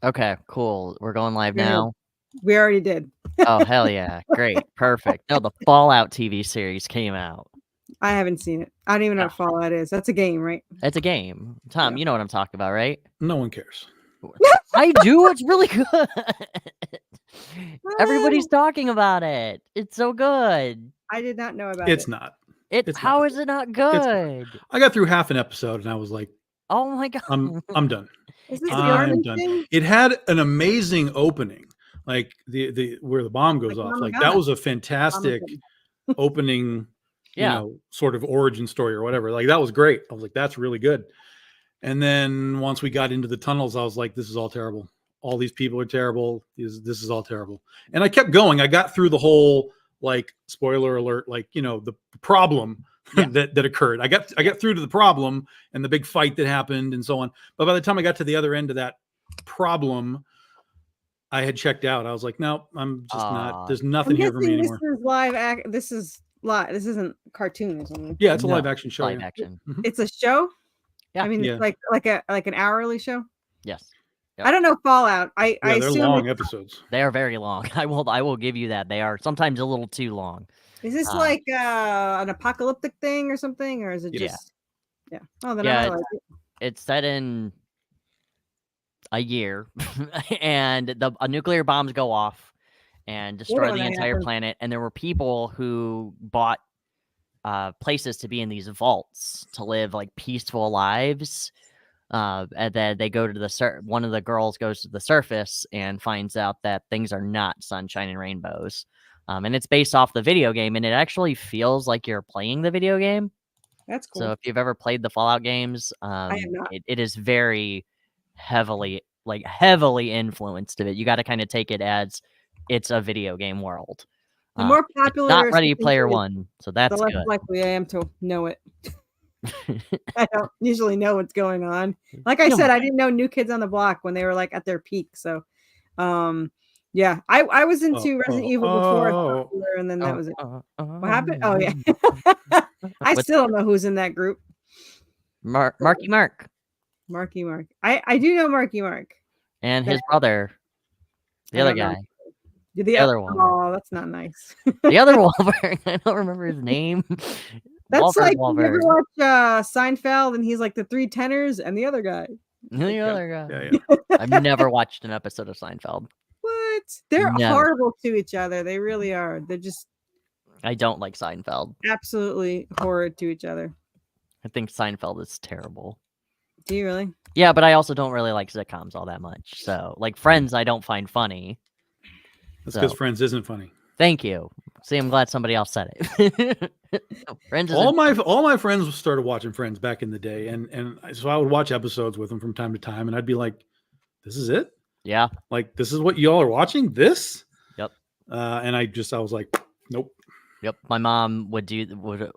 Okay, cool. We're going live Go ahead. now. We already did. Oh, hell yeah. Great. Perfect. No, the Fallout TV series came out. I haven't seen it. I don't even know what Fallout is. That's a game, right? It's a game. Tom, Yeah. you know what I'm talking about, right? No one cares. I do. It's really good. Everybody's talking about it. It's so good. I did not know about It's it. not. How is it not good? I got through half an episode and I was like, oh my god. I'm done. Is this the I'm army done. thing? It had an amazing opening. Like the where the bomb goes off. Like that was a fantastic opening, you know, sort of origin story or whatever. Like that was great. I was like, that's really good. And then once we got into the tunnels, I was like, this is all terrible. All these people are terrible. This is all terrible. And I kept going. I got through the whole, like, spoiler alert, like, you know, the problem that occurred. I got through to the problem and the big fight that happened and so on. But by the time I got to the other end of that problem, I had checked out. I was like, no, I'm just not. There's nothing here for me anymore. This is live. This is live. This isn't cartoon or something. Yeah, it's a live action show. Live action. It's a show. Yeah. I mean, it's like an hourly show. Yes. Yep. I don't know Fallout. I they're assume long episodes. They are very long. I will give you that. They are sometimes a little too long. Is this like an apocalyptic thing or something, or is it just? Yeah. Oh, then I like it. It's set in a year, and a nuclear bombs go off and destroy the entire planet. And there were people who bought places to be in these vaults to live like peaceful lives. And then they go to one of the girls goes to the surface and finds out that things are not sunshine and rainbows. And it's based off the video game, and it actually feels like you're playing the video game. That's cool. So if you've ever played the Fallout games, I have not. It is very heavily influenced of it. You got to kind of take it as it's a video game world. The more popular, not Ready Player One, so that's the less good. likely I am to know it. I don't usually know what's going on. Like I said, I didn't know New Kids on the Block when they were like at their peak. So, yeah, I was into Resident Evil before, popular, and then that was it. What happened? Oh yeah, I still don't know who's in that group. Marky Mark. Marky Mark. I do know Marky Mark and his brother, the other guy. The other one. Oh, that's not nice. The other Wahlberg. I don't remember his name. That's like you ever watch Seinfeld, and he's like the three tenors and the other guy. The other guy. Yeah. I've never watched an episode of Seinfeld. What? They're horrible to each other. They really are. They're just. I don't like Seinfeld. Absolutely horrid to each other. I think Seinfeld is terrible. Do you really? Yeah, but I also don't really like sitcoms all that much. So, like Friends, I don't find funny. That's because Friends isn't funny. Thank you. See, I'm glad somebody else said it. Friends. All my friends started watching Friends back in the day, and so I would watch episodes with them from time to time, and I'd be like, "This is it? Yeah. Like this is what y'all are watching? This?" Yep. And I was like, "Nope." Yep. My mom would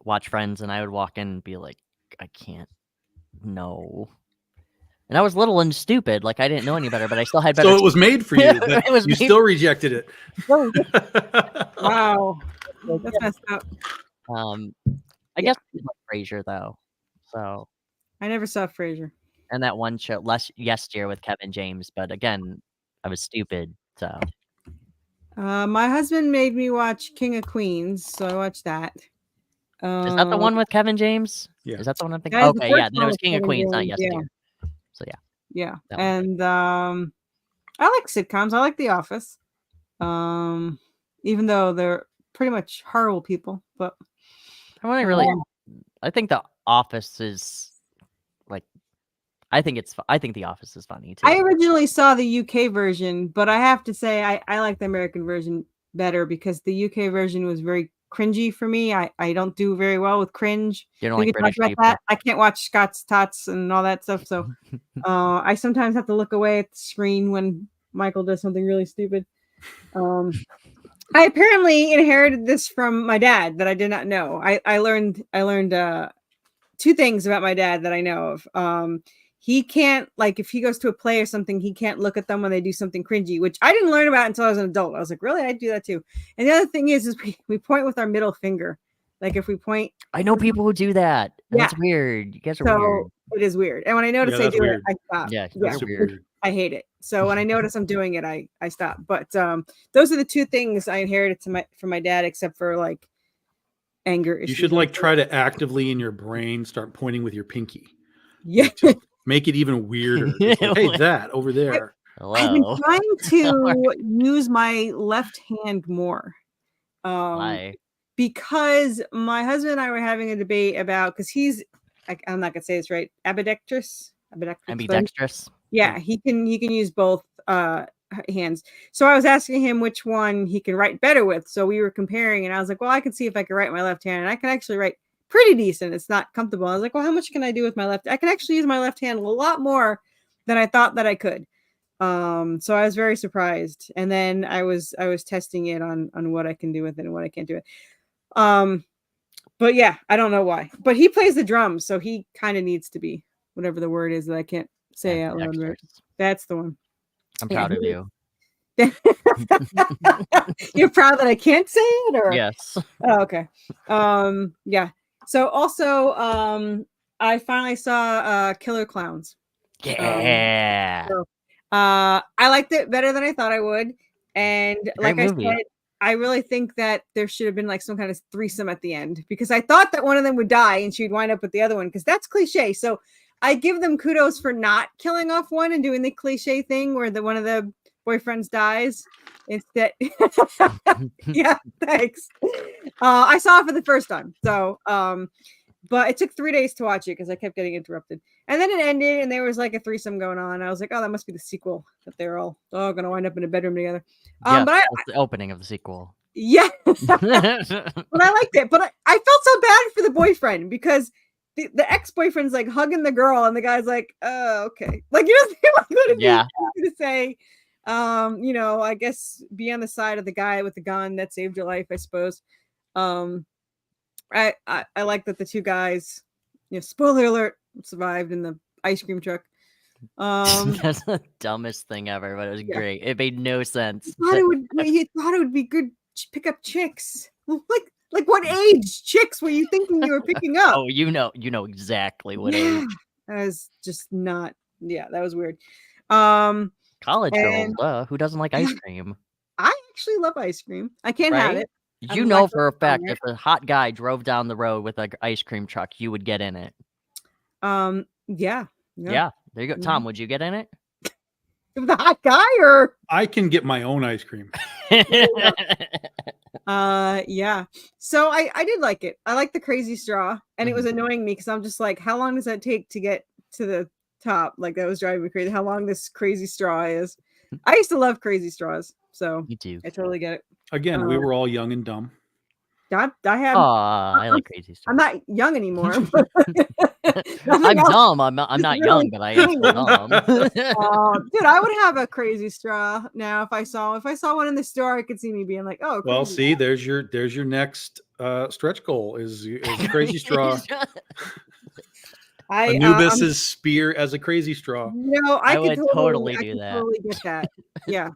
watch Friends, and I would walk in and be like, "I can't. No." And I was little and stupid, like I didn't know any better, but I still had better. So it was made for you. You still rejected it. Wow, that's messed up. I guess like Frasier though. So I never saw Frasier. And that one show, Yesterday with Kevin James, but again, I was stupid. So my husband made me watch King of Queens, so I watched that. Is that the one with Kevin James? Yeah. Is that the one I'm thinking? Okay, yeah. Then it was King of Queens, not Yesterday. Yeah. So yeah. Yeah. And I like sitcoms. I like The Office. Even though they're pretty much horrible people, but I think The Office is like I think The Office is funny too. I originally saw the UK version, but I have to say I like the American version better because the UK version was very cringy for me. I don't do very well with cringe. You don't like British people? That. I can't watch Scott's Tots and all that stuff. So I sometimes have to look away at the screen when Michael does something really stupid. I apparently inherited this from my dad that I did not know. I learned two things about my dad that I know of. He can't, like, if he goes to a play or something, he can't look at them when they do something cringy, which I didn't learn about until I was an adult. I was like, really? I do that too. And the other thing is we point with our middle finger. Like if we point. I know people who do that. That's weird. You guys are weird. It is weird. And when I notice they do it, I stop. Yeah, that's weird. I hate it. So when I notice I'm doing it, I stop. But those are the two things I inherited from my dad, except for like anger issues. You should like try to actively in your brain start pointing with your pinky. Yeah. Like, make it even weirder. Just like, hey, that over there. I've been trying to use my left hand more. Why? Because my husband and I were having a debate about, because he's, I'm not gonna say this right, ambidextrous. Yeah, he can use both hands. So I was asking him which one he can write better with. So we were comparing, and I was like, well, I can see if I can write my left hand, and I can actually write pretty decent. It's not comfortable. I was like, well, how much can I do with my left? I can actually use my left hand a lot more than I thought that I could. So I was very surprised. And then I was testing it on what I can do with it and what I can't do it. But yeah, I don't know why. But he plays the drums, so he kind of needs to be whatever the word is that I can't say out loud. Right? That's the one. I'm proud of you. You're proud that I can't say it, or yes? Oh, okay. Yeah. So also, I finally saw Killer Clowns. Yeah. I liked it better than I thought I would, and like I said, I really think that there should have been like some kind of threesome at the end, because I thought that one of them would die and she'd wind up with the other one, because that's cliche. So I give them kudos for not killing off one and doing the cliche thing where one of the boyfriends dies instead. Yeah, thanks. I saw it for the first time, so but it took 3 days to watch it because I kept getting interrupted. And then it ended, and there was like a threesome going on. I was like, oh, that must be the sequel, that they're all going to wind up in a bedroom together. But that's the opening of the sequel. Yeah. But I liked it. But I felt so bad for the boyfriend, because the ex-boyfriend's like hugging the girl, and the guy's like, oh, okay. Like, you know, what to say, you know, I guess be on the side of the guy with the gun that saved your life, I suppose. I like that the two guys, you know, spoiler alert, survived in the ice cream truck. That's the dumbest thing ever, but it was great. It made no sense. He thought it would be good to pick up chicks. Like what age chicks were you thinking you were picking up? Oh, you know exactly what age. That was just not. Yeah, that was weird. College girls, who doesn't like ice cream? I actually love ice cream. I can't have it. You know for a fact if a hot guy drove down the road with an ice cream truck, you would get in it. Yeah. There you go. Tom, would you get in it? The hot guy, or I can get my own ice cream. Yeah. So I did like it. I like the crazy straw, and it was annoying me because I'm just like, how long does that take to get to the top? Like, that was driving me crazy. How long this crazy straw is. I used to love crazy straws, so me too. I totally get it. Again, we were all young and dumb. I have. I like crazy straws. I'm not young anymore. I'm dumb. I'm not young, but I am dumb. Dude, I would have a crazy straw now if I saw one in the store. I could see me being like, oh. Well, see, there's your next stretch goal is crazy straw. Anubis's spear as a crazy straw. No, I would totally do that. Totally get that. Yeah,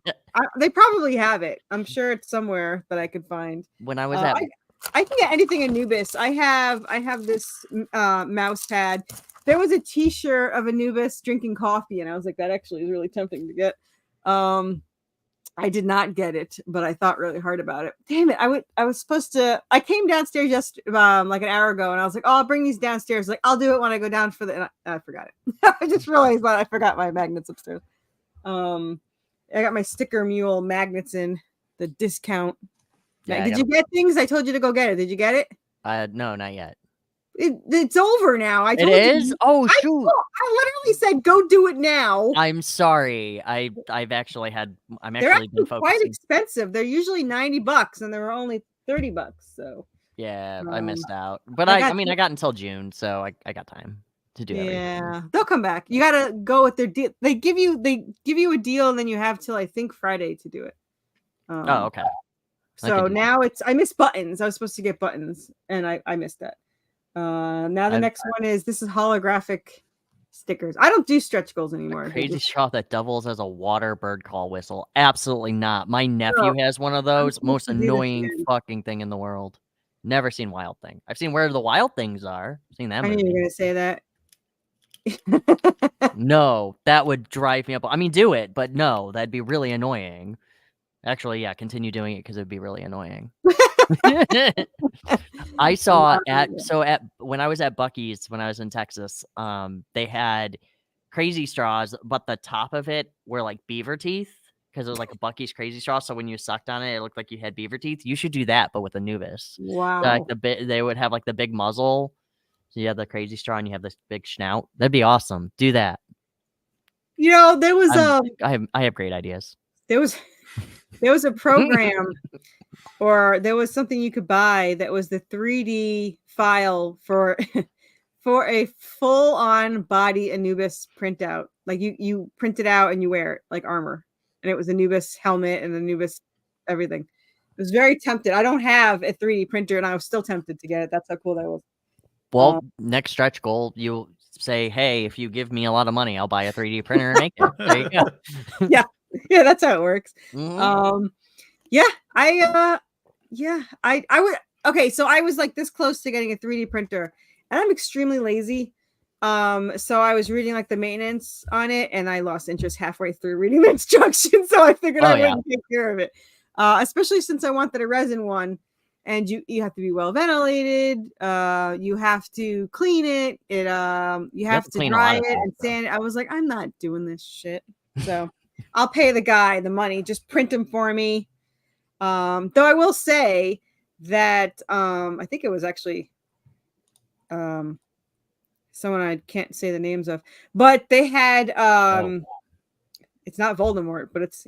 they probably have it. I'm sure it's somewhere that I could find. When I was I can get anything Anubis. I have this mouse pad. There was a T-shirt of Anubis drinking coffee, and I was like, that actually is really tempting to get. I did not get it, but I thought really hard about it. Damn it! I was supposed to. I came downstairs just like an hour ago, and I was like, oh, I'll bring these downstairs. Like, I'll do it when I go down for the. And I forgot it. I just realized that I forgot my magnets upstairs. I got my sticker mule magnets in the discount. Yeah, did you get things? I told you to go get it. Did you get it? No, not yet. It's over now. It is? Oh, shoot. I literally said, go do it now. I'm sorry. I'm actually been focusing. Quite expensive. They're usually $90 and they were only $30. So yeah, I missed out. But I got until June, so I got time to do everything. Yeah, they'll come back. You gotta go with their deal. They give you a deal, and then you have till I think Friday to do it. Oh, okay. So now I missed buttons. I was supposed to get buttons, and I missed that. Now the next one is holographic stickers. I don't do stretch goals anymore. Crazy straw that doubles as a water bird call whistle. Absolutely not. My nephew has one of those. Most annoying fucking thing in the world. Never seen Wild Thing. I've seen Where the Wild Things Are. Seen that movie. I knew you were gonna say that. No, that would drive me up. I mean, do it, but no, that'd be really annoying. Actually, yeah, continue doing it because it'd be really annoying. I saw when I was at Buc-ee's when I was in Texas, they had crazy straws, but the top of it were like beaver teeth because it was like a Buc-ee's crazy straw. So when you sucked on it, it looked like you had beaver teeth. You should do that, but with Anubis. Wow. Like they would have like the big muzzle. So you have the crazy straw and you have this big snout. That'd be awesome. Do that. You know, there was I have great ideas. There was a program or there was something you could buy that was the 3D file for for a full-on body Anubis printout. Like you print it out and you wear it like armor. And it was Anubis helmet and Anubis everything. It was very tempted. I don't have a 3D printer and I was still tempted to get it. That's how cool that was. Well, next stretch goal, you'll say, hey, if you give me a lot of money, I'll buy a 3D printer and make it. There you go. Yeah, that's how it works. Mm-hmm. I would. Okay, so I was like this close to getting a 3D printer, and I'm extremely lazy. So I was reading like the maintenance on it, and I lost interest halfway through reading the instructions. So I figured I wouldn't take care of it, especially since I wanted a resin one. And you have to be well ventilated. You have to clean it. You have to dry it and sand it. I was like, I'm not doing this shit. So I'll pay the guy the money. Just print them for me. Though I will say that I think it was actually someone I can't say the names of, but they had it's not Voldemort, but it's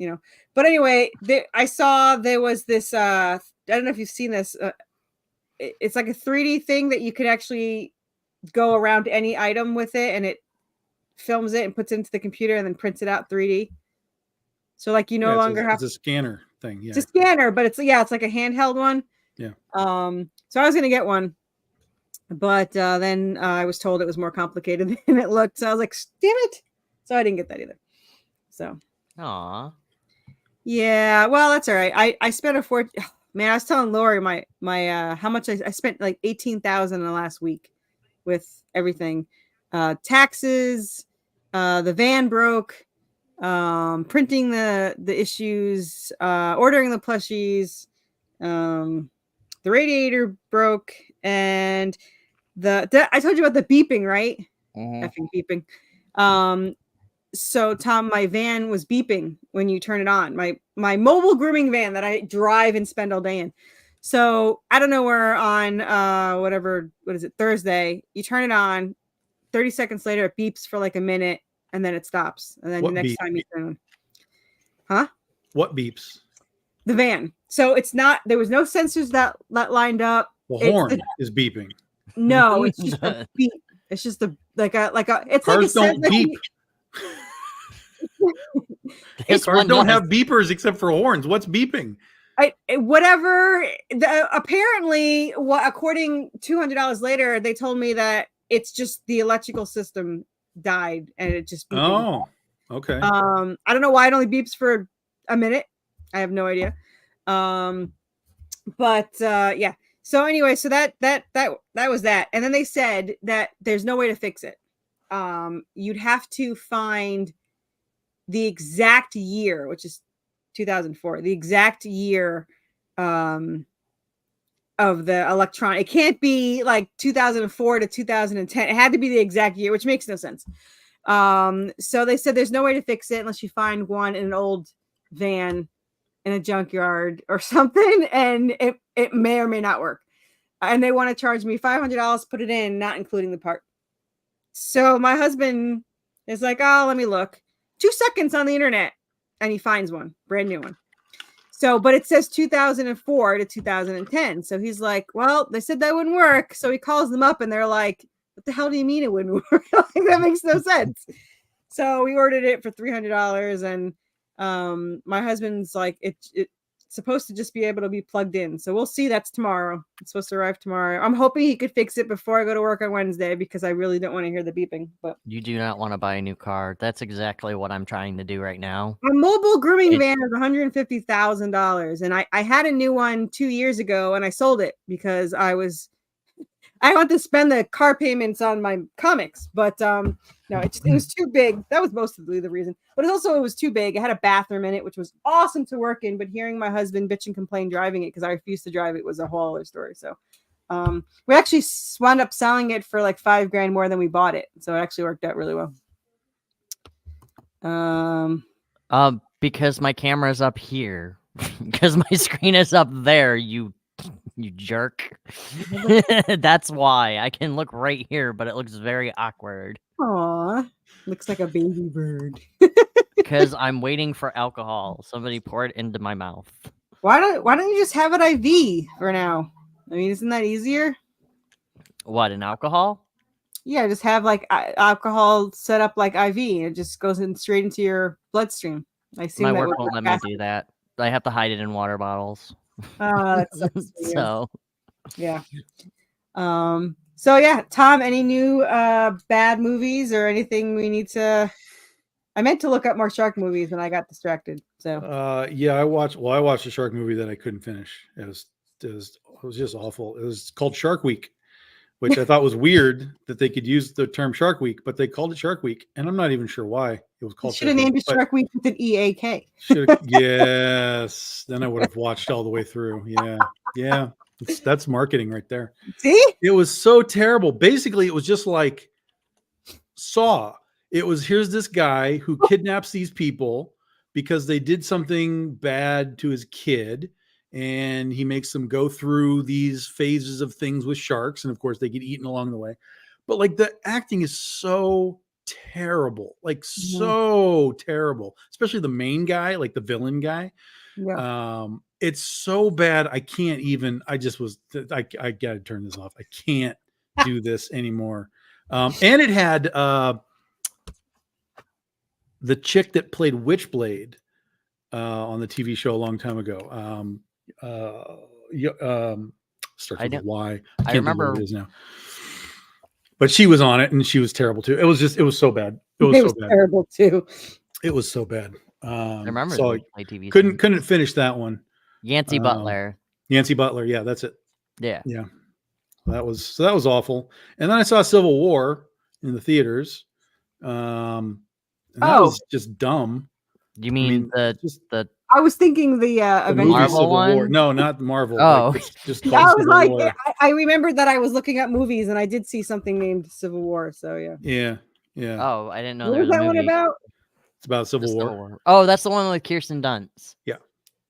But anyway, I saw there was this. I don't know if you've seen this. It's like a 3D thing that you could actually go around any item with it, and it films it and puts it into the computer and then prints it out 3D. So like you no longer have it's a scanner thing. Yeah, it's a scanner, but it's like a handheld one. Yeah. So I was gonna get one, but then I was told it was more complicated than it looked. So I was like, damn it! So I didn't get that either. So. Aw. Yeah. Well, that's all right. I spent a fortune. Man, I was telling Lori my how much I spent like $18,000 in the last week with everything, taxes, the van broke, printing the issues, ordering the plushies, the radiator broke, and I told you about the beeping, right? Mm-hmm. Effing beeping. So Tom, my van was beeping when you turn it on. My mobile grooming van that I drive and spend all day in. So I don't know where on what is it, Thursday, you turn it on, 30 seconds later it beeps for like a minute and then it stops. And then the next time you turn it on. Huh? What beeps? The van. So it's not, there was no sensors that lined up. The horn is beeping. No, it's just a beep. It's just it's cars like don't beep. Cars don't have beepers except for horns. What's beeping? Apparently, according $200 later, they told me that it's just the electrical system died and it just beeping. Oh, okay. I don't know why it only beeps for a minute. I have no idea. But yeah. So anyway, so that was that. And then they said that there's no way to fix it. You'd have to find the exact year, which is 2004, the exact year of the electron. It can't be like 2004 to 2010. It had to be the exact year, which makes no sense. So they said there's no way to fix it unless you find one in an old van in a junkyard or something, and it may or may not work. And they want to charge me $500, put it in, not including the part. So my husband is like, oh, let me look. 2 seconds on the internet, and he finds one, brand new one. So, but it says 2004 to 2010. So he's like, well, they said that wouldn't work. So he calls them up, and they're like, what the hell do you mean it wouldn't work? Like, that makes no sense. So we ordered it for $300, and my husband's like, it's supposed to just be able to be plugged in. So we'll see. That's tomorrow. It's supposed to arrive tomorrow. I'm hoping he could fix it before I go to work on Wednesday because I really don't want to hear the beeping. But you do not want to buy a new car. That's exactly what I'm trying to do right now. My mobile grooming van is $150,000, and I had a new one 2 years ago, and I sold it because I I want to spend the car payments on my comics, but no, it was too big. That was mostly the reason. But it was too big. It had a bathroom in it, which was awesome to work in. But hearing my husband bitch and complain driving it because I refused to drive it was a whole other story. So we actually wound up selling it for like $5,000 more than we bought it. So it actually worked out really well. Because my camera's up here. Because my screen is up there, you jerk. That's why. I can look right here, but it looks very awkward. Aw, looks like a baby bird. Because I'm waiting for alcohol. Somebody pour it into my mouth. Why don't you just have it IV for now? I mean, isn't that easier? What, an alcohol? Yeah, just have like alcohol set up like IV. It just goes in straight into your bloodstream. I see. My work won't let me do that. I have to hide it in water bottles. That sucks. So yeah. So yeah, Tom, any new bad movies or anything we need to? I meant to look up more shark movies and I got distracted. So yeah, I watched a shark movie that I couldn't finish. It was just awful. It was called Shark Week, which I thought was weird that they could use the term Shark Week, but they called it Shark Week, and I'm not even sure why it was called. Should have named it Shark Week with an EAK. Yes, then I would have watched all the way through. Yeah, that's marketing right there. See, it was so terrible. Basically, it was just like Saw. It was, here's this guy who kidnaps these people because they did something bad to his kid. And he makes them go through these phases of things with sharks. And of course, they get eaten along the way. But like the acting is so terrible, like so terrible, especially the main guy, like the villain guy. Yeah. It's so bad. I can't even, I got to turn this off. I can't do this anymore. And it had the chick that played Witchblade on the TV show a long time ago. Starts with a Y. I remember what it is now. But she was on it and she was terrible too. It was so bad. It was so bad. Terrible too. It was so bad. I remember so TV couldn't finish that one. Yancey Butler. Yancey Butler, yeah, that's it. Yeah. That was awful. And then I saw Civil War in the theaters. And that was just dumb. You mean the I was thinking the Marvel one? War. No, not Marvel. Oh, like, just I was like, I remembered that I was looking up movies and I did see something named Civil War. So yeah. Oh, I didn't know. What was that one about? It's about Civil War. Oh, that's the one with Kirsten Dunst. Yeah.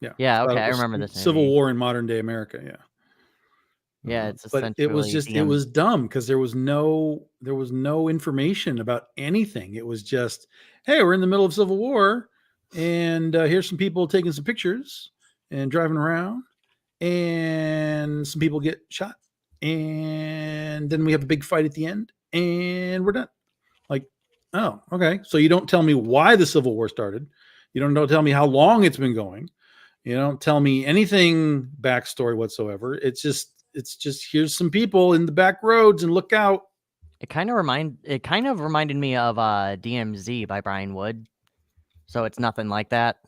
Okay, I remember this. Civil War in modern day America. Yeah. Yeah, it's but it was just it was dumb because there was no information about anything. It was just, hey, we're in the middle of Civil War. And here's some people taking some pictures and driving around, and some people get shot, and then we have a big fight at the end, and we're done. Like, oh, okay. So you don't tell me why the Civil War started. You don't tell me how long it's been going. You don't tell me anything backstory whatsoever. It's just here's some people in the back roads and look out. It kind of reminded me of DMZ by Brian Wood. So it's nothing like that.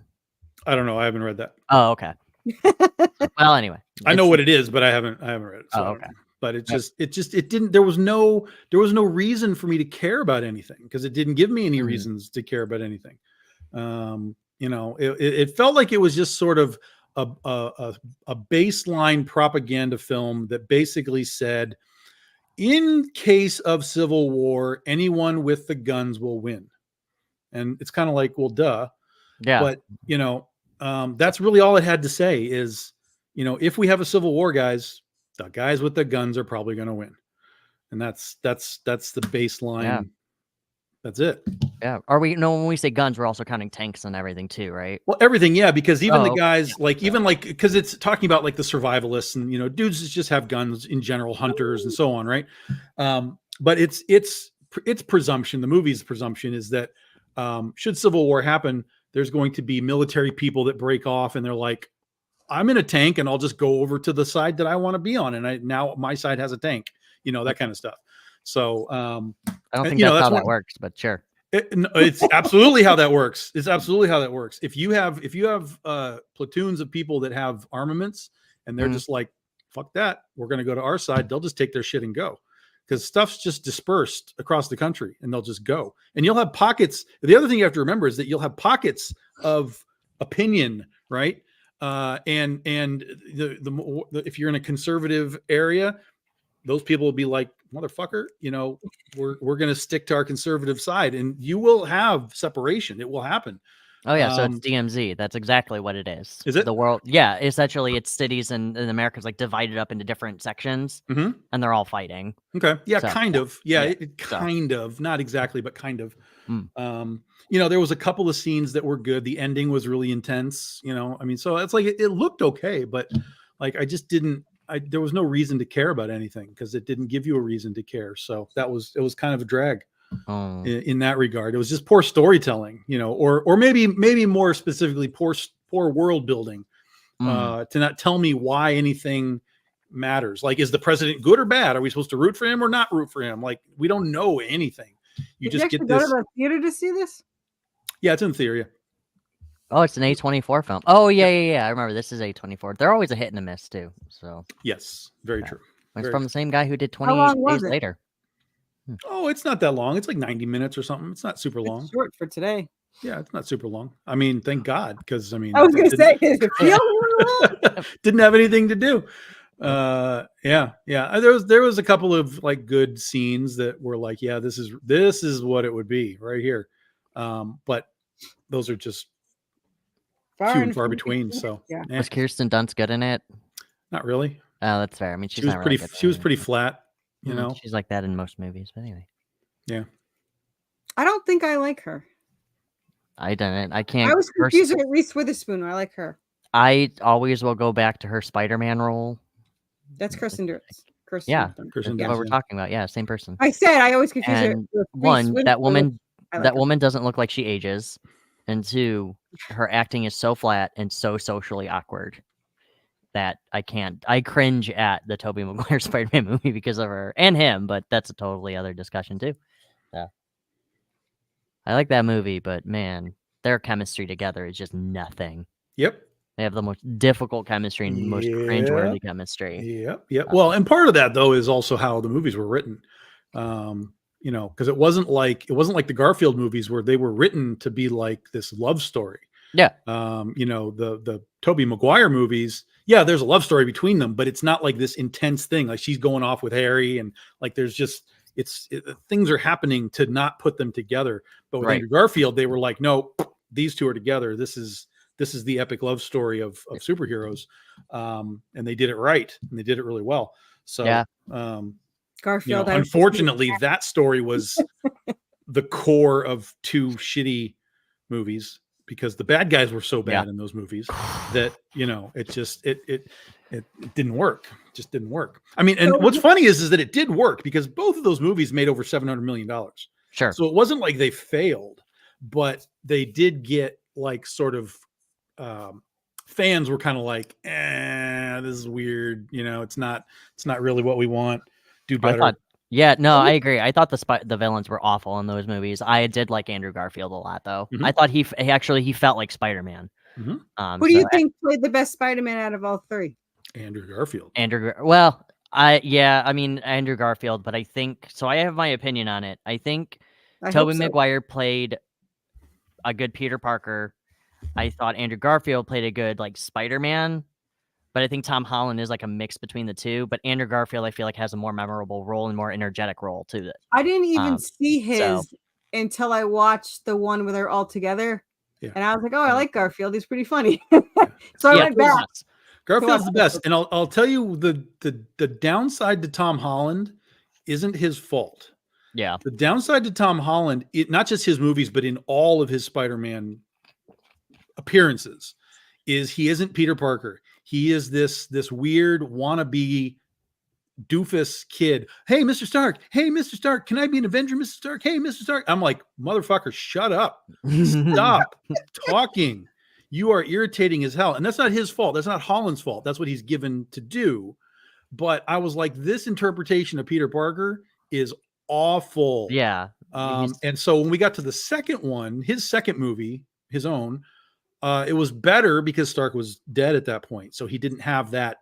I don't know. I haven't read that. Oh, okay. Well, anyway, I know what it is, but I haven't read it. So okay. But it didn't. There was no reason for me to care about anything because it didn't give me any reasons to care about anything. It felt like it was just sort of a baseline propaganda film that basically said, in case of civil war, anyone with the guns will win. And it's kind of like, well, duh. Yeah. But, that's really all it had to say is, if we have a civil war, guys, the guys with the guns are probably going to win. And that's the baseline. Yeah. That's it. Yeah. When we say guns, we're also counting tanks and everything too, right? Well, everything. Yeah. Because even the guys because it's talking about like the survivalists and, dudes that just have guns in general, hunters and so on. Right. But it's presumption. The movie's presumption is that, should civil war happen, there's going to be military people that break off and they're like, I'm in a tank and I'll just go over to the side that I want to be on. And now my side has a tank, that kind of stuff. So, I don't think that's how that works, but sure. It's absolutely how that works. It's absolutely how that works. If you have platoons of people that have armaments and they're just like, fuck that, we're going to go to our side, they'll just take their shit and go. because stuff's just dispersed across the country and they'll just go. And you'll have pockets. The other thing you have to remember is that you'll have pockets of opinion, right? And if you're in a conservative area, those people will be like, motherfucker, we're going to stick to our conservative side, and you will have separation. It will happen. Oh yeah, so it's DMZ. That's exactly what it is. Is it the world? Yeah, essentially, it's cities in America's like divided up into different sections, and they're all fighting. Okay, yeah, so, kind of. Yeah, kind of, not exactly, but kind of. There was a couple of scenes that were good. The ending was really intense. So it's like it looked okay, but like I just didn't. There was no reason to care about anything because it didn't give you a reason to care. So it was kind of a drag in that regard. It was just poor storytelling, or maybe more specifically, poor world building to not tell me why anything matters. Like, is the president good or bad? Are we supposed to root for him or not root for him? Like, we don't know anything. Did you get go to the theater to see this? Yeah, it's in theater. Oh, it's an A24 film. Oh, yeah. I remember this is A24. They're always a hit and a miss too. So yes, very true. It's from the same guy who did 28 Days Later. Oh, it's not that long. It's like 90 minutes or something. It's not super long. It's short for today. Yeah, it's not super long. I mean, thank God, because I was going to say, didn't have anything to do. Yeah. There was a couple of like good scenes that were like, yeah, this is what it would be right here. But those are just few and far between. So was Kirsten Dunst good in it? Not really. Oh, that's fair. I mean, she was pretty flat. She's like that in most movies. But anyway, yeah. I don't think I like her. I didn't. I can't. I was confused with Reese Witherspoon. I like her. I always will go back to her Spider-Man role. That's Kirsten Dunst. Kirsten Dunst, what we're talking about. Yeah, same person. I said I always confuse her. With one, that woman. That woman doesn't look like she ages, and two, her acting is so flat and so socially awkward that I can't. I cringe at the Tobey Maguire Spider-Man movie because of her and him, but that's a totally other discussion too. So I like that movie, but man, their chemistry together is just nothing. Yep. They have the most difficult chemistry and most cringeworthy chemistry. Yep. Well, and part of that though is also how the movies were written. Because it wasn't like the Garfield movies where they were written to be like this love story. Yeah. The Tobey Maguire movies, yeah, there's a love story between them, but it's not like this intense thing. Like she's going off with Harry and like there's just things are happening to not put them together. But with Andrew Garfield, they were like, no, these two are together. This is the epic love story of superheroes. And they did it right. And they did it really well. So yeah. Garfield. Unfortunately, that story was the core of two shitty movies because the bad guys were so bad in those movies that it didn't work. It just didn't work. I mean, and what's funny is that it did work because both of those movies made over $700 million. Sure. So it wasn't like they failed, but they did get like sort of fans were kind of like, this is weird. It's not really what we want. Do better. I agree. I thought the villains were awful in those movies. I did like Andrew Garfield a lot, though. I thought he felt like Spider-Man. Who do you think played the best Spider-Man out of all three? Andrew Garfield. Andrew Garfield, but I think so. I have my opinion on it. I think Tobey Maguire played a good Peter Parker. I thought Andrew Garfield played a good like Spider-Man. But I think Tom Holland is like a mix between the two. But Andrew Garfield, I feel like, has a more memorable role and more energetic role too. I didn't even see his until I watched the one where they're all together. Yeah. And I was like, oh, I like Garfield. He's pretty funny. So I went back. Garfield's the best. And I'll tell you the downside to Tom Holland isn't his fault. Yeah. The downside to Tom Holland, not just his movies, but in all of his Spider-Man appearances, is he isn't Peter Parker. He is this weird wannabe doofus kid. Hey, Mr. Stark. Hey, Mr. Stark. Can I be an Avenger, Mr. Stark? Hey, Mr. Stark. I'm like, motherfucker, shut up. Stop talking. You are irritating as hell. And that's not his fault. That's not Holland's fault. That's what he's given to do. But I was like, this interpretation of Peter Parker is awful. Yeah. And so when we got to the second one, his second movie, his own, it was better because Stark was dead at that point. So he didn't have that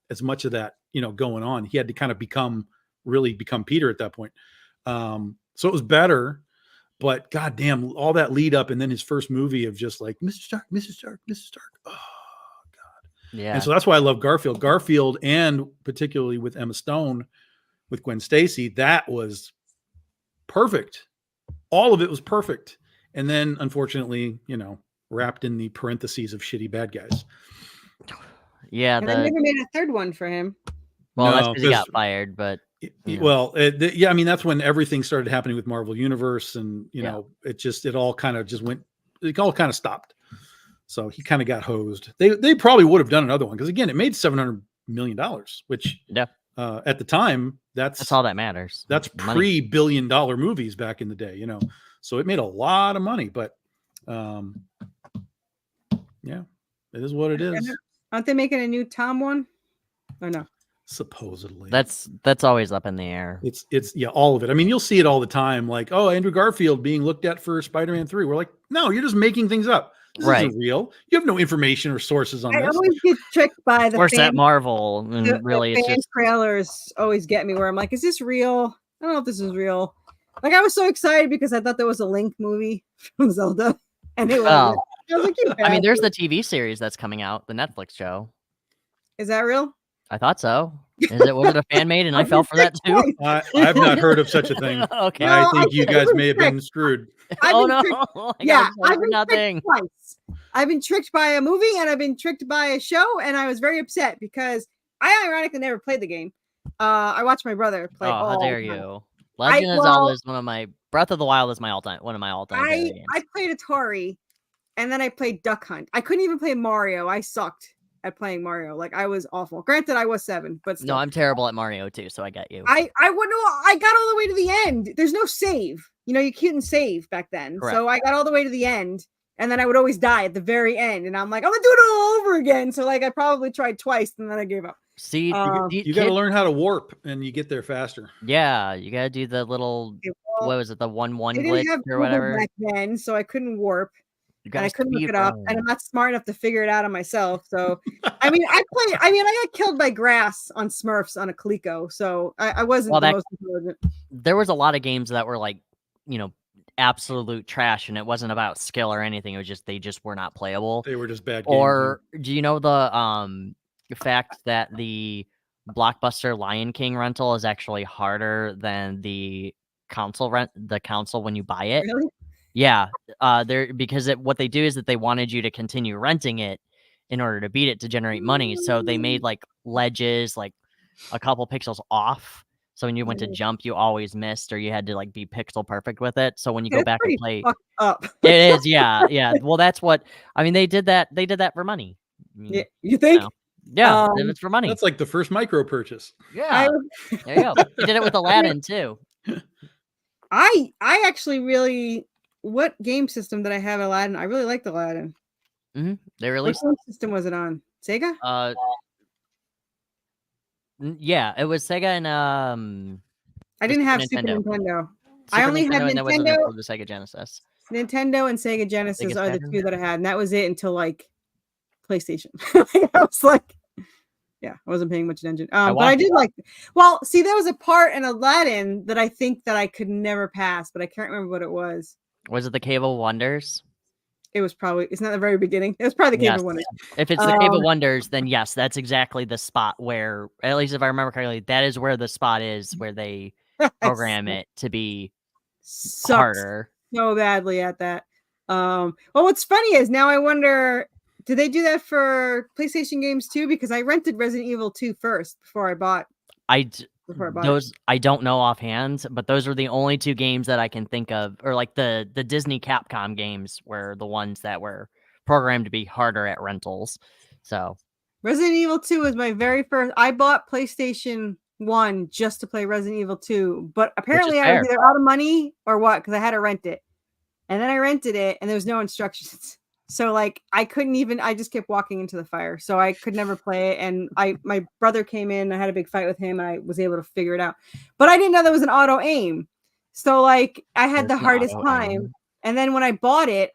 as much of that, going on. He had to kind of become really become Peter at that point. So it was better, but goddamn, all that lead up, and then his first movie of just like Mr. Stark, Mr. Stark, Mr. Stark. Oh God. Yeah. And so that's why I love Garfield, and particularly with Emma Stone, with Gwen Stacy, that was perfect. All of it was perfect. And then unfortunately, wrapped in the parentheses of shitty bad guys. Yeah. And they never made a third one for him. Well, that's because he got fired, but. Well, I mean, that's when everything started happening with Marvel Universe, and it all kind of stopped. So he kind of got hosed. They probably would have done another one because again, it made $700 million, which at the time that's all that matters. That's pre-billion-dollar movies back in the day, So it made a lot of money, but yeah, it is what it is. Aren't they making a new Tom one? Or no? Supposedly. That's always up in the air. It's all of it. I mean, you'll see it all the time, like, oh, Andrew Garfield being looked at for Spider-Man 3. We're like, no, you're just making things up. This isn't real. You have no information or sources on this. I always get tricked by the at Marvel, and really the it's just trailers always get me where I'm like, is this real? I don't know if this is real. Like I was so excited because I thought there was a Link movie from Zelda, and it was. Oh. I was like, I mean, there's the TV series that's coming out, the Netflix show. Is that real? I thought so. Was it a fan made, and I fell for that too? I've not heard of such a thing. Okay, I think you guys may have been screwed. I've been tricked twice. I've been tricked by a movie, and I've been tricked by a show, and I was very upset because I ironically never played the game. I watched my brother play. Oh, how dare you! Legend of Zelda is one of my. Breath of the Wild is one of my all-time. I played Atari, and then I played Duck Hunt. I couldn't even play Mario. I sucked at playing Mario. Like I was awful. Granted, I was 7, but still. No, I'm terrible at Mario too, so I got you. I got all the way to the end. There's no save. You couldn't save back then. Correct. So I got all the way to the end, and then I would always die at the very end. And I'm like, I'm gonna do it all over again. So like I probably tried twice, and then I gave up. See, you got to learn how to warp, and you get there faster. Yeah, you got to do the little. What was it? The 1-1 glitch or whatever. Back then, so I couldn't warp. And I couldn't look it up, and I'm not smart enough to figure it out on myself. So, I mean, I got killed by grass on Smurfs on a Coleco, so I wasn't the most intelligent. There was a lot of games that were like, absolute trash, and it wasn't about skill or anything. It was just they just were not playable. They were just bad games. Or do you know the fact that the Blockbuster Lion King rental is actually harder than the console when you buy it? Really? Yeah, because what they do is that they wanted you to continue renting it in order to beat it to generate money. So they made like ledges like a couple pixels off. So when you went to jump, you always missed, or you had to like be pixel perfect with it. So when you go back and play, up. It is, yeah. Well, that's what I mean. They did that. They did that for money. I mean, yeah, you think? Yeah, it's for money. That's like the first micro purchase. Yeah, there you go. They did it with Aladdin too. I actually really. What game system did I have Aladdin? I really liked Aladdin. Mm-hmm. They released. What system was it on? Sega? Yeah, it was Sega and I didn't have Super Nintendo. I only had Nintendo. The Sega Genesis. Nintendo and Sega Genesis are the two that I had, and that was it until like PlayStation. I was like, yeah, I wasn't paying much attention. But I did like. Well, see, there was a part in Aladdin that I think that I could never pass, but I can't remember what it was. Was it the Cave of Wonders? It was probably. It's not the very beginning. It was probably the Cave of Wonders. If it's the Cave of Wonders, then yes, that's exactly the spot where, at least if I remember correctly, that is where the spot is where they program it to be harder. So badly at that. Well, what's funny is now I wonder, did they do that for PlayStation games too? Because I rented Resident Evil 2 first before I bought. I don't know offhand, but those are the only 2 games that I can think of, or like the Disney Capcom games were the ones that were programmed to be harder at rentals. So Resident Evil 2 was my very first. I bought PlayStation 1 just to play Resident Evil 2, but apparently I was either out of money or what, because I had to rent it. And then I rented it and there was no instructions. So like I couldn't even, I just kept walking into the fire. So I could never play it. And my brother came in, I had a big fight with him and I was able to figure it out. But I didn't know there was an auto aim. So like I had the hardest time. And then when I bought it,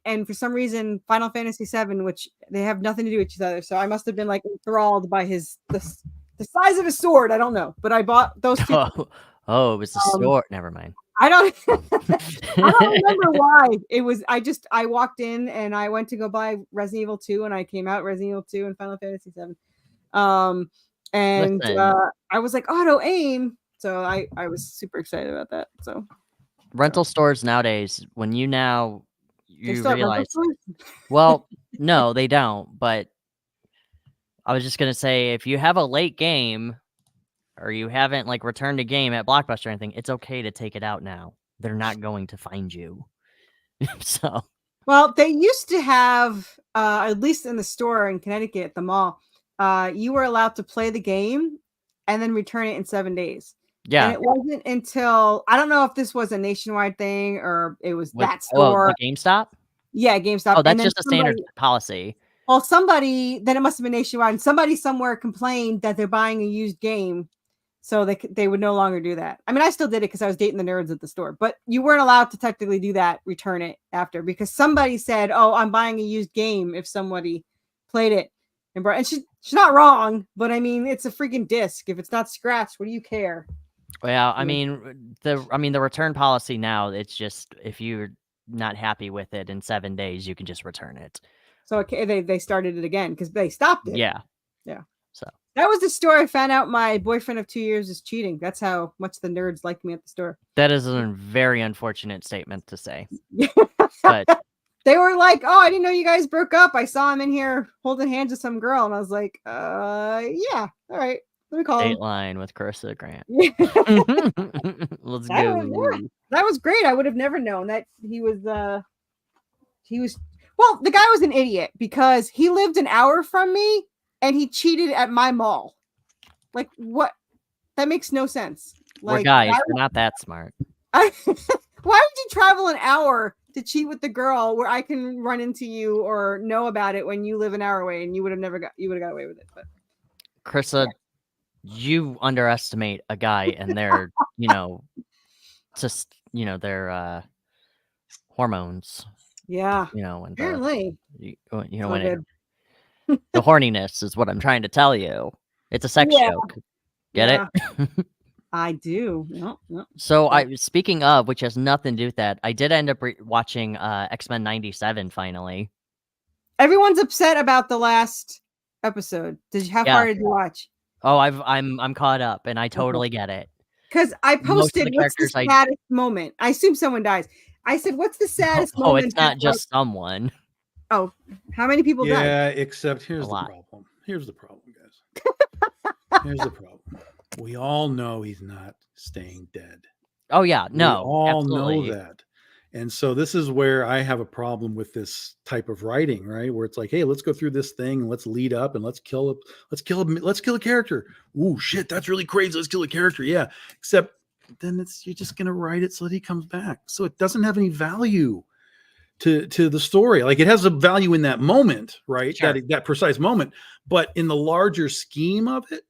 and for some reason Final Fantasy VII, which they have nothing to do with each other. So I must have been like enthralled by the The size of a sword, I don't know, but I bought those two. Oh, it was a sword. Never mind. I don't remember why. It was I walked in and I went to go buy Resident Evil 2 and I came out Resident Evil 2 and Final Fantasy 7. And I was like auto aim, so I was super excited about that. So rental stores nowadays, when you realize, well, no, they don't, but I was just gonna say, if you have a late game or you haven't like returned a game at Blockbuster or anything, it's okay to take it out now. They're not going to find you. So, well, they used to have, at least in the store in Connecticut at the mall, you were allowed to play the game and then return it in 7 days. Yeah. And it wasn't until, I don't know if this was a nationwide thing or it was that store. GameStop? Yeah, GameStop. Oh, that's just a standard policy. Well, then it must have been nationwide. And somebody somewhere complained that they're buying a used game. So they would no longer do that. I mean, I still did it because I was dating the nerds at the store, but you weren't allowed to technically do that, return it after, because somebody said, "Oh, I'm buying a used game." If somebody played it and she's not wrong, but I mean, it's a freaking disc. If it's not scratched, what do you care? Well, I mean, the return policy now, it's just if you're not happy with it in 7 days, you can just return it. So they started it again because they stopped it. Yeah. So that was the store I found out my boyfriend of 2 years is cheating. That's how much the nerds liked me at the store. That is a very unfortunate statement to say. But they were like, "Oh, I didn't know you guys broke up. I saw him in here holding hands with some girl," and I was like, yeah, all right, let me call him." Dateline with Carissa Grant. Let's go. That was great. I would have never known that he was. Well, the guy was an idiot because he lived an hour from me. And he cheated at my mall. Like, what? That makes no sense. We're guys. We're not that smart. Why would you travel an hour to cheat with the girl where I can run into you or know about it when you live an hour away and you would have got away with it? But Carissa, you underestimate a guy and their, their hormones. Yeah. And apparently. When the horniness is what I'm trying to tell you. It's a sex joke. Get it? I do. No. So speaking of, which has nothing to do with that, I did end up watching X-Men 97 finally. Everyone's upset about the last episode. How far did you watch? Oh, I'm caught up and I totally get it. Because I posted what's the saddest moment. I assume someone dies. I said, what's the saddest moment? Oh, it's not just someone. Oh, how many people died? Yeah, except here's the problem. Here's the problem, guys. Here's the problem. We all know he's not staying dead. Oh, yeah. No. We all know that. And so this is where I have a problem with this type of writing, right? Where it's like, hey, let's go through this thing and let's lead up and let's kill a character. Ooh, shit, that's really crazy. Let's kill a character. Yeah. Except then you're just gonna write it so that he comes back. So it doesn't have any value to the story. Like, it has a value in that moment, right? Sure. That precise moment. But in the larger scheme of it,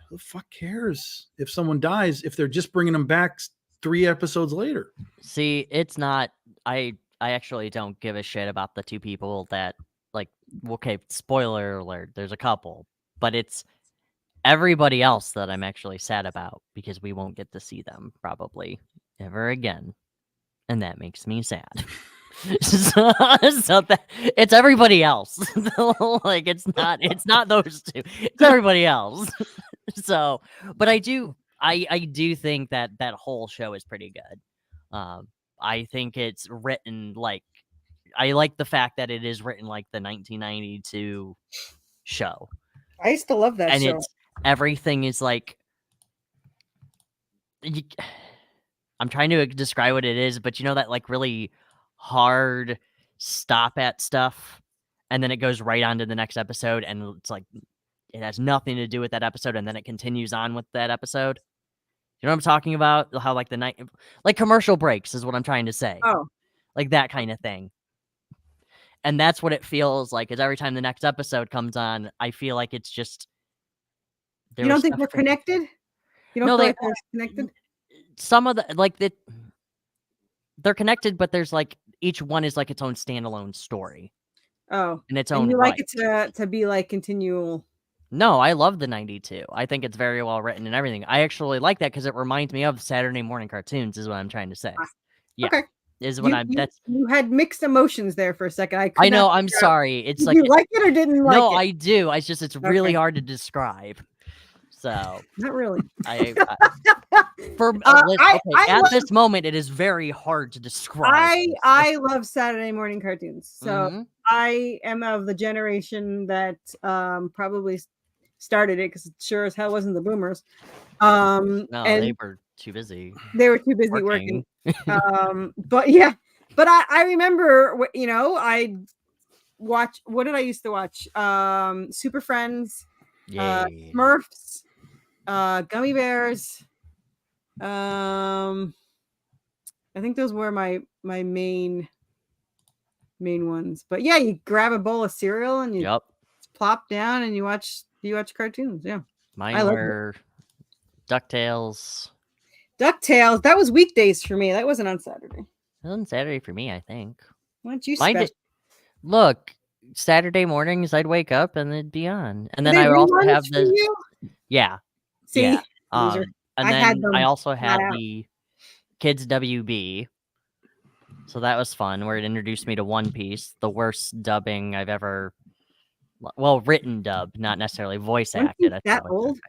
who the fuck cares if someone dies if they're just bringing them back 3 episodes later? See, it's not. I actually don't give a shit about the 2 people that, like, okay, spoiler alert, there's a couple, but it's everybody else that I'm actually sad about because we won't get to see them probably ever again. And that makes me sad. so it's everybody else. Like, it's not those 2. It's everybody else. So, but I do think that whole show is pretty good. I think it's written like, I like the fact that it is written like the 1992 show. I used to love that and show. And everything is like, I'm trying to describe what it is, but that like really hard stop at stuff, and then it goes right on to the next episode, and it's like it has nothing to do with that episode, and then it continues on with that episode. You know what I'm talking about? How like the night, like commercial breaks is what I'm trying to say. Oh, like that kind of thing. And that's what it feels like. Is every time the next episode comes on, I feel like it's just. You don't think they're connected? You don't feel like they're connected? Some of the they're connected, but there's like each one is like its own standalone story. Oh, and its own. You like it to be like continual. No, I love the 92. I think it's very well written and everything. I actually like that because it reminds me of Saturday morning cartoons, is what I'm trying to say. Yeah. Okay. Is what You had mixed emotions there for a second. I know, I'm sorry. It's did like you like it or didn't like it? No, I do. It's really hard to describe. So not really. At this moment, it is very hard to describe. I love Saturday morning cartoons. So I am of the generation that probably started it because it sure as hell wasn't the boomers. No, they were too busy. They were too busy working. But yeah, but I remember, I watch. What did I used to watch? Super Friends, Smurfs, Gummy Bears. I think those were my main ones. But yeah, you grab a bowl of cereal and you plop down and you watch cartoons. Yeah, mine were DuckTales. DuckTales. That was weekdays for me. That wasn't on Saturday. It was on Saturday for me, I think. Why don't you look, Saturday mornings I'd wake up and it'd be on, and then I would also have the See, and then I also had the Kids WB. So that was fun, where it introduced me to One Piece, the worst dubbing I've ever, written dub, not necessarily voice acted. That old?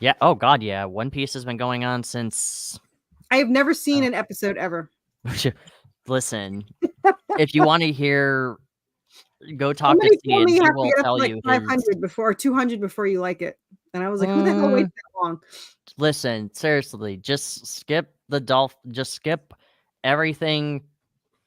Yeah. Oh God, yeah. One Piece has been going on since. I have never seen an episode ever. Listen, if you want to hear, go talk to Steve. He will tell you 500 before 200 before you like it. And I was like, who the hell waits that long? Listen, seriously, just skip just skip everything.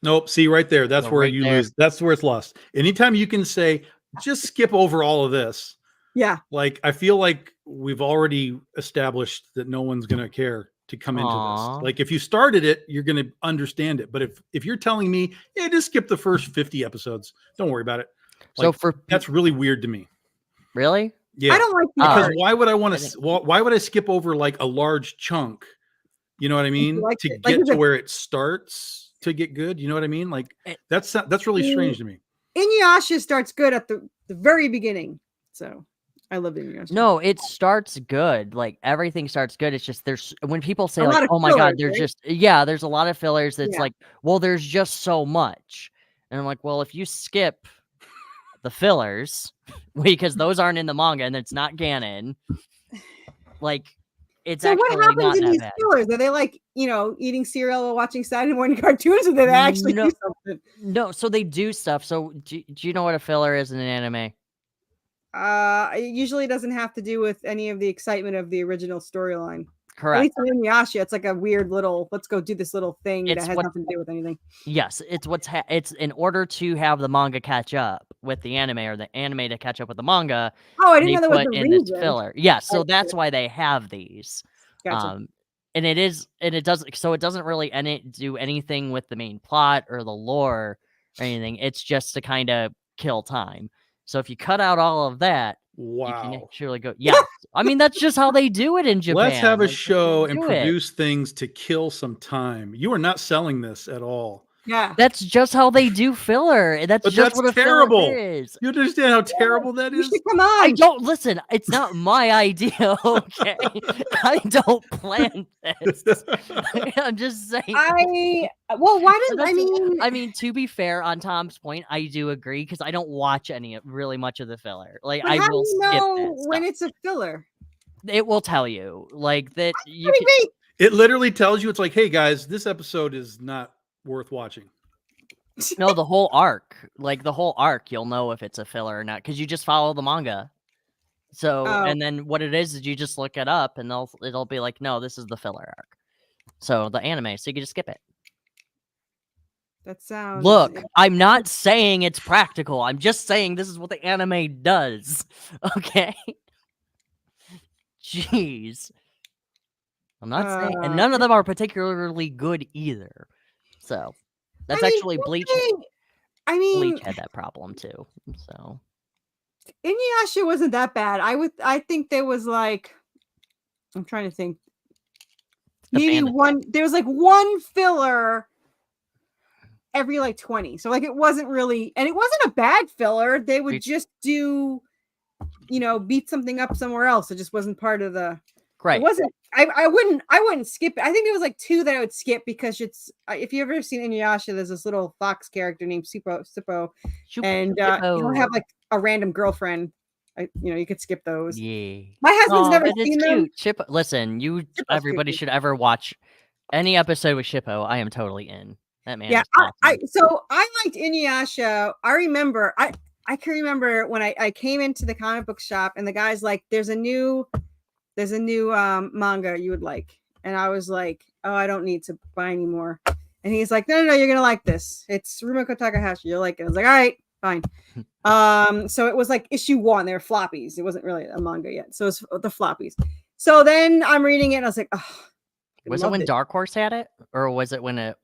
Nope. See right there. That's where you lose. That's where it's lost. Anytime you can say, just skip over all of this. Yeah. Like, I feel like we've already established that no one's going to care to come into this. Like, if you started it, you're going to understand it. But if you're telling me, yeah, just skip the first 50 episodes, don't worry about it. Like, so that's really weird to me. Really? Yeah. I don't like because why would I want to? Why would I skip over like a large chunk? You know what I mean? To get to where it starts to get good. You know what I mean? Like that's really strange to me. Inuyasha starts good at the very beginning. So I love Inuyasha. No, it starts good. Like everything starts good. It's just when people say like, "Oh my God," there's there's a lot of fillers. That's like, well, there's just so much, and I'm like, well, if you skip the fillers because those aren't in the manga and it's not canon, like it's so what happens in these fillers? Are they like, eating cereal while watching Saturday morning cartoons, or do they actually do something? No, so they do stuff. So do you know what a filler is in an anime? It usually doesn't have to do with any of the excitement of the original storyline. Correct. At least in Inuyasha, it's like a weird little, let's go do this little thing that has nothing to do with anything. Yes, it's it's in order to have the manga catch up with the anime, or the anime to catch up with the manga. Oh, I didn't know that was the reason. This filler. Yeah, so that's why they have these. Gotcha. And it doesn't really do anything with the main plot or the lore or anything. It's just to kind of kill time. So if you cut out all of that, you can actually go. Yeah, I mean that's just how they do it in Japan. Let's have a show and produce things to kill some time. You are not selling this at all. Yeah, that's just how they do filler. That's what terrible. A filler is. You understand how terrible that is? Come on. I don't listen. It's not my idea. Okay, I don't plan this. I'm just saying. I mean, to be fair, on Tom's point, I do agree because I don't watch really much of the filler. Like, I will skip when it's a filler. It will tell you, like that. It literally tells you. It's like, hey guys, this episode is not worth watching. No, the whole arc, you'll know if it's a filler or not because you just follow the manga. So, and then what it is you just look it up and it'll be like, no, this is the filler arc. So the anime, so you can just skip it. That sounds. Look, I'm not saying it's practical. I'm just saying this is what the anime does. Okay. Jeez. I'm not saying, and none of them are particularly good either. So that's actually Bleach. Bleach had that problem too. So Inuyasha wasn't that bad. I think there was like, I'm trying to think. Maybe there was like one filler every like 20. So like it wasn't really, and it wasn't a bad filler. They would just do beat something up somewhere else. It just wasn't part of the. Right. It wasn't. I wouldn't skip it. I think there was like 2 that I would skip because it's. If you ever seen Inuyasha, there's this little fox character named Sippo, and he'll have like a random girlfriend. You could skip those. Yeah. My husband's never seen them. Listen, everybody should ever watch any episode with Shippo. I am totally in. That man. Yeah, awesome. So I liked Inuyasha. I remember. I can remember when I came into the comic book shop and the guy's like, "There's a new manga you would like," and I was like, "Oh, I don't need to buy anymore." And he's like, "No, you're gonna like this. It's Rumiko Takahashi. You'll like it." I was like, "All right, fine." So it was like issue 1. They were floppies. It wasn't really a manga yet, so it's the floppies. So then I'm reading it, and I was like, "Oh." Was it when Dark Horse had it, or was it when it?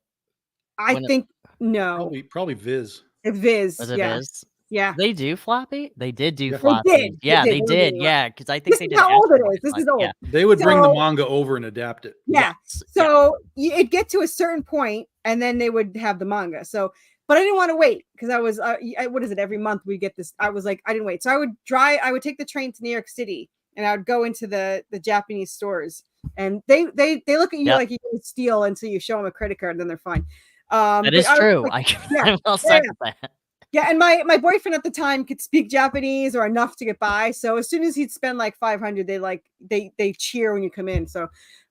I think no. Probably Viz. Viz. Was it yeah. Viz? Yeah. They do floppy? They did do Yeah. floppy. They did. Yeah, because I think this they is did. How old it is. This is old. Yeah. They would bring the manga over and adapt it. Yeah. So it'd get to a certain point, and then they would have the manga. So, but I didn't want to wait because I was, what is it? Every month we get this. I was like, I didn't wait. So I would take the train to New York City, and I would go into the Japanese stores, and they look at you like you can steal until you show them a credit card, and then they're fine. That is true. I'll second that. Yeah, and my boyfriend at the time could speak Japanese or enough to get by. So as soon as he'd spend like 500, they cheer when you come in. So,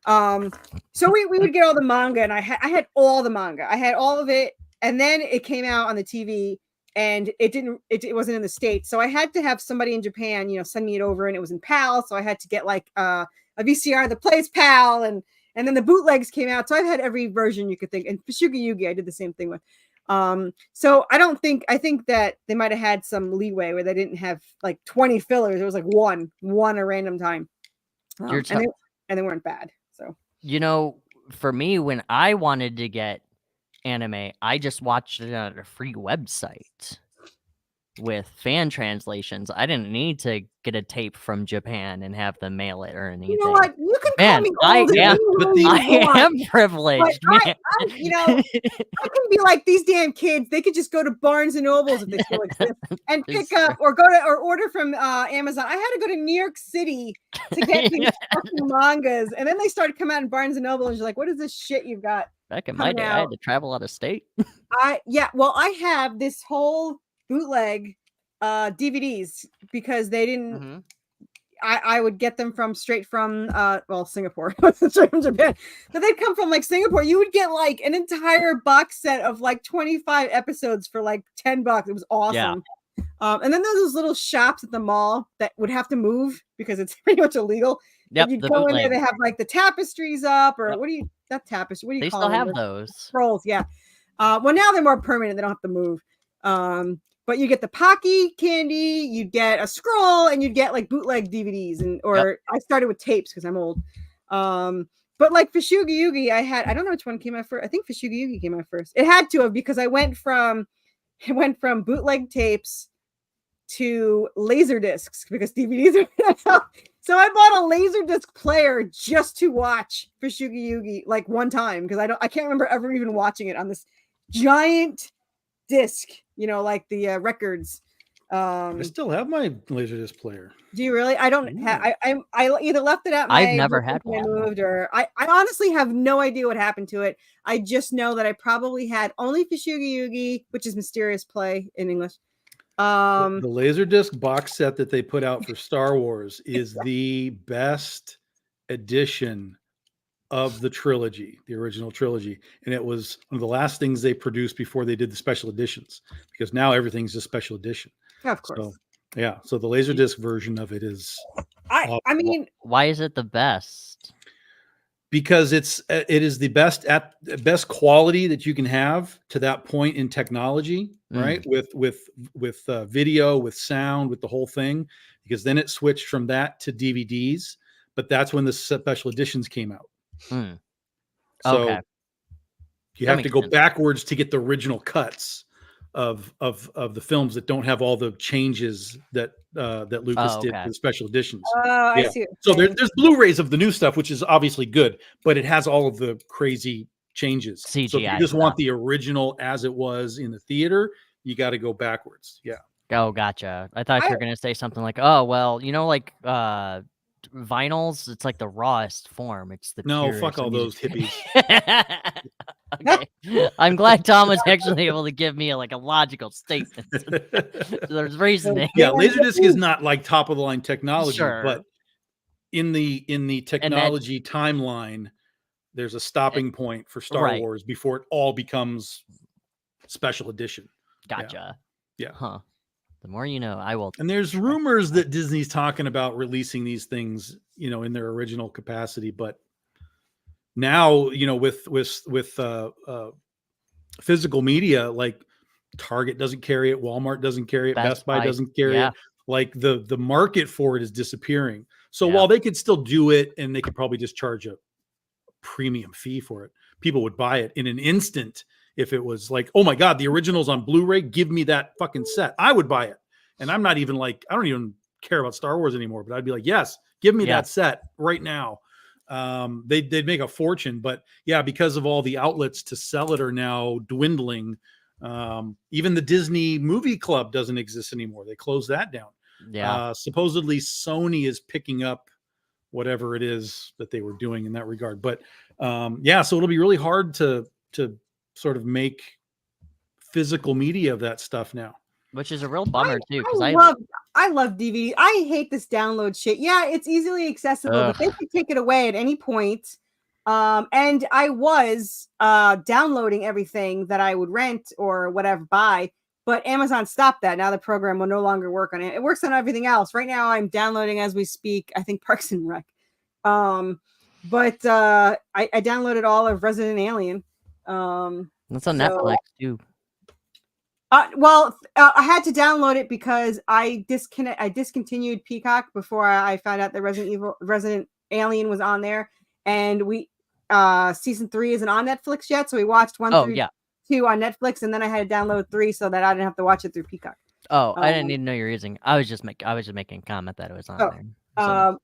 so we would get all the manga, and I had all the manga. I had all of it, and then it came out on the TV, and it wasn't in the States. So I had to have somebody in Japan, send me it over, and it was in PAL. So I had to get like a VCR that plays PAL, and then the bootlegs came out. So I've had every version you could think. And Fushigi Yugi, I did the same thing with. So I think that they might have had some leeway where they didn't have like 20 fillers. It was like one at random time. And they weren't bad. So, for me, when I wanted to get anime, I just watched it on a free website with fan translations. I didn't need to get a tape from Japan and have them mail it or anything. You know what? You can call me old. I am privileged. I can be like these damn kids. They could just go to Barnes and Nobles if they still exist and pick up or order from Amazon. I had to go to New York City to get these fucking mangas, and then they started coming out in Barnes and Noble, and you're like, "What is this shit you've got?" Back in my day, I had to travel out of state. I have this whole bootleg DVDs because they didn't. Mm-hmm. I would get them straight from Singapore, straight from Japan. But they'd come from like Singapore. You would get like an entire box set of like 25 episodes for like $10. It was awesome. Yeah. And then there's those little shops at the mall that would have to move because it's pretty much illegal. Yep, you go in there, they have like the tapestries up, or what do you? That tapestry. What do you call them? They still have those scrolls. Yeah. Well, now they're more permanent. They don't have to move. But you get the Pocky candy, you get a scroll, and you'd get like bootleg DVDs, I started with tapes because I'm old. But like Fushigi Yugi, I don't know which one came out first. I think Fushigi Yugi came out first. It had to have because it went from bootleg tapes to laser discs because DVDs are so I bought a laser disc player just to watch Fushigi Yugi like one time because I can't remember ever even watching it on this giant disc, like the records. I still have my Laserdisc player. Do you really? I don't have. I either left it at my. I've never had one. Moved, or I honestly have no idea what happened to it. I just know that I probably had only Fushigi Yugi, which is Mysterious Play in English. The Laserdisc box set that they put out for Star Wars is the best edition of the trilogy, the original trilogy, and it was one of the last things they produced before they did the special editions, because now everything's a special edition. Of course. So the Laserdisc version of it is. I mean, why is it the best? Because it is the best quality that you can have to that point in technology, right? With video, with sound, with the whole thing. Because then it switched from that to DVDs, but that's when the special editions came out. So you have to go backwards to get the original cuts of the films that don't have all the changes that Lucas did for the special editions. I see. So there's Blu-rays of the new stuff, which is obviously good, but it has all of the crazy changes. CGI so if you just want the original as it was in the theater, you got to go backwards. Yeah. Oh, gotcha. I thought you were gonna say something like, "Oh, well, like vinyls. It's like the rawest form. It's the No, purest fuck all of those music." hippies. Okay, I'm glad Tom was actually able to give me a logical statement. So there's reasoning. Yeah, Laserdisc is not like top of the line technology, Sure. but in the technology timeline, there's a stopping point for Star right. Wars before it all becomes special edition. Gotcha. Yeah. Huh. The more you know. I will. And there's rumors that Disney's talking about releasing these things, in their original capacity, but now, with physical media, like Target doesn't carry it, Walmart doesn't carry it, Best Buy doesn't carry it. Like the market for it is disappearing. So while they could still do it, and they could probably just charge a premium fee for it, people would buy it in an instant. If it was like, oh my God, the original's on Blu-ray, give me that fucking set, I would buy it. And I'm not even I don't even care about Star Wars anymore, but I'd be like, yes, give me that set right now. They'd make a fortune, but yeah, because of all the outlets to sell it are now dwindling. Even the Disney Movie Club doesn't exist anymore. They closed that down. Yeah. Supposedly Sony is picking up whatever it is that they were doing in that regard. But yeah, so it'll be really hard to sort of make physical media of that stuff now. Which is a real bummer too, because I love DVD. I hate this download shit. Yeah, it's easily accessible, but they could take it away at any point. And I was downloading everything that I would rent or whatever buy, but Amazon stopped that. Now the program will no longer work on it. It works on everything else. Right now I'm downloading as we speak, I think Parks and Rec. But I downloaded all of Resident Alien. That's on Netflix too. I had to download it because I discontinued Peacock before I found out that Resident Alien was on there, and season 3 isn't on Netflix yet, so we watched 1 through 2 on Netflix, and then I had to download 3 so that I didn't have to watch it through Peacock. Oh, I didn't even know you were using. I was just making a comment that it was on there. So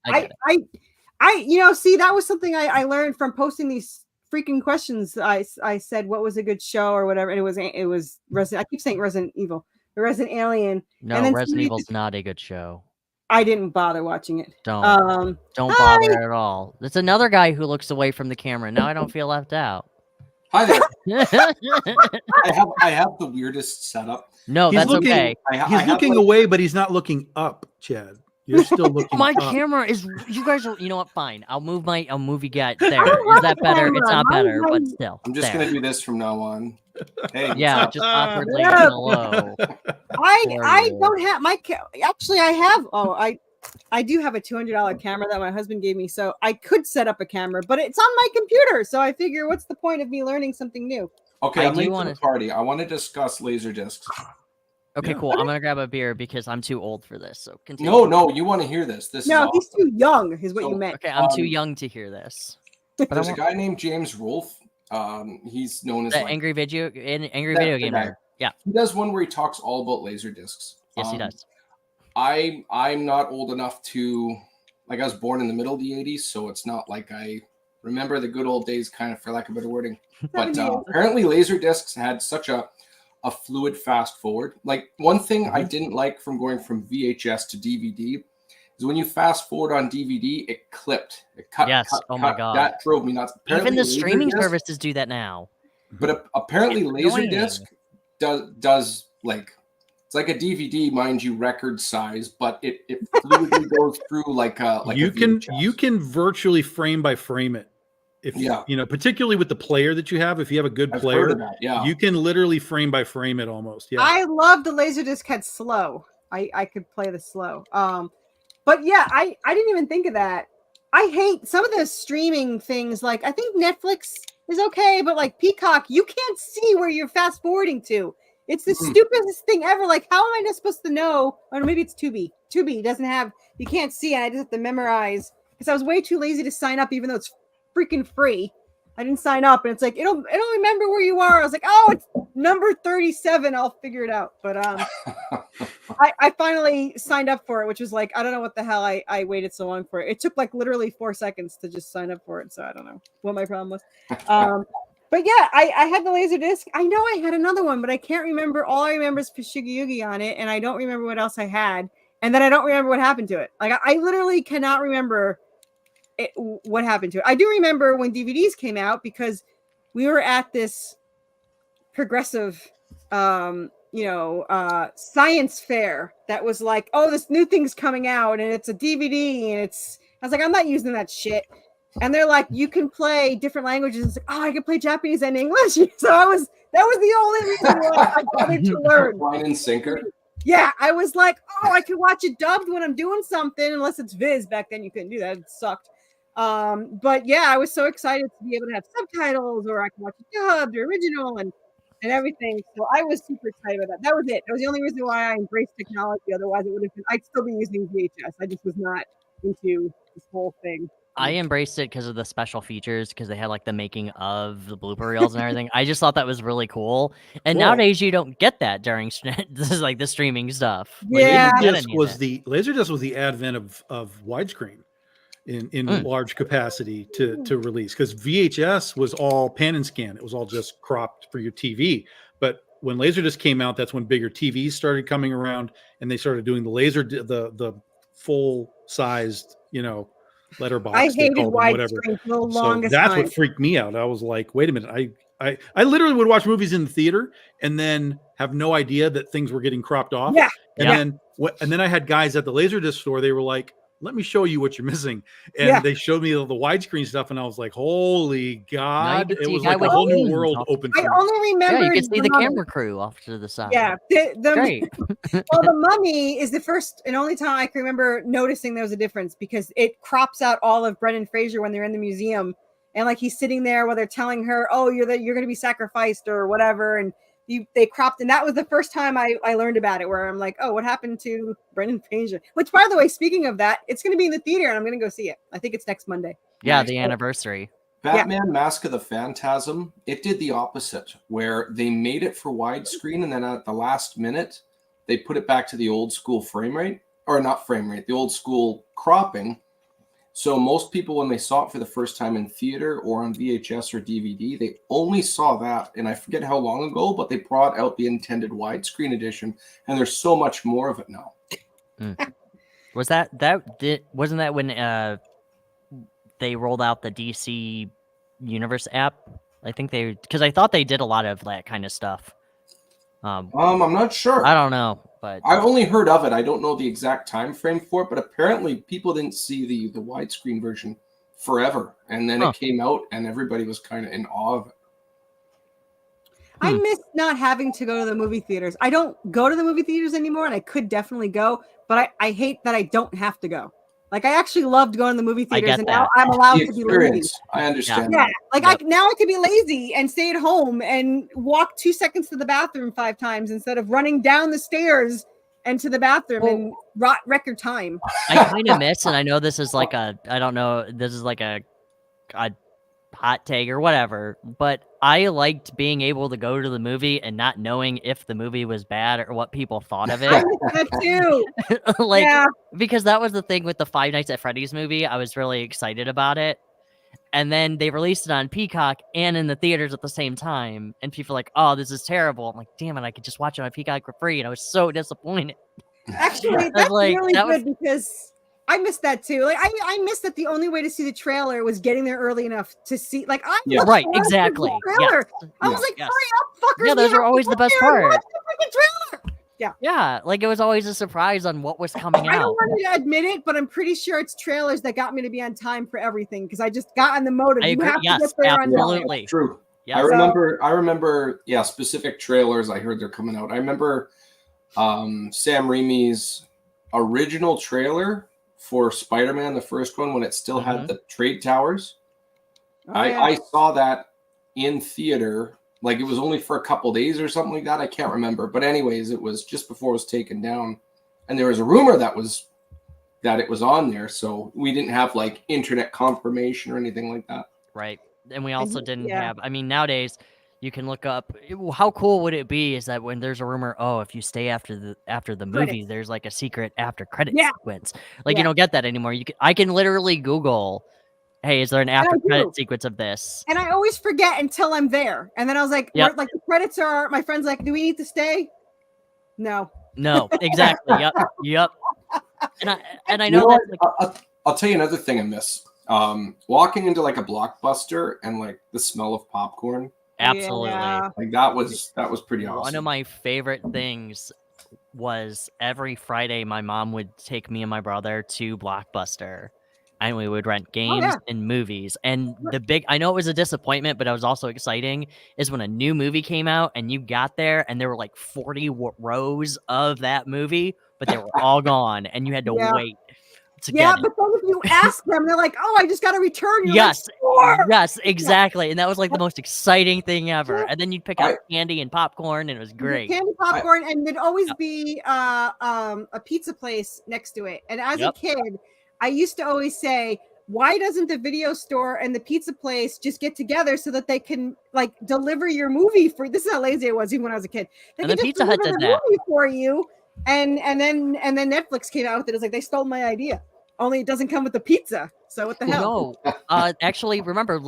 see, that was something I learned from posting these freaking questions. I said what was a good show or whatever, and it was Resident. I keep saying Resident Evil, Resident Alien. No, and then Resident Evil's not a good show. I didn't bother watching it. Don't bother at all. There's another guy who looks away from the camera. Now I don't feel left out. Hi there. I have the weirdest setup. No, that's okay. He's looking away, but he's not looking up, Chad. You're still looking. My camera is. You guys are. You know what? Fine. I'll move you guys there. Is that better? It's not better, but still. I'm just gonna do this from now on. Hey. Yeah, just awkwardly low. I don't have my. Actually, I have. I do have a $200 camera that my husband gave me, so I could set up a camera, but it's on my computer. So I figure, what's the point of me learning something new? Okay, I'm late to the party. I want to discuss Laserdiscs. Okay, cool. I'm gonna grab a beer because I'm too old for this. So continue. No, you want to hear this. This no, is he's too young, is what you meant. Okay, I'm too young to hear this. There's a guy named James Rolfe. He's known as angry video gamer. Yeah, he does one where he talks all about Laserdiscs. Yes, he does. I'm not old enough to, I was born in the middle of the 80s, so it's not like I remember the good old days, kind of, for lack of a better wording. But apparently Laserdiscs had such a fluid fast forward. Like, one thing I didn't like from going from VHS to DVD is when you fast forward on DVD, it clipped. It cut. Yes. Cut, my God. That drove me nuts. Apparently, even the streaming services do that now. But apparently Laserdisc does it's like a DVD, mind you, record size, but it fluidly goes through like you can virtually frame by frame it. If particularly with the player that you have, if you have a good player, you can literally frame by frame it almost. Yeah, I love the Laserdisc had slow. I could play the slow. But yeah, I didn't even think of that. I hate some of the streaming things. Like, I think Netflix is okay, but like Peacock, you can't see where you're fast forwarding to. It's the stupidest thing ever. Like, how am I not supposed to know? Or maybe it's Tubi. Tubi doesn't have. You can't see. I just have to memorize because I was way too lazy to sign up, even though it's freaking free. I didn't sign up, and it's like it'll remember where you are. I was like, oh, it's number 37. I'll figure it out. But I finally signed up for it, which was like, I don't know what the hell I waited so long for it. It took like literally 4 seconds to just sign up for it, so I don't know what my problem was. But yeah, I had the Laserdisc. I know I had another one, but I can't remember. All I remember is Pashigi on it, and I don't remember what else I had. And then I don't remember what happened to it. Like I literally cannot remember what happened to it. I do remember when DVDs came out because we were at this progressive, science fair that was like, oh, this new thing's coming out, and it's a DVD, and it's. I was like, I'm not using that shit. And they're like, you can play different languages. It's like, oh, I can play Japanese and English. So that was the only reason why I wanted to learn. Line and sinker. Yeah, I was like, oh, I can watch it dubbed when I'm doing something, unless it's Viz. Back then, you couldn't do that. It sucked. But yeah, I was so excited to be able to have subtitles, or I can watch it dubbed or original and everything. So I was super excited about that. That was it. That was the only reason why I embraced technology. Otherwise, it would have been. I'd still be using VHS. I just was not into this whole thing. I embraced it because of the special features, because they had like the making of the blooper reels and everything. I just thought that was really cool. And nowadays you don't get that during this is like the streaming stuff. Yeah, Laserdisc was the advent of widescreen in large capacity to release, because VHS was all pan and scan. It was all just cropped for your TV. But when Laserdisc came out, that's when bigger TVs started coming around, and they started doing the full sized, letterbox. I hated widescreen for the longest time. That's time. what freaked me out. I was like, wait a minute. I literally would watch movies in the theater and then have no idea that things were getting cropped off. Yeah. And then I had guys at the Laserdisc store. They were like, let me show you what you're missing. And they showed me the widescreen stuff, and I was like, holy God. It was like a whole new world opened. I only remember. Yeah, you can see the camera crew off to the side. Yeah. Great. Well, The Mummy is the first and only time I can remember noticing there was a difference, because it crops out all of Brendan Fraser when they're in the museum. And like he's sitting there while they're telling her, oh, you're going to be sacrificed or whatever. And they cropped. And that was the first time I learned about it, where I'm like, oh, what happened to Brendan Fraser? Which, by the way, speaking of that, it's going to be in the theater and I'm going to go see it. I think it's next Monday. Yeah, the anniversary. Batman Mask of the Phantasm, it did the opposite, where they made it for widescreen, and then at the last minute, they put it back to the old school frame rate, or not frame rate, the old school cropping. So most people, when they saw it for the first time in theater or on VHS or DVD, they only saw that. And I forget how long ago, but they brought out the intended widescreen edition, and there's so much more of it now. Wasn't that when they rolled out the DC Universe app? I think because I thought they did a lot of that kind of stuff. I'm not sure. I don't know, but I've only heard of it. I don't know the exact time frame for it, but apparently people didn't see the widescreen version forever, and then it came out, and everybody was kind of in awe of it. I miss not having to go to the movie theaters. I don't go to the movie theaters anymore, and I could definitely go, but I hate that I don't have to go. Like, I actually loved going to the movie theaters, and now I'm allowed to be lazy. I understand. Yeah, like now I could be lazy and stay at home and walk 2 seconds to the bathroom 5 times instead of running down the stairs and to the bathroom in record time. I kind of miss, and I know this is like a hot take or whatever, but I liked being able to go to the movie and not knowing if the movie was bad or what people thought of it. I miss that too. Because that was the thing with the Five Nights at Freddy's movie. I was really excited about it. And then they released it on Peacock and in the theaters at the same time. And people were like, oh, this is terrible. I'm like, damn it, I could just watch it on Peacock for free. And I was so disappointed. Actually, that's really good because I missed that too. Like I missed that the only way to see the trailer was getting there early enough to see. Like right, exactly. Trailer. I was like, hurry up, fuckers! Yeah, those were always the best part. Yeah. Yeah, like it was always a surprise on what was coming out. I don't want to admit it, but I'm pretty sure it's trailers that got me to be on time for everything because I just got in the mode of I agree. Yes, absolutely. True. Yes. I remember specific trailers I heard they're coming out. I remember Sam Raimi's original trailer for Spider-Man, the first one, when it still had the trade towers. I saw that in theater. Like, it was only for a couple days or something like that. I can't remember. But anyways, it was just before it was taken down. And there was a rumor that it was on there. So we didn't have, like, internet confirmation or anything like that. Right. And we also didn't have... I mean, nowadays, you can look up... How cool would it be is that when there's a rumor, if you stay after the movie, there's, like, a secret after credit sequence. Like, you don't get that anymore. I can literally Google... hey, is there an after credit sequence of this? And I always forget until I'm there. And then I was like, like the credits are, my friend's like, do we need to stay? No, exactly. Yep. And I know that. Like, I'll tell you another thing I miss. Walking into like a Blockbuster and like the smell of popcorn. Absolutely. Yeah. Like that was pretty awesome. One of my favorite things was every Friday my mom would take me and my brother to Blockbuster and we would rent games and movies. And I know it was a disappointment, but it was also exciting, is when a new movie came out and you got there and there were like 40 rows of that movie, but they were all gone and you had to wait to get it. But then if you ask them, they're like, oh, I just got to return. You're yes, like, sure. Yes, exactly. And that was like the most exciting thing ever. And then you'd pick out candy and popcorn and it was great. Candy, popcorn, and there'd always be a pizza place next to it. And as a kid, I used to always say, why doesn't the video store and the pizza place just get together so that they can like deliver your movie for, this is how lazy I was even when I was a kid. They and then Pizza Hut did that movie for you. And then Netflix came out with it. It was like, they stole my idea. Only it doesn't come with the pizza. So what the hell? No, actually, remember,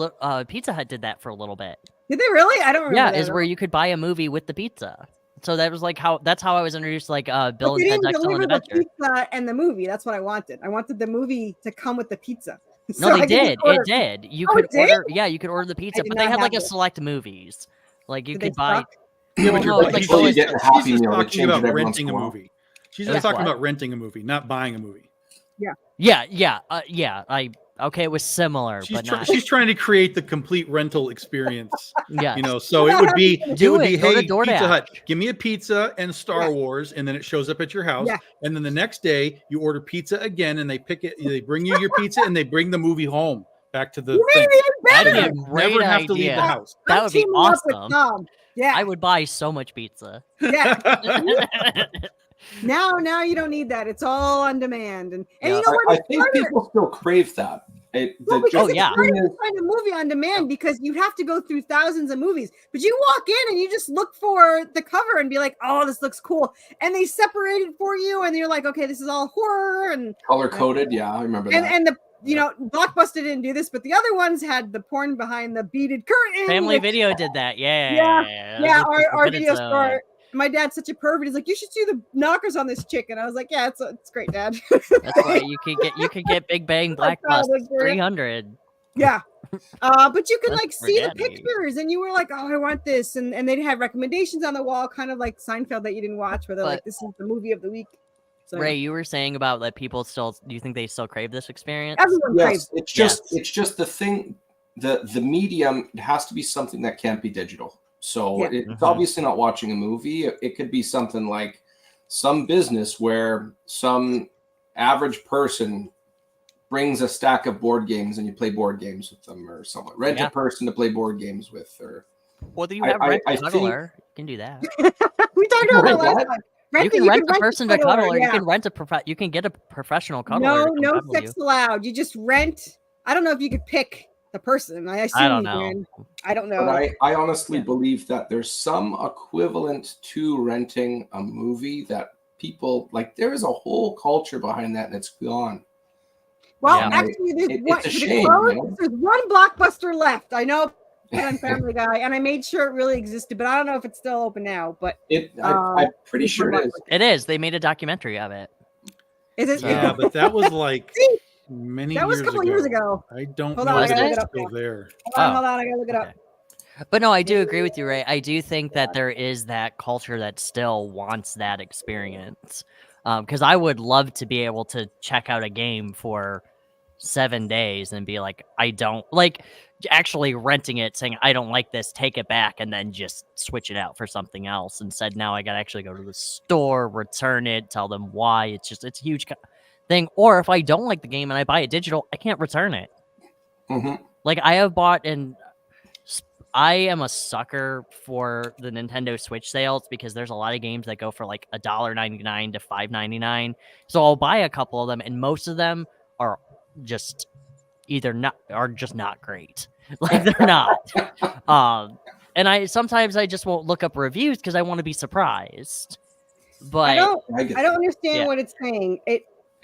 Pizza Hut did that for a little bit. Did they really? I don't remember. Yeah, is where you could buy a movie with the pizza. So that was like that's how I was introduced, like Bill and Ted's Excellent Adventure. The pizza and the movie. That's what I wanted. I wanted the movie to come with the pizza. No, they did. It did. You could order. Yeah, you could order the pizza, but they had like a select movies. Like you could buy. Yeah, but she's just talking about renting a movie. She's just talking about renting a movie, not buying a movie. Yeah. It was similar, she's trying to create the complete rental experience. Yeah, so it would be hey, Pizza Hut, give me a pizza and Star Wars, and then it shows up at your house. Yeah. And then the next day you order pizza again, and they bring you your pizza, and they bring the movie home back to the thing. That'd be a great Never have idea. to leave the house. That would be awesome. Yeah, I would buy so much pizza. Yeah. Now you don't need that. It's all on demand, and you know what? I think people still crave that. It's harder to find a movie on demand because you have to go through thousands of movies. But you walk in and you just look for the cover and be like, "Oh, this looks cool," and they separate it for you, and you're like, "Okay, this is all horror and color coded." Yeah, I remember that. And the Blockbuster didn't do this, but the other ones had the porn behind the beaded curtain. Family Video did that. Yeah. Our video store. My dad's such a pervert. He's like, you should see the knockers on this chick, and I was like, yeah, it's great, Dad. That's why you could get Big Bang Black Bus 300. Yeah, but you could see the pictures, and you were like, oh, I want this, and they'd have recommendations on the wall, kind of like Seinfeld that you didn't watch, where they're like, this is the movie of the week. So, Ray, you were saying about that people still. Do you think they still crave this experience? Everyone craves. It's just the thing. The medium has to be something that can't be digital. So it's obviously not watching a movie. It could be something like some business where some average person brings a stack of board games and you play board games with them, or someone rent a person to play board games with. Or do you have Rent a Cuddler? You can do that. We talked about that last time. You can rent a person to cuddle, or you can rent you can get a professional cuddler. No sex allowed. You just rent. I don't know if you could pick the person. I don't know. I don't know. But I honestly believe that there's some equivalent to renting a movie that people like. There is a whole culture behind that, and it's gone. Well, actually, there's one Blockbuster left. I know on Family Guy, and I made sure it really existed, but I don't know if it's still open now. But I'm pretty sure it is. It is. They made a documentary of it. Is it? Yeah, but that was like. That was a couple years ago. I don't know if it's still there. Hold on, I gotta look it up. But no, I do agree with you, Ray. I do think that there is that culture that still wants that experience. Because I would love to be able to check out a game for 7 days and be like, I don't like actually renting it, saying I don't like this, take it back, and then just switch it out for something else. Instead, now I gotta actually go to the store, return it, tell them why. It's a huge thing. Or if I don't like the game and I buy it digital, I can't return it. Like I have bought, and I am a sucker for the Nintendo Switch sales because there's a lot of games that go for like $1.99 to $5.99. So I'll buy a couple of them, and most of them are just not great. Like they're not. And I sometimes just won't look up reviews because I want to be surprised. But I don't understand what it's saying.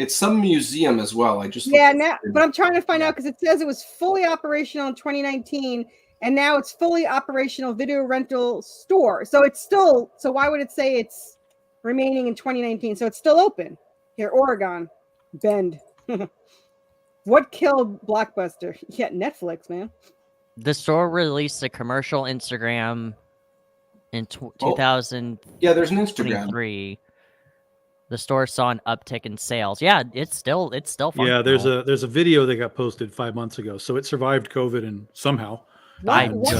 It's some museum as well. I just yeah, now, but I'm trying to find out because it says it was fully operational in 2019, and now it's fully operational video rental store. So it's still. So why would it say it's remaining in 2019? So it's still open here, Oregon, Bend. What killed Blockbuster? Yeah, Netflix, man. The store released a commercial Instagram in 2023. Yeah, there's an Instagram. The store saw an uptick in sales. Yeah, it's still functional. Yeah, there's a video that got posted 5 months ago, so it survived COVID and somehow. Why? Oregon?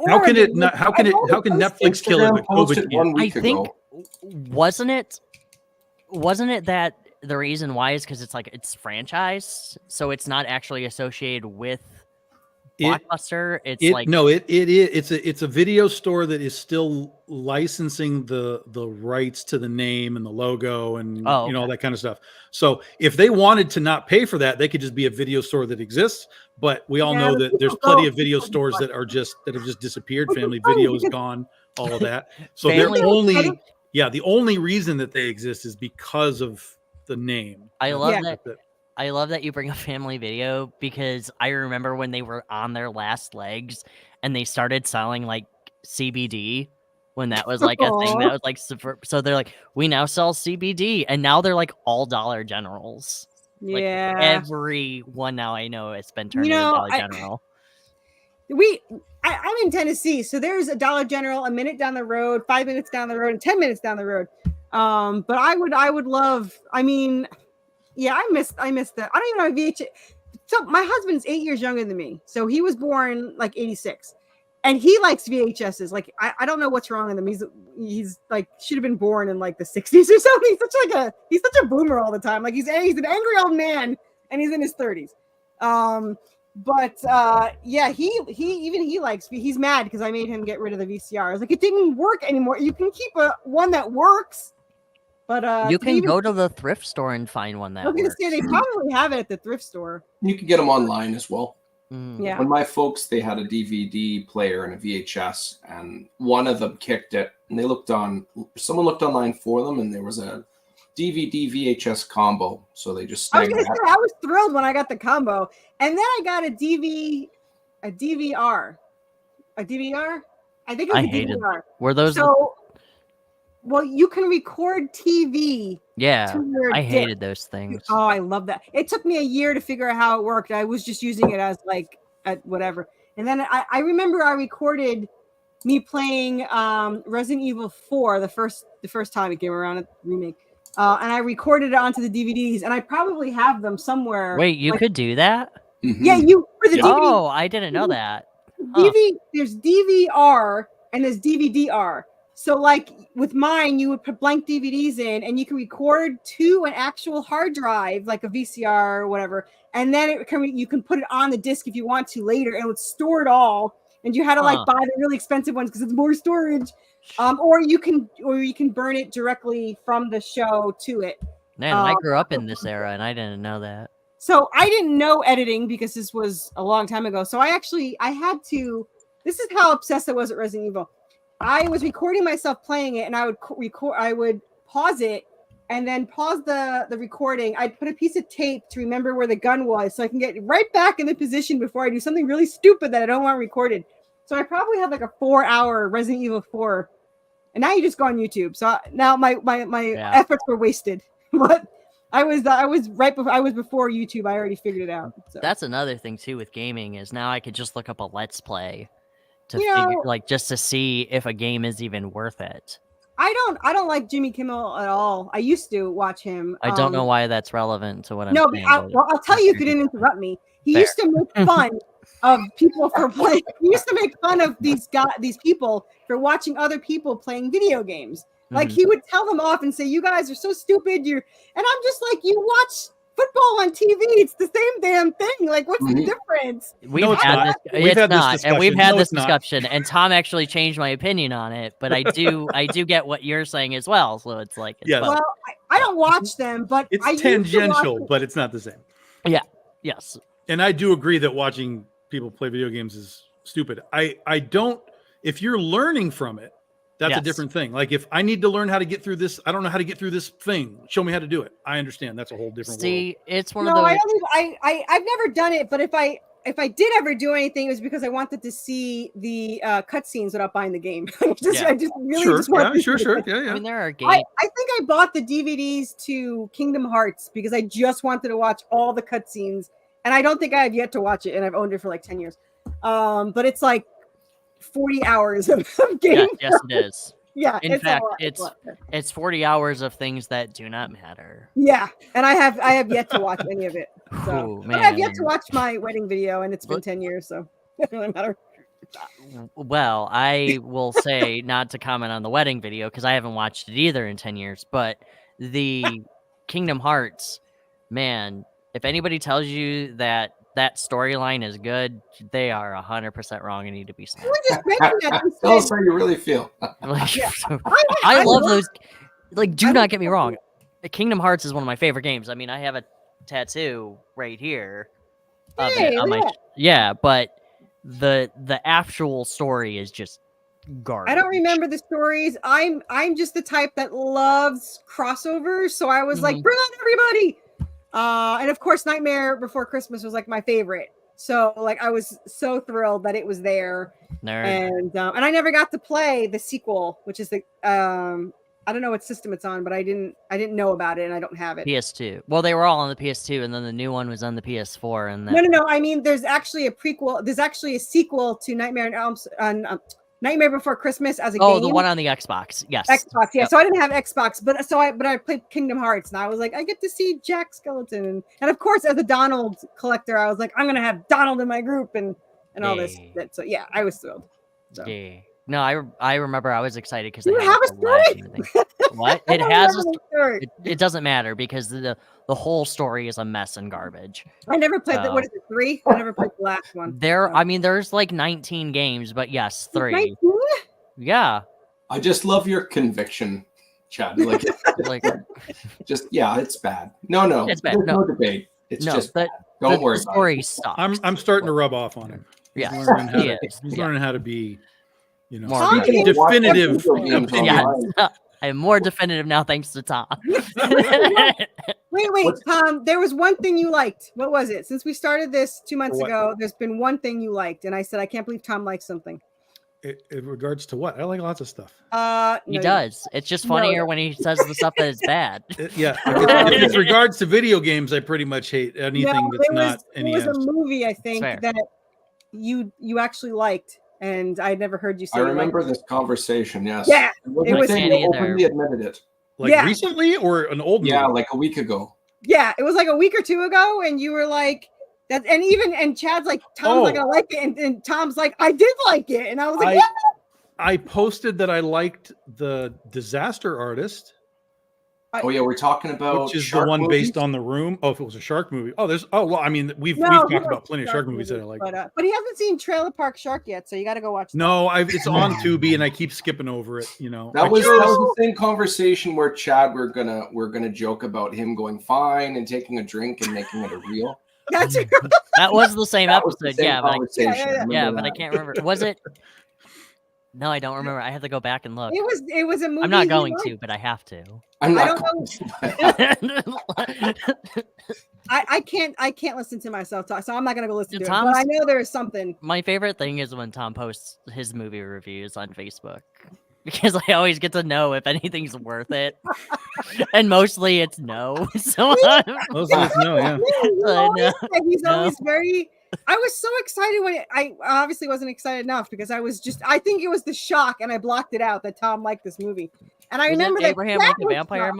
How can it not? How can Netflix kill it? But COVID can't? I think wasn't it that the reason why is because it's franchise, so it's not actually associated with Blockbuster. It's a video store that is still licensing the rights to the name and the logo and all that kind of stuff. So if they wanted to not pay for that, they could just be a video store that exists. But we all know that there's plenty of video stores that have just disappeared. Family Video is gone, all of that. So the only reason that they exist is because of the name. I love that. I love that you bring up Family Video because I remember when they were on their last legs and they started selling like CBD when that was like a thing that was like so they're like, we now sell CBD, and now they're like all Dollar Generals. Like every one now I know it's been turned into Dollar General. I'm in Tennessee, so there's a Dollar General a minute down the road, 5 minutes down the road, and 10 minutes down the road. But I would love. I mean, yeah, I missed that. I don't even know VHS. So my husband's 8 years younger than me, so he was born like 86, and he likes VHSs. Like I don't know what's wrong with him. He's like should have been born in like the 60s or something. He's such a boomer all the time. Like he's an angry old man, and he's in his 30s. Yeah, he likes. He's mad because I made him get rid of the VCR. I was like, it didn't work anymore. You can keep one that works. But you can go to the thrift store and find one that I was going to say they probably have it at the thrift store. You can get them online as well. Yeah. When my folks, they had a DVD player and a VHS, and one of them kicked it, and someone looked online for them, and there was a DVD VHS combo. So they just I was thrilled when I got the combo, and then I got a DVR. I think it was a DVR. Were those Well, you can record TV. Yeah, I hated those things. Oh, I love that. It took me a year to figure out how it worked. I was just using it as at whatever. And then I remember I recorded me playing Resident Evil 4 the first time it came around, a remake. And I recorded it onto the DVDs, and I probably have them somewhere. Wait, you could do that? Mm-hmm. Yeah, for the DVD. Oh, I didn't know that. There's DVR and there's DVD-R. So like with mine, you would put blank DVDs in and you can record to an actual hard drive, like a VCR or whatever. And then you can put it on the disc if you want to later, and it would store it all. And you had to buy the really expensive ones because it's more storage. Or you can burn it directly from the show to it. Man, I grew up in this era and I didn't know that. So I didn't know editing because this was a long time ago. So I had to, this is how obsessed I was at Resident Evil. I was recording myself playing it, and I would pause it and then pause the recording. I'd put a piece of tape to remember where the gun was so I can get right back in the position before I do something really stupid that I don't want recorded. So I probably had like a 4-hour Resident Evil 4. And now you just go on YouTube. So now my efforts were wasted. But I was before YouTube. I already figured it out. So. That's another thing too with gaming is now I could just look up a Let's Play to just to see if a game is even worth it. I don't like Jimmy Kimmel at all. I used to watch him. I don't know why that's relevant to what I'm saying. I'll tell you if you didn't interrupt me. He used to make fun of people for playing. He used to make fun of these people for watching other people playing video games. Like he would tell them off and say, "You guys are so stupid." And I'm just like, you watch football on TV. It's the same damn thing. Like, what's the difference? We've had this discussion, and Tom actually changed my opinion on it. But I do get what you're saying as well. So it's like, well, I don't watch them, but it's tangential, but it's not the same. Yeah. Yes. And I do agree that watching people play video games is stupid. I don't. If you're learning from it, That's a different thing. Like if I need to learn how to get through this, I don't know how to get through this thing. Show me how to do it. I understand. That's a whole different world. It's one of those. I've never done it, but if I did ever do anything, it was because I wanted to see the cutscenes without buying the game. I just wanted to see sure. Yeah. I mean, there are games. I think I bought the DVDs to Kingdom Hearts because I just wanted to watch all the cutscenes, and I don't think I have yet to watch it, and I've owned it for like 10 years. But it's like 40 hours of game. Yes, it is. Yeah. In fact, it's 40 hours of things that do not matter. Yeah, and I have yet to watch any of it. So Ooh, but I've yet to watch my wedding video, and it's been 10 years, so it doesn't really matter. Well, I will say not to comment on the wedding video because I haven't watched it either in 10 years. But the Kingdom Hearts, man, if anybody tells you that storyline is good, they are 100% wrong and need to be smacked. Tell us how you really feel. I love those. Like, do not get me wrong. Kingdom Hearts is one of my favorite games. I mean, I have a tattoo right here. Of it on my, but the actual story is just garbage. I don't remember the stories. I'm just the type that loves crossovers, so I was like, bring on everybody. And of course, Nightmare Before Christmas was like my favorite. So like I was so thrilled that it was there. And I never got to play the sequel, which is the I don't know what system it's on, but I didn't know about it, and I don't have it. PS2. Well, they were all on the PS2, and then the new one was on the PS4. And no. I mean, there's actually a prequel. There's actually a sequel to Nightmare Before Christmas as a game. Oh, the one on the Xbox. Yes. Xbox. Yeah. Yep. So I didn't have Xbox, but I played Kingdom Hearts, and I was like, I get to see Jack Skellington, and of course, as a Donald collector, I was like, I'm gonna have Donald in my group and all this. So yeah, I was thrilled. So. Yeah. No, I remember I was excited because they have a story. What? It has a story. It doesn't matter because the whole story is a mess and garbage. I never played what is it, 3? I never played the last one. I mean, there's like 19 games, but yes, 3. 19? Yeah. I just love your conviction, Chad. Like just it's bad. No, it's bad. No debate. It's just bad. Don't worry. The story sucks. I'm starting to rub off on him. Yeah, he's learning how to be. More definitive. I'm more definitive now, thanks to Tom. Wait, Tom. There was one thing you liked. What was it? Since we started this 2 months ago, there's been one thing you liked, and I said I can't believe Tom likes something. In regards to what? I like lots of stuff. He does. It's just funnier when he says the stuff that is bad. If it's regards to video games, I pretty much hate anything that's not NES. There was a movie I think that you actually liked. And I never heard you say. I remember this conversation. Yes. Yeah. It was openly admitted it. Like recently or an old movie? Yeah, like a week ago. Yeah, it was like a week or 2 ago, and you were like that. And Chad's like, Tom's like, I like it, and Tom's like, I did like it, and I was like, I posted that I liked the Disaster Artist. We're talking about which is the one based on The Room. Oh, if it was a shark movie. I mean, we've talked about plenty of shark movies that I like. But he hasn't seen Trailer Park Shark yet, so you got to go watch that. No, it's on Tubi, and I keep skipping over it. That was the same conversation where Chad we're gonna joke about him going fine and taking a drink and making it a reel. That's that was the same episode. But I can't remember. Was it? No, I don't remember. I have to go back and look. It was a movie. I'm not going to, but I have to. I'm not. I can't listen to myself talk, so I'm not gonna go listen to it. But I know there's something. My favorite thing is when Tom posts his movie reviews on Facebook because I always get to know if anything's worth it, and mostly it's no. So mostly it's no. Yeah. He's always very. I was so excited when I obviously wasn't excited enough because I think it was the shock and I blocked it out that Tom liked this movie. And I remember that Abraham Lincoln Vampire.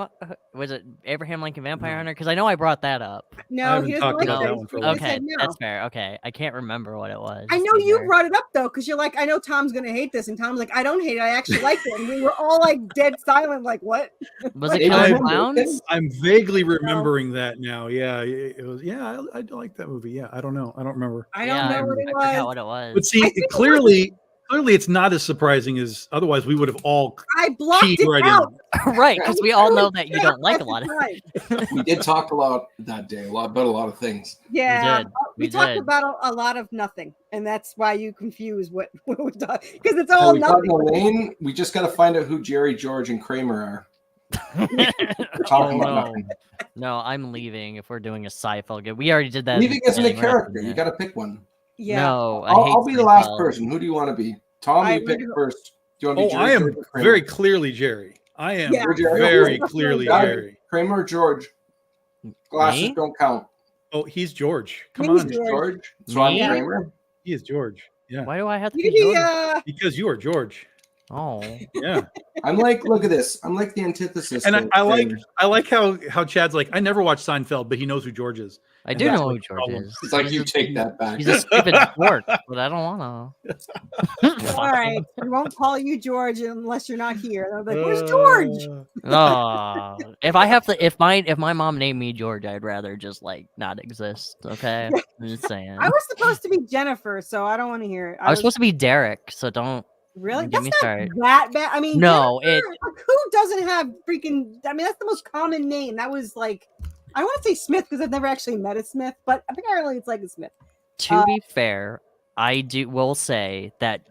Was it Abraham Lincoln Vampire Hunter? Because I know I brought that up. No, he doesn't like that one for a while. Okay, that's fair. Okay, I can't remember what it was. I know you brought it up though, because you're like, I know Tom's gonna hate this, and Tom's like, I don't hate it. I actually liked it, and we were all like dead silent, like what? Was it Killer Clowns? I'm vaguely remembering that now. Yeah, it was. Yeah, I like that movie. Yeah, I don't know. I don't remember. I don't know what it was. I forgot what it was. But see, clearly. Clearly, it's not as surprising as otherwise we would have all I blocked keyed it right out. Right, because we all know that you don't like a lot of. We did talk a lot that day, about a lot of things. Yeah, We we talked did. about a lot of nothing, and that's why you confuse what we talk, because it's So all we got nothing. Elaine. We just got to find out who Jerry, George, and Kramer are. We're Oh, talking about no. nothing. No, I'm leaving if we're doing a Seinfeld game. We already did that. Leaving isn't a beginning. We're not character. doing You that. got to pick one. Yeah, No, I'll be the last Seinfeld. person. Who do you want to be? Tom, I you pick would- first. Do you want to be Oh, Jerry, I am George, or Kramer? very clearly Jerry. I am Yeah. very Yeah. clearly Yeah. Jerry. Kramer or George? Glasses Me? don't count. Oh, he's George. Come He's on, George. George. So I'm Me? Kramer. he is George. Yeah, Why do I have to you be can be Jordan? because you are George. Oh, Yeah, I'm like, look at this. I'm like the antithesis. and of I like Kramer. how Chad's like, I never watched Seinfeld, but he knows who George is. I And do that's know what who the George problem is. It's like He's you a- take that back. He's a stupid dork, but I don't want to. all right. We won't call you George unless you're not here. I'm like, where's George? Uh, Oh, if I have to, if my mom named me George, I'd rather just like not exist. Okay, I'm just saying. I was supposed to be Jennifer, so I don't want to hear it. I was supposed to be Derek, so don't. really. get That's me not started. that bad. I mean, No, Jennifer, like, who doesn't have freaking? I mean, that's the most common name. That was like, I want to say Smith because I've never actually met a Smith, but apparently it's like a Smith. To be fair, I will say that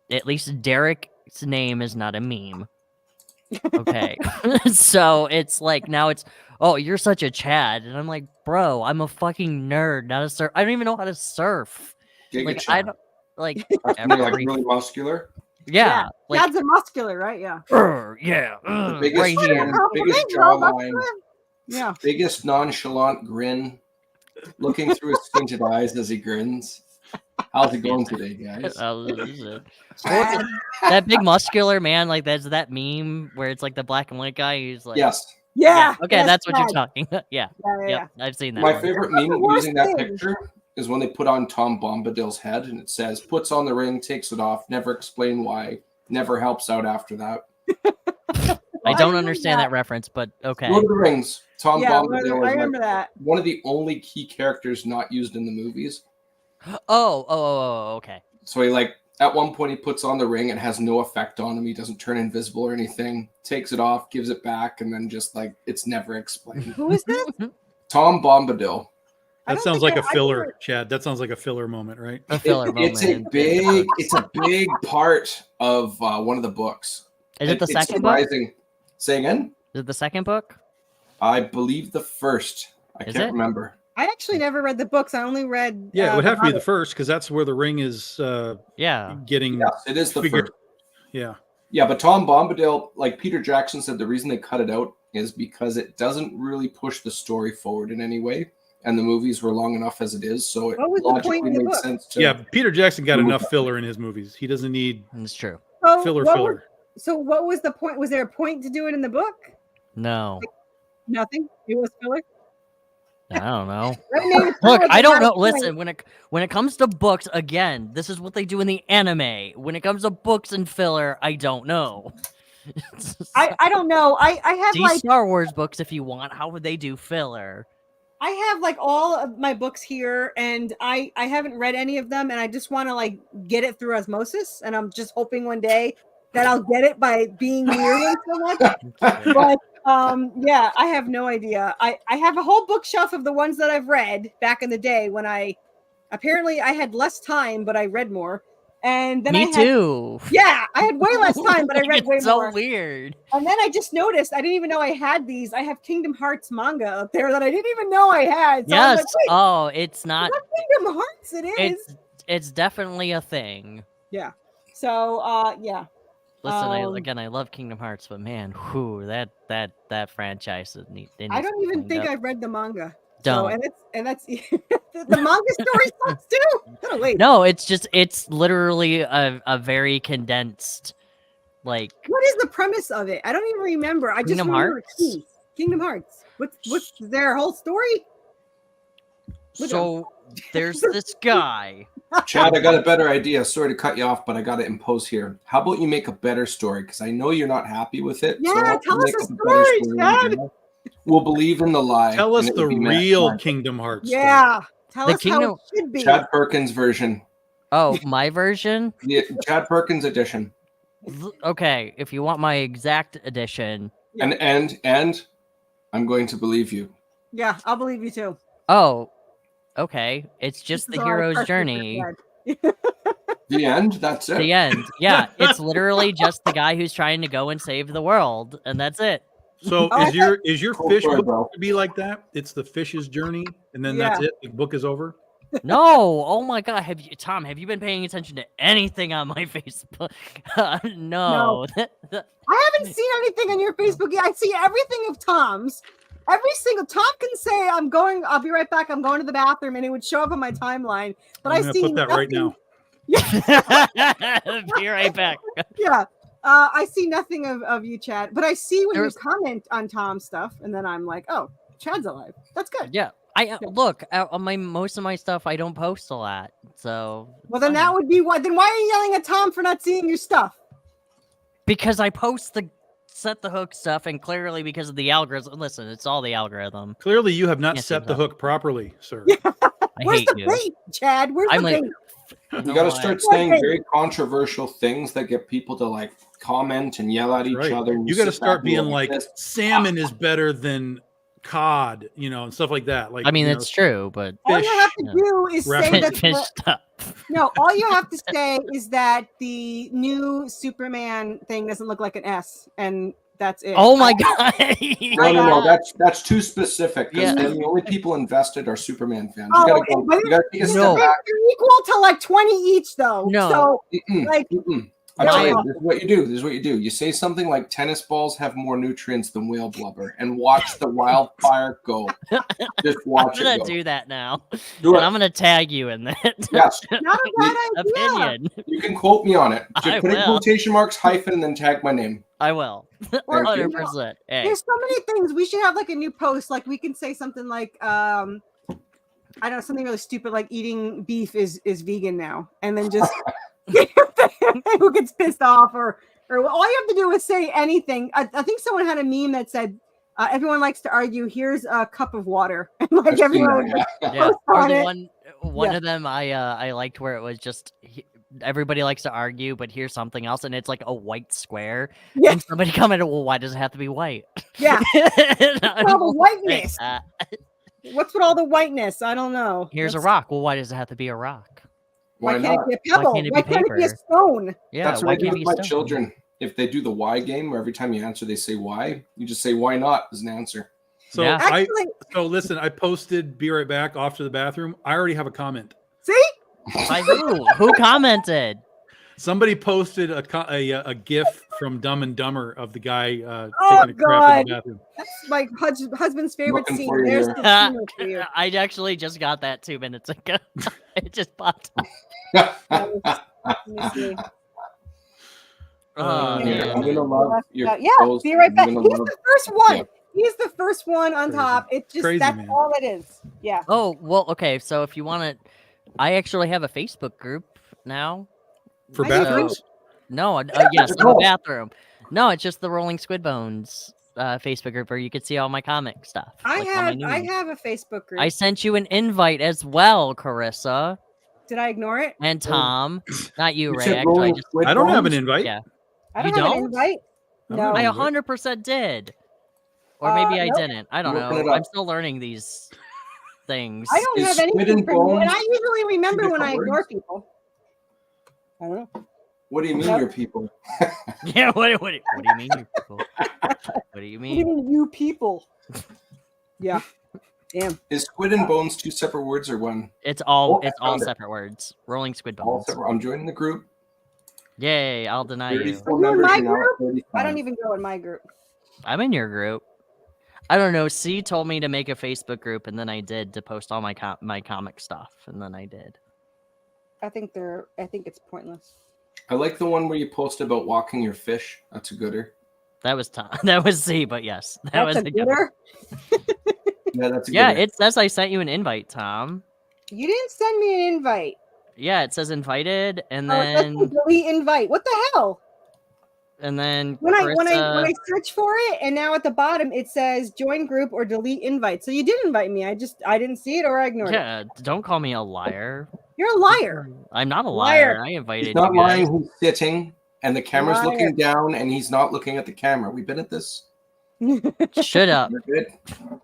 at least Derek's name is not a meme. Okay, so it's like now it's oh you're such a Chad, and I'm like, bro, I'm a fucking nerd, not a surf. I don't even know how to surf. Giga Like Chad. I don't like Like every really muscular. yeah like Dad's a muscular, right? Yeah. yeah biggest right here. fan. Biggest Compliment, bro, jawline. muscular. Yeah. Biggest nonchalant grin. Looking through his squinted eyes as he grins. How's it going today, guys? That big muscular man, like that's that meme where it's like the black and white guy who's like Yes. Yeah. okay, yes, that's what you're Dad. talking. Yeah, Yeah. yep, I've seen that. My one. favorite That's the meme worst using that thing. picture is when they put on Tom Bombadil's head and it says, puts on the ring, takes it off, never explain why, never helps out after that. I don't remember understand that. that reference, but okay. Lord of the Rings. Tom Yeah, Bombadil I is remember like that. one of the only key characters not used in the movies. Oh, okay. So he like at one point he puts on the ring and has no effect on him. He doesn't turn invisible or anything. Takes it off, gives it back, and then just like it's never explained. Who is this? Tom Bombadil. I that don't sounds think like a I filler, remember- Chad. That sounds like a filler moment, right? A filler It's a moment. big part of one of the books. Is it the It's second book? surprising. Say again? Is it the second book? I believe the first. I Is can't it? remember. I actually never read the books. I only read. Yeah, it would have to be the Hobbit. first because that's where the ring is Yeah. getting. Yes, it is the figured- first. Yeah, Yeah, but Tom Bombadil, like Peter Jackson said, the reason they cut it out is because it doesn't really push the story forward in any way. And the movies were long enough as it is, so it What was the logically point in the makes book? sense to yeah. Peter Jackson got Remove enough that. filler in his movies. He doesn't need It's true. So filler. what Filler. was- so what was the point? Was there a point to do it in the book? No. Nothing. It was filler. I don't know. Right, maybe it's Look, filler, I but don't not know. a point. Listen, when it comes to books, again, this is what they do in the anime. When it comes to books and filler, I don't know. I don't know. I have See like Star Wars books if you want. How would they do filler? I have like all of my books here, and I haven't read any of them, and I just want to like get it through osmosis, and I'm just hoping one day that I'll get it by being near them so much. But yeah, I have no idea. I have a whole bookshelf of the ones that I've read back in the day when I had less time, but I read more. And then Me too. Yeah, I had way less time, but I read It's way so more. weird. And then I just noticed I didn't even know I had these. I have Kingdom Hearts manga up there that I didn't even know I had. So I was Yes. like, wait, Oh, it's not. Kingdom Hearts it is. It's definitely a thing. So yeah. Listen, Um, I love Kingdom Hearts, but man, whew, that franchise is neat. I don't even think I've read the manga. Don't. So, and that's the manga story sucks too. Oh, wait. No, it's literally a very condensed, like What is the premise of it? I don't even remember. I just Kingdom remember Hearts? keys. Kingdom Hearts. What's their whole story? Which so. There's this guy. Chad, I got a better idea. Sorry to cut you off, but I got to impose here. How about you make a better story? Because I know you're not happy with it. Yeah, so I'll tell us make a up better story, story Chad. in We'll believe in the lie. Tell us and it the will be real Matt. Kingdom Hearts. story. Yeah. Tell The us how Kingdom- it should be. Chad Perkins version. Oh, my version? The Chad Perkins edition. Okay, if you want my exact edition. Yeah. And I'm going to believe you. Yeah, I'll believe you too. Oh, okay. It's just This the is all I hero's trust journey. you for, The end. That's it. The end. Yeah, it's literally just the guy who's trying to go and save the world, and that's it. So Oh, is your Cool fish story, book bro. to be like that? It's the fish's journey, and then Yeah. that's it. The book is over. No, oh my God, Tom, have you been paying attention to anything on my Facebook? No. I haven't seen anything on your Facebook yet. I see everything of Tom's. Every single Tom can say, I'll be right back. I'm going to the bathroom, and it would show up on my timeline. But I'm I gonna see put that right nothing- now. Be right back. Yeah. I see nothing of you, Chad. But I see when There's- you comment on Tom's stuff, and then I'm like, oh, Chad's alive. That's good. Yeah. Look on most of my stuff. I don't post a lot, so. Well, then that would be what. Then why are you yelling at Tom for not seeing your stuff? Because I post the set the hook stuff, and clearly because of the algorithm. Listen, it's all the algorithm. Clearly, you have not Can't set see the that. hook properly, sir. I Where's hate the you. bait, Chad? Where's I'm the like- bait? You got to start saying very controversial things that get people to like comment and yell at each Right. other. and You got to sit start back and go being like, this. salmon is better than cod, and stuff like that. Like, I mean, you it's true, but All you have to yeah. do is say Reference. that. fish the- stuff. No, all you have to say is that the new Superman thing doesn't look like an S, and that's it. Oh my God! No. That's too specific. Because Yeah. then the only people invested are Superman fans. Oh, You gotta okay, go. but You gotta take a step No. back. They're equal to like 20 each, though. No. So, Mm-mm, like, mm-mm. I no. tell you, this is what you do. This is what you do. You say something like tennis balls have more nutrients than whale blubber, and watch the wildfire go. Just I'm watch gonna it go. do that now, Do and it. I'm gonna tag you in that Yes, not a bad idea. opinion. you can quote me on it. I Just put in will. quotation marks, hyphen, and then tag my name. I will. Or, you 100%. Hey, There's so many things. We should have like a new post. Like we can say something like, I don't know, something really stupid like eating beef is vegan now, and then just who gets pissed off or all you have to do is say anything. I think someone had a meme that said, everyone likes to argue. Here's a cup of water, and like I've seen everyone. that, yeah. yeah. post Or on the it. one Yeah. of them I liked where it was just everybody likes to argue, but here's something else, and it's like a white square. Yeah. And somebody commented, "Well, why does it have to be white?" Yeah, And I all the will say whiteness. that. What's with all the whiteness? I don't know. Here's a That's- rock. Well, why does it have to be a rock? Why can't not? it be a pebble? can't it Why be can't it be a paper? stone? Yeah, That's why what I do can't it with be my stone? children. If they do the why game, where every time you answer, they say why, you just say why not as an answer. So Yeah. Actually, so listen, I posted "Be right back" off to the bathroom. I already have a comment. see? By who? Who commented? Somebody posted a GIF from Dumb and Dumber of the guy Oh, taking a crap in the bathroom. That's my husband's favorite Looking scene. for you There's there. the humor for you. I actually just got that 2 minutes ago. It just popped up. Let me see. Oh, Yeah, man. I'm gonna love your Yeah, post. be right I'm back. gonna He's love- the first one. Yeah. He's the first one on Crazy. top. It's just Crazy, that's man. all it is. Yeah. Oh, well, okay. So if you want to, I actually have a Facebook group now. For I do. bathrooms? No, yes, in the Cool. bathroom. No, it's just the Rolling Squid Bones Facebook group where you can see all my comic stuff. I like all my have news. a Facebook group. I sent you an invite as well, Carissa Did I ignore it? and Tom. Not you, You Ray. said Actually, I rolling just squid I don't have an bones? invite. yeah, I You don't have an don't? invite. I don't No. have I an invite. 100% did. Or maybe I nope. didn't. I don't Looking it know. up. I'm still learning these things. I don't Is have squid anything and from you, and bones I usually remember when I different ignore words? people. I don't know. What do you mean, Nope. your people? Yeah. What do you mean, you people? What do you What do you mean? mean, you people? Yeah. Damn. Is squid and bones two separate words or one? It's all Oh, I found it. separate words. Rolling Squid All Bones. separate. I'm joining the group. Yay! I'll deny you. 34 Are you in members my are now at group? 35. I don't even go in my group. I'm in your group. I don't know. C told me to make a Facebook group, and then I did to post all my my comic stuff, and then I did. I think it's pointless. I like the one where you post about walking your fish. That's a gooder. That was Tom. That was C, but yes, that That's was a a good one. gooder. Yeah, that's a Yeah, gooder. it says I sent you an invite, Tom. You didn't send me an invite. Yeah, it says invited, and Oh, it says then delete invite. What the hell? and then When I Carissa- search for it, and now at the bottom it says join group or delete invite. So you did invite me. I didn't see it or I ignored it. yeah, don't call me a liar. You're a liar. I'm not a Liar. liar. I invited He's not you guys. lying. He's sitting, and the camera's Liar. looking down, and he's not looking at the camera. We've been at this. Shut up. We're good.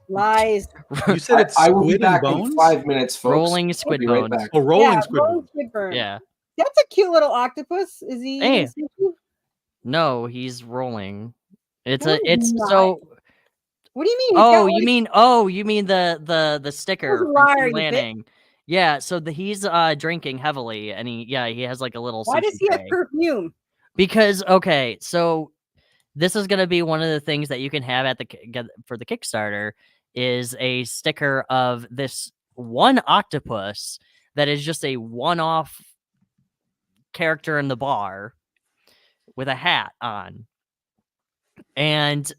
Lies. You said it's I will be squid and back in bones. 5 minutes, folks. Rolling I'll squid be right bones. back. Oh, rolling Yeah, squid rolling bones. squid burn. Yeah. That's a cute little octopus. Is he? Hey. is he- No, he's rolling. It's No, a. It's he's so. What do you mean? He's Oh, got, you like, mean? Oh, you mean the sticker Who's a from liar, King you bitch? Lanning? Yeah. So he's drinking heavily, and he has like a little. Why does sushi he have tray. perfume? Because okay, so this is gonna be one of the things that you can have at for the Kickstarter is a sticker of this one octopus that is just a one-off character in the bar with a hat on, and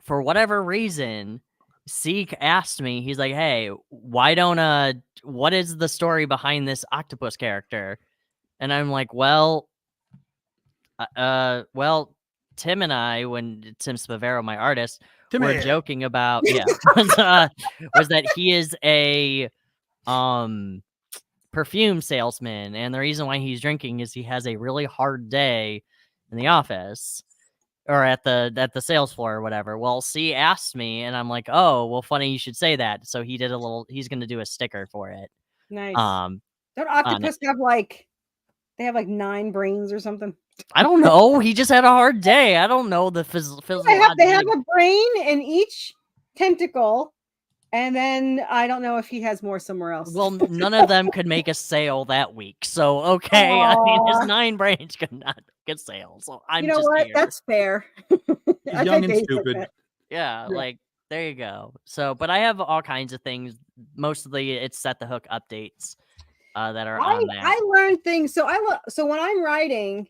for whatever reason, Seek asked me. He's like, "Hey, why don't what is the story behind this octopus character?" And I'm like, well, Tim and I, when Tim Spavero, my artist, were joking about, was that he is a perfume salesman, and the reason why he's drinking is he has a really hard day in the office or at the sales floor or whatever. Well, C asked me, and I'm like, oh, well, funny you should say that. So he's going to do a sticker for it. Nice. Don't octopus have like 9 brains or something? I don't know. He just had a hard day. I don't know the physical. They have a brain in each tentacle, and then I don't know if he has more somewhere else. Well, none of them could make a sale that week. So okay, I mean his 9 brains could not get sales. So I'm you know just what? here. That's fair. He's young and stupid. Yeah, like there you go. So, but I have all kinds of things. Mostly, it's Set the Hook updates that are on that. I learned things. So so when I'm writing,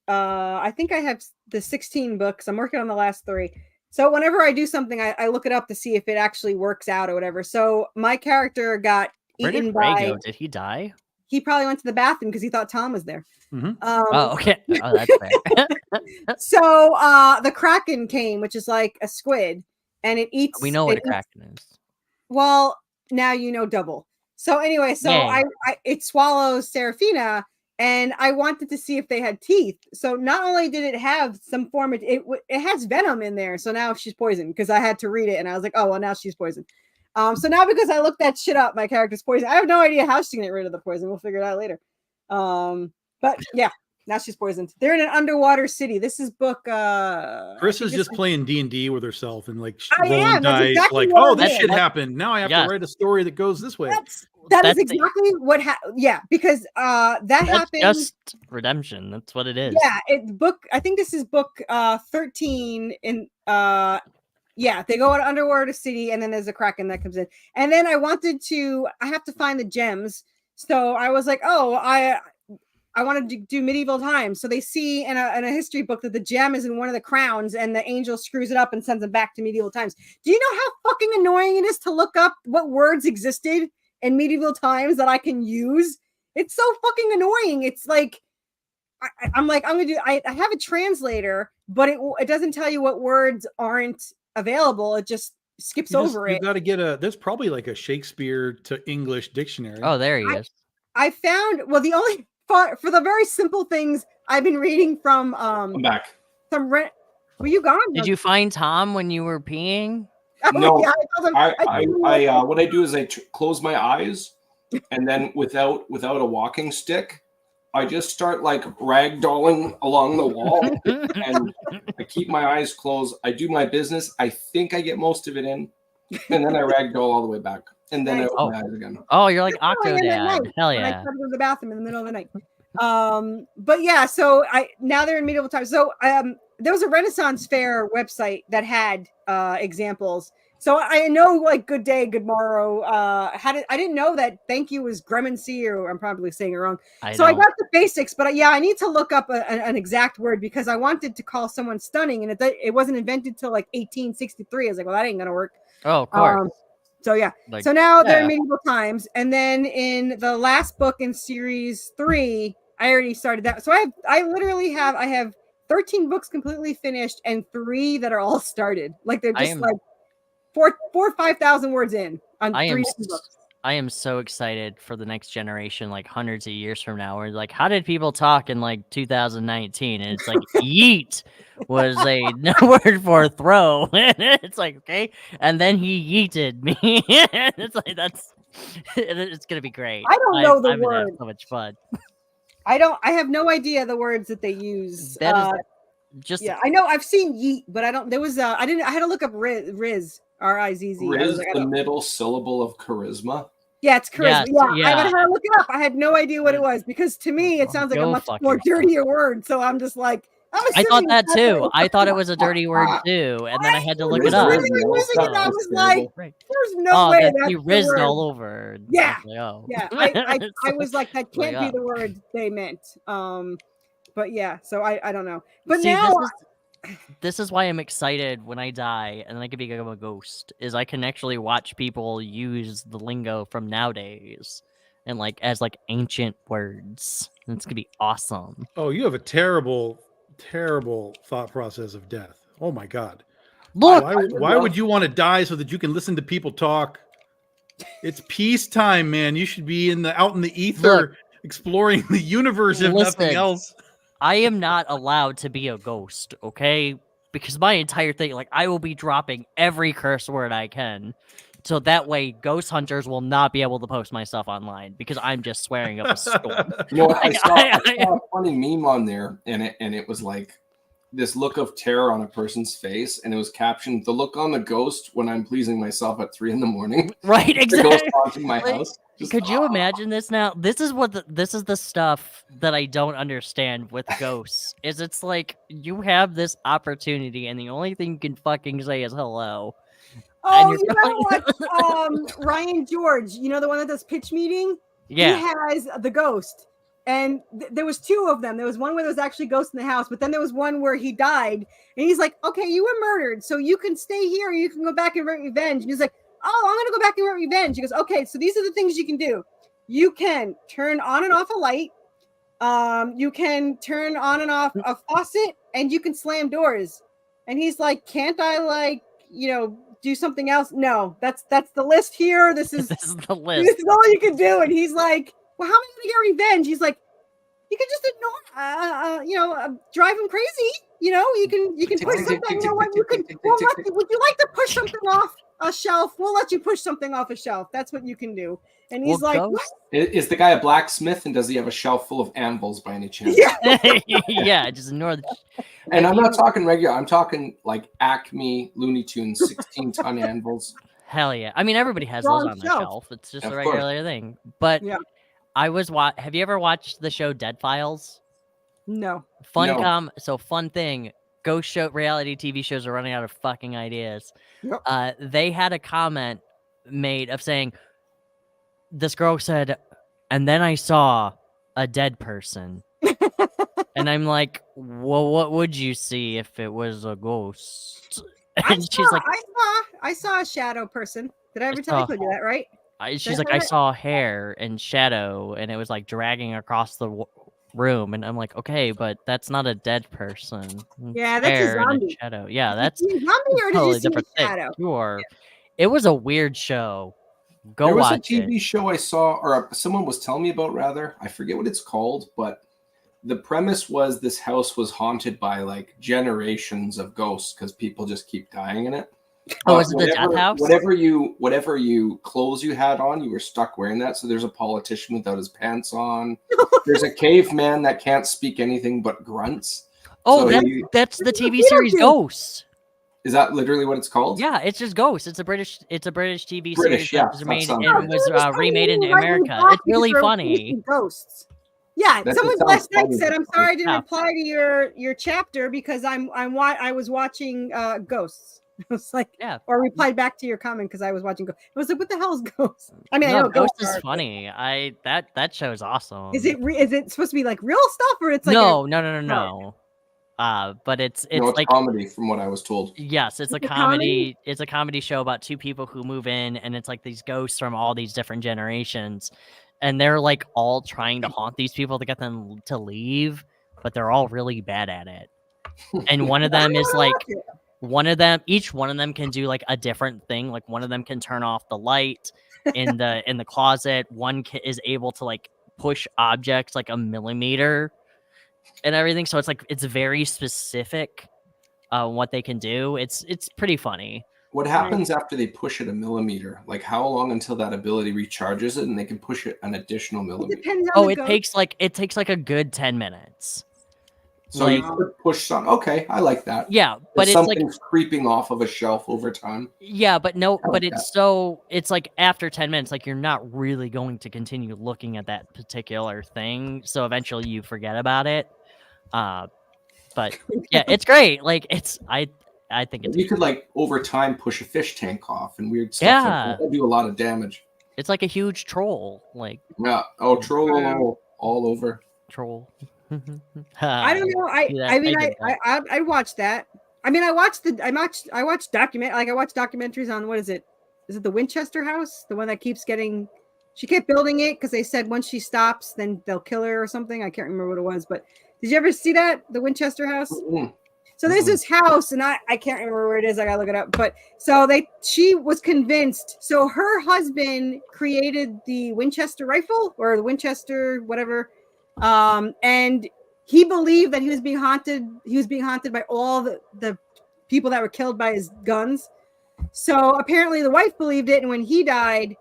I think I have the 16 books. I'm working on the last 3. So whenever I do something, I look it up to see if it actually works out or whatever. So my character got eaten by. Ray go? Did he die? He probably went to the bathroom because he thought Tom was there. Mm-hmm. Oh, okay. Oh, that's fair. So the Kraken came, which is like a squid, and it eats. We know what a Kraken is. Well, now you know double. So anyway, it swallows Serafina, and I wanted to see if they had teeth. So not only did it have some form of it has venom in there. So now she's poisoned because I had to read it, and I was like, oh well, now she's poisoned. So now because I looked that shit up, my character's poisoned. I have no idea how she's gonna get rid of the poison. We'll figure it out later. But yeah, now she's poisoned. They're in an underwater city. This is book. Chris is just playing D&D with herself and like I rolling am. That's dice. exactly Like, what oh, I'm this doing. shit happened. Now I have to write a story that goes this way. That's exactly what happened. Yeah, because that happened. Just redemption. That's what it is. Yeah, I think this is book 13 in yeah, they go to underwater city, and then there's a Kraken that comes in. And then I have to find the gems. So I was like, oh, I wanted to do medieval times. So they see in a history book that the gem is in one of the crowns, and the angel screws it up and sends them back to medieval times. Do you know how fucking annoying it is to look up what words existed in medieval times that I can use? It's so fucking annoying. It's like, I'm gonna do. I have a translator, but it doesn't tell you what words aren't available. It just skips over it. You got to get there's probably like a Shakespeare to English dictionary. Oh, there he is. I found, well, the only for the very simple things I've been reading from I'm back. Were you gone? Did you find Tom when you were peeing? No, yeah, I what I do is I close my eyes, and then without a walking stick, I just start like ragdolling along the wall, and I keep my eyes closed. I do my business. I think I get most of it in, and then I ragdoll all the way back, and then I open my eyes again. Oh, you're like Octodad. Hell I yeah. tried to go to the bathroom in the middle of the night. But yeah, so now they're in medieval times. So there was a Renaissance Fair website that had examples. So I know like Good Day, Good Morrow. I didn't know that Thank You was Gremency, or I'm probably saying it wrong. I got the basics, but I need to look up an exact word because I wanted to call someone stunning, and it wasn't invented till like 1863. I was like, well, that ain't gonna work. Oh, of course. So yeah. So now they're in medieval times, and then in the last book in series 3, I already started that. So I literally have 13 books completely finished and 3 that are all started. Like they're just like 4,000 or 5,000 words in on 3 books. I am so excited for the next generation, like hundreds of years from now. Where like, how did people talk in like 2019? And it's like, yeet was a word for throw. And it's like, okay. And then he yeeted me. And it's like, it's gonna be great. I don't know the I'm gonna have word. so much fun. I have no idea the words that they use. That is just yeah, I know I've seen yeet, but I don't. There was I had to look up Riz Rizz. Riz, the middle syllable of charisma. Yeah, it's charisma. Yes, yeah, I had to look it up. I had no idea what it was because to me it sounds like a much more dirtier word. So I'm just like, I thought that too. I thought it was a dirty word too, and then I had to look it up. I was like, "There's no way that's he rizzed all over." Yeah, like, oh. yeah. I was like, that can't be the word they meant. But yeah, so I don't know. But see, now this is why I'm excited when I die and I can become a ghost. Is I can actually watch people use the lingo from nowadays and like as like ancient words. And it's gonna be awesome. Oh, you have a terrible thought process of death. Oh my God. Look, why would you want to die so that you can listen to people talk? It's peacetime, man. You should be out in the ether exploring the universe if nothing else. I am not allowed to be a ghost, okay? Because my entire thing, like, I will be dropping every curse word I can. So that way, ghost hunters will not be able to post my stuff online because I'm just swearing up a storm. You know what? I saw a funny meme on there, and it was like this look of terror on a person's face, and it was captioned, "The look on the ghost when I'm pleasing myself at 3 a.m." Right, exactly. The ghost haunting my house. Could you imagine this now? This is this is the stuff that I don't understand with ghosts. Is it's like you have this opportunity, and the only thing you can fucking say is hello. Oh, you know what? Ryan George, you know the one that does pitch meeting? Yeah. He has the ghost. And there was 2 of them. There was one where there was actually ghosts in the house, but then there was one where he died. And he's like, okay, you were murdered, so you can stay here, or you can go back and wreak revenge. And he's like, oh, I'm going to go back and wreak revenge. He goes, okay, so these are the things you can do. You can turn on and off a light. You can turn on and off a faucet, and you can slam doors. And he's like, can't I, do something else? No, that's the list here. This is the list. This is all you can do. And he's like, well, how am I going to get revenge? He's like, you can just ignore, drive him crazy. You can push something. You know what? Would you like to push something off a shelf? We'll let you push something off a shelf. That's what you can do. And he's like, what? Is the guy a blacksmith, and does he have a shelf full of anvils by any chance? Yeah, just ignore the. And I'm not talking regular. I'm talking like Acme Looney Tunes 16-ton anvils. Hell yeah! I mean, everybody has those on their shelf. It's just a regular thing. But I was have you ever watched the show Dead Files? No. Fun thing. Ghost show reality TV shows are running out of fucking ideas. Yep. They had a comment made of saying, this girl said, and then I saw a dead person. And I'm like, well, what would you see if it was a ghost? And she's like, I saw a shadow person. Did I ever tell you that, right? She's like, I saw hair and shadow, and it was like dragging across the room. And I'm like, okay, but that's not a dead person. Yeah, that's a zombie. A shadow. Yeah, that's a zombie, or did you see a shadow? Sure. It was a weird show. There was a TV show I saw, or someone was telling me about, rather. I forget what it's called, but the premise was this house was haunted by like generations of ghosts because people just keep dying in it. Oh, is it the death house? Whatever you clothes you had on, you were stuck wearing that. So there's a politician without his pants on. There's a caveman that can't speak anything but grunts. Oh, so that's the TV series Ghosts. Is that literally what it's called? Yeah, it's just Ghosts. It's a British TV series that was made and was remade into America. It's really funny. Ghosts. Yeah, someone last night said, "I'm sorry I didn't reply to your chapter because I was watching Ghosts." I was like, yeah, or replied back to your comment because I was watching Ghosts. I was like, what the hell is Ghosts? I mean, no, I know Ghosts is funny. That show is awesome. Is it supposed to be like real stuff, or it's like no. But it's like comedy from what I was told. Yes, it's a comedy. It's a comedy show about 2 people who move in, and it's like these ghosts from all these different generations, and they're like all trying to haunt these people to get them to leave, but they're all really bad at it. And one of them is like each one of them can do like a different thing. Like one of them can turn off the light in the closet. One is able to like push objects like a millimeter and everything. So it's very specific what they can do. It's pretty funny. What happens after they push it a millimeter? Like how long until that ability recharges it and they can push it an additional millimeter? It depends on it takes like a good 10 minutes. So you could push some. Okay, I like that. Yeah, but it's something's creeping off of a shelf over time. Yeah, but it's like after 10 minutes, like you're not really going to continue looking at that particular thing. So eventually you forget about it. But yeah, it's great. Like I think it's. You could like over time push a fish tank off and weird stuff. Yeah, like that do a lot of damage. It's like a huge troll. Like troll all over. Troll. I don't know. I watched that. I mean, I watched documentaries on what is it? Is it the Winchester house? The one that keeps getting. She kept building it because they said once she stops, then they'll kill her or something. I can't remember what it was, but did you ever see that? The Winchester house? Mm-hmm. So there's this house, and I can't remember where it is. I gotta look it up. But she was convinced. So her husband created the Winchester rifle or the Winchester whatever, and he believed that he was being haunted. He was being haunted by all the people that were killed by his guns. So apparently the wife believed it, and when he died,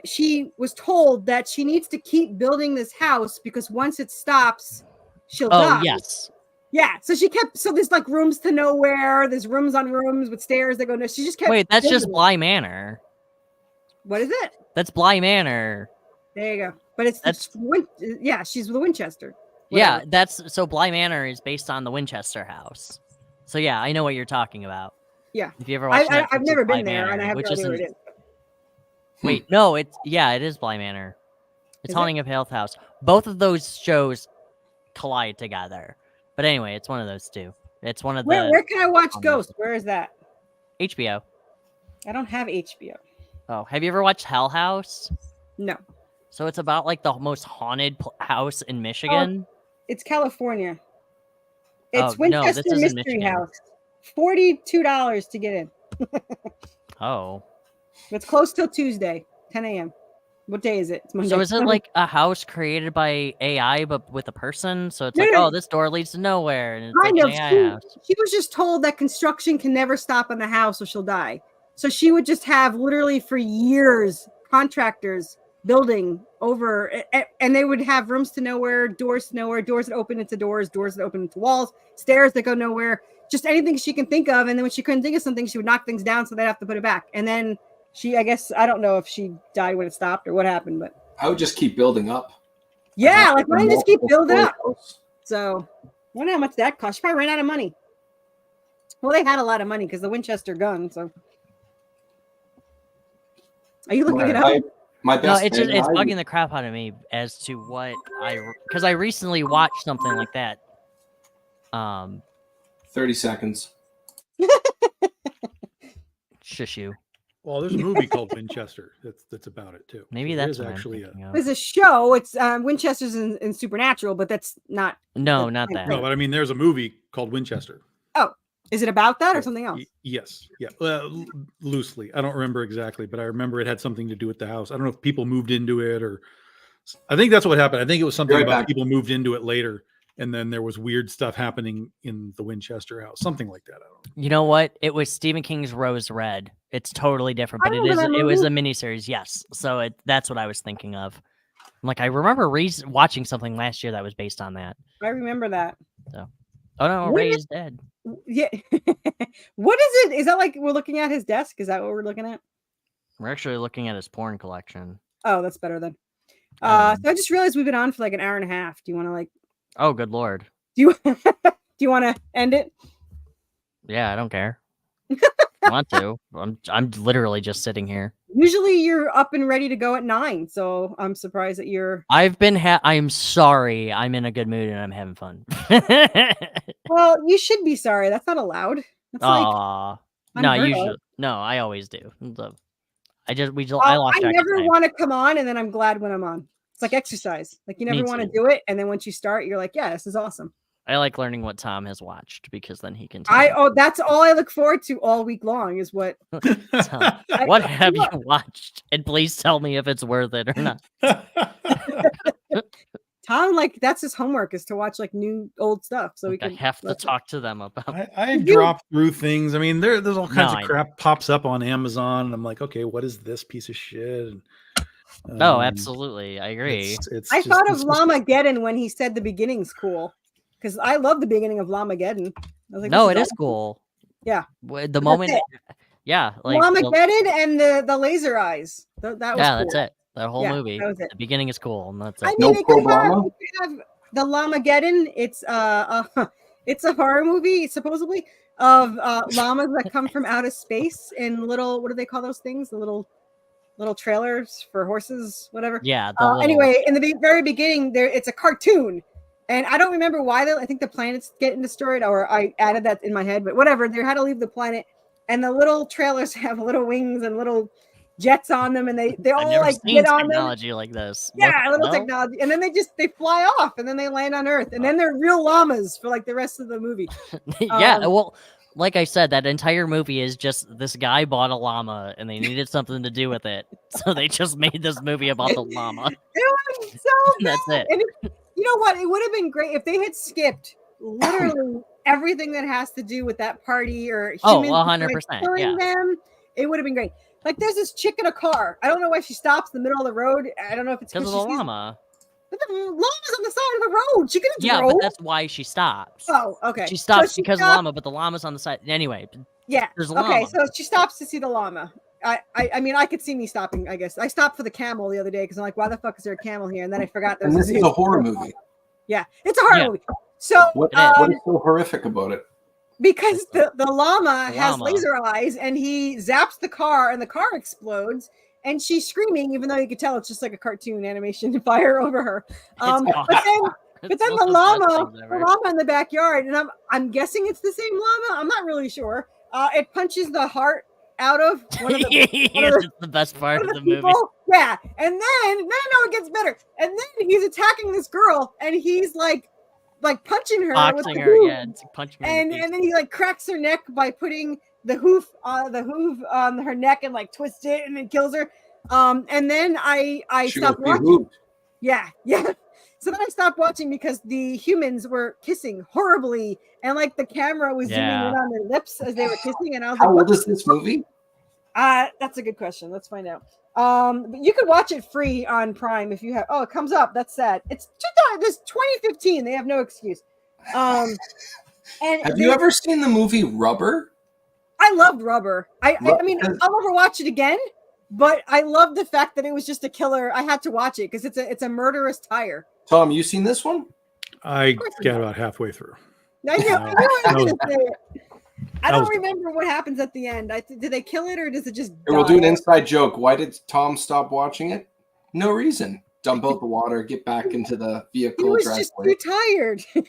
she was told that she needs to keep building this house because once it stops, she'll die. Oh yes. Yeah, so there's like rooms to nowhere. There's rooms on rooms with stairs that go. She just kept. Wait, that's just Bly Manor. What is it? That's Bly Manor. There you go. But she's the Winchester. Whatever. Yeah, so Bly Manor is based on the Winchester house. So yeah, I know what you're talking about. Yeah. If you ever watched I've never been there, and I have no idea where it is. Wait, no, it is Bly Manor. It's Haunting of Hill House. Both of those shows collide together. But anyway, it's one of those two. It's one of the. Where can I watch Ghost? Where is that? HBO. I don't have HBO. Oh, have you ever watched Hell House? No. So it's about like the most haunted house in Michigan. Oh, it's California. It's Winchester Mystery House. $42 to get in. Oh. It's closed till Tuesday, 10 a.m. What day is it? It's Monday. So is it like a house created by AI but with a person? So it's this door leads to nowhere. And it's kind like of. an AI house. She was just told that construction can never stop on the house or she'll die. So she would just have literally for years contractors building over, and they would have rooms to nowhere, doors to nowhere, doors that open into doors that open into walls, stairs that go nowhere, just anything she can think of. And then when she couldn't think of something, she would knock things down so they'd have to put it back. And then I guess, I don't know if she died when it stopped or what happened, but I would just keep building up. Yeah, like why don't you just keep building up? So I wonder how much that cost. She probably ran out of money. Well, they had a lot of money because the Winchester gun. So are you looking it up? My best. No, it's bugging the crap out of me as to what because I recently watched something like that. 30 seconds. Shush you. Well, there's a movie called Winchester that's about it too. Maybe so that's actually there's a show. It's Winchester's in Supernatural, but that's not. No, not that. No, but I mean, there's a movie called Winchester. Oh, is it about that or something else? Yes, yeah, loosely. I don't remember exactly, but I remember it had something to do with the house. I don't know if people moved into it or. I think that's what happened. I think it was something about people moved into it later. And then there was weird stuff happening in the Winchester house, something like that. I don't know. You know what? It was Stephen King's Rose Red. It's totally different, but it was a miniseries. Yes, so that's what I was thinking of. I'm like, I remember watching something last year that was based on that. I remember that. So, oh no, Ray is dead. Yeah. What is it? Is that like we're looking at his desk? Is that what we're looking at? We're actually looking at his porn collection. Oh, that's better then. So I just realized we've been on for like an hour and a half. Do you want to like? Oh, good Lord. Do you want to end it? Yeah, I don't care. I want to. I'm literally just sitting here. Usually you're up and ready to go at 9, so I'm surprised that you're. I'm sorry. I'm in a good mood and I'm having fun. Well, you should be sorry. That's not allowed. That's No, I always do. I lost track. I never want to come on, and then I'm glad when I'm on. It's like exercise. Like you never want to do it, and then once you start, you're like, yeah, this is awesome. I like learning what Tom has watched because then he can tell me. That's all I look forward to all week long is what what have you watched? And please tell me if it's worth it or not. Tom, like, that's his homework is to watch like new old stuff. So we can have to talk to them about. I drop through things. I mean, there's all kinds of crap pops up on Amazon, and I'm like, okay, what is this piece of shit? Oh, absolutely, I agree. I thought of Llamageddon when he said the beginning's cool, because I love the beginning of Llamageddon. I was like, no, it is cool. Yeah, the moment. Yeah, like Llamageddon and the laser eyes. That was cool. That's it. That whole movie. That was it. The beginning is cool, and that's it. I mean, it could have the Llamageddon. It's it's a horror movie supposedly of llamas that come from outer space in little, what do they call those things? The little trailers for horses, whatever. Yeah. Anyway, in the very beginning, it's a cartoon, and I don't remember why. I think the planet's getting destroyed, or I added that in my head, but whatever. They had to leave the planet, and the little trailers have little wings and little jets on them, and they all like get on technology like this. Yeah, little technology, and then they fly off, and then they land on Earth, and then they're real llamas for like the rest of the movie. Yeah, well, like I said, that entire movie is just this guy bought a llama, and they needed something to do with it, so they just made this movie about the llama. It was so bad. That's it. And you know what? It would have been great if they had skipped literally everything that has to do with that party or humans 100%. killing them. It would have been great. Like, there's this chick in a car. I don't know why she stops in the middle of the road. I don't know if it's because of the llama. But the llama's on the side of the road. She could have but that's why she stops. Oh, okay. She stops because of the llama, but the llama's on the side. Anyway. Yeah. There's a llama. Okay, so she stops to see the llama. I mean, I could see me stopping, I guess. I stopped for the camel the other day because I'm like, why the fuck is there a camel here? And then I forgot there's this is a horror movie. Yeah, it's a horror movie. So what is so horrific about it? Because the llama has laser eyes, and he zaps the car, and the car explodes, and she's screaming, even though you could tell it's just like a cartoon animation fire over her. But then the llama in the backyard, and I'm guessing it's the same llama. I'm not really sure. It punches the heart out of one of the. It's the best part of the movie. Yeah, and then it gets better, and then he's attacking this girl, and he's like punching her, punching her, and then he like cracks her neck by putting the hoof on her neck and like twists it, and then kills her. And then I stopped watching. Yeah. So then I stopped watching because the humans were kissing horribly, and like the camera was zooming in on their lips as they were kissing. And I was like, "How old is this movie?" That's a good question. Let's find out. But you could watch it free on Prime if you have. Oh, it comes up. That's sad. It's 2015. They have no excuse. And have you ever seen the movie Rubber? I loved Rubber. I mean, I'll never watch it again. But I love the fact that it was just a killer. I had to watch it because it's a murderous tire. Tom, you seen this one? I got about halfway through. I don't remember what happens at the end. Did they kill it, or does it just die? We'll do an inside joke. Why did Tom stop watching it? No reason. Dump out the water, get back into the vehicle. He was just too tired. It